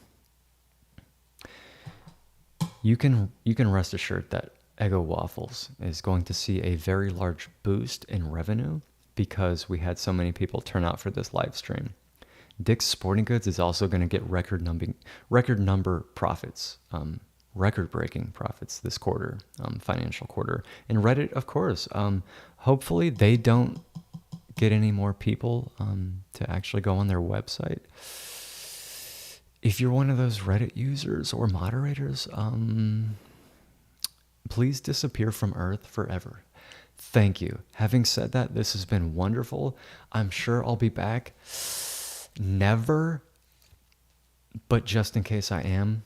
You can rest assured that Eggo Waffles is going to see a very large boost in revenue because we had so many people turn out for this live stream. Dick's Sporting Goods is also going to get record number profits, record-breaking profits this quarter, financial quarter. And Reddit, of course, hopefully they don't get any more people to actually go on their website. If you're one of those Reddit users or moderators, please disappear from Earth forever. Thank you. Having said that, this has been wonderful. I'm sure I'll be back. Never, but just in case I am,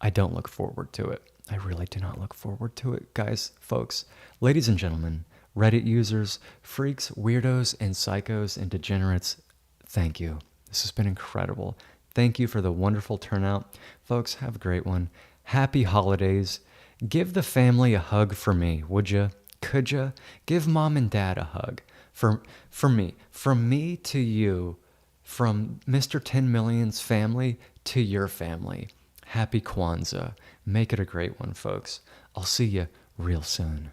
I don't look forward to it. I really do not look forward to it. Guys, folks, ladies and gentlemen, Reddit users, freaks, weirdos, and psychos and degenerates, thank you. This has been incredible. Thank you for the wonderful turnout. Folks, have a great one. Happy holidays. Give the family a hug for me, would you? Could you? Give mom and dad a hug. From me to you, from Mr. 10 Million's family to your family. Happy Kwanzaa. Make it a great one, folks. I'll see you real soon.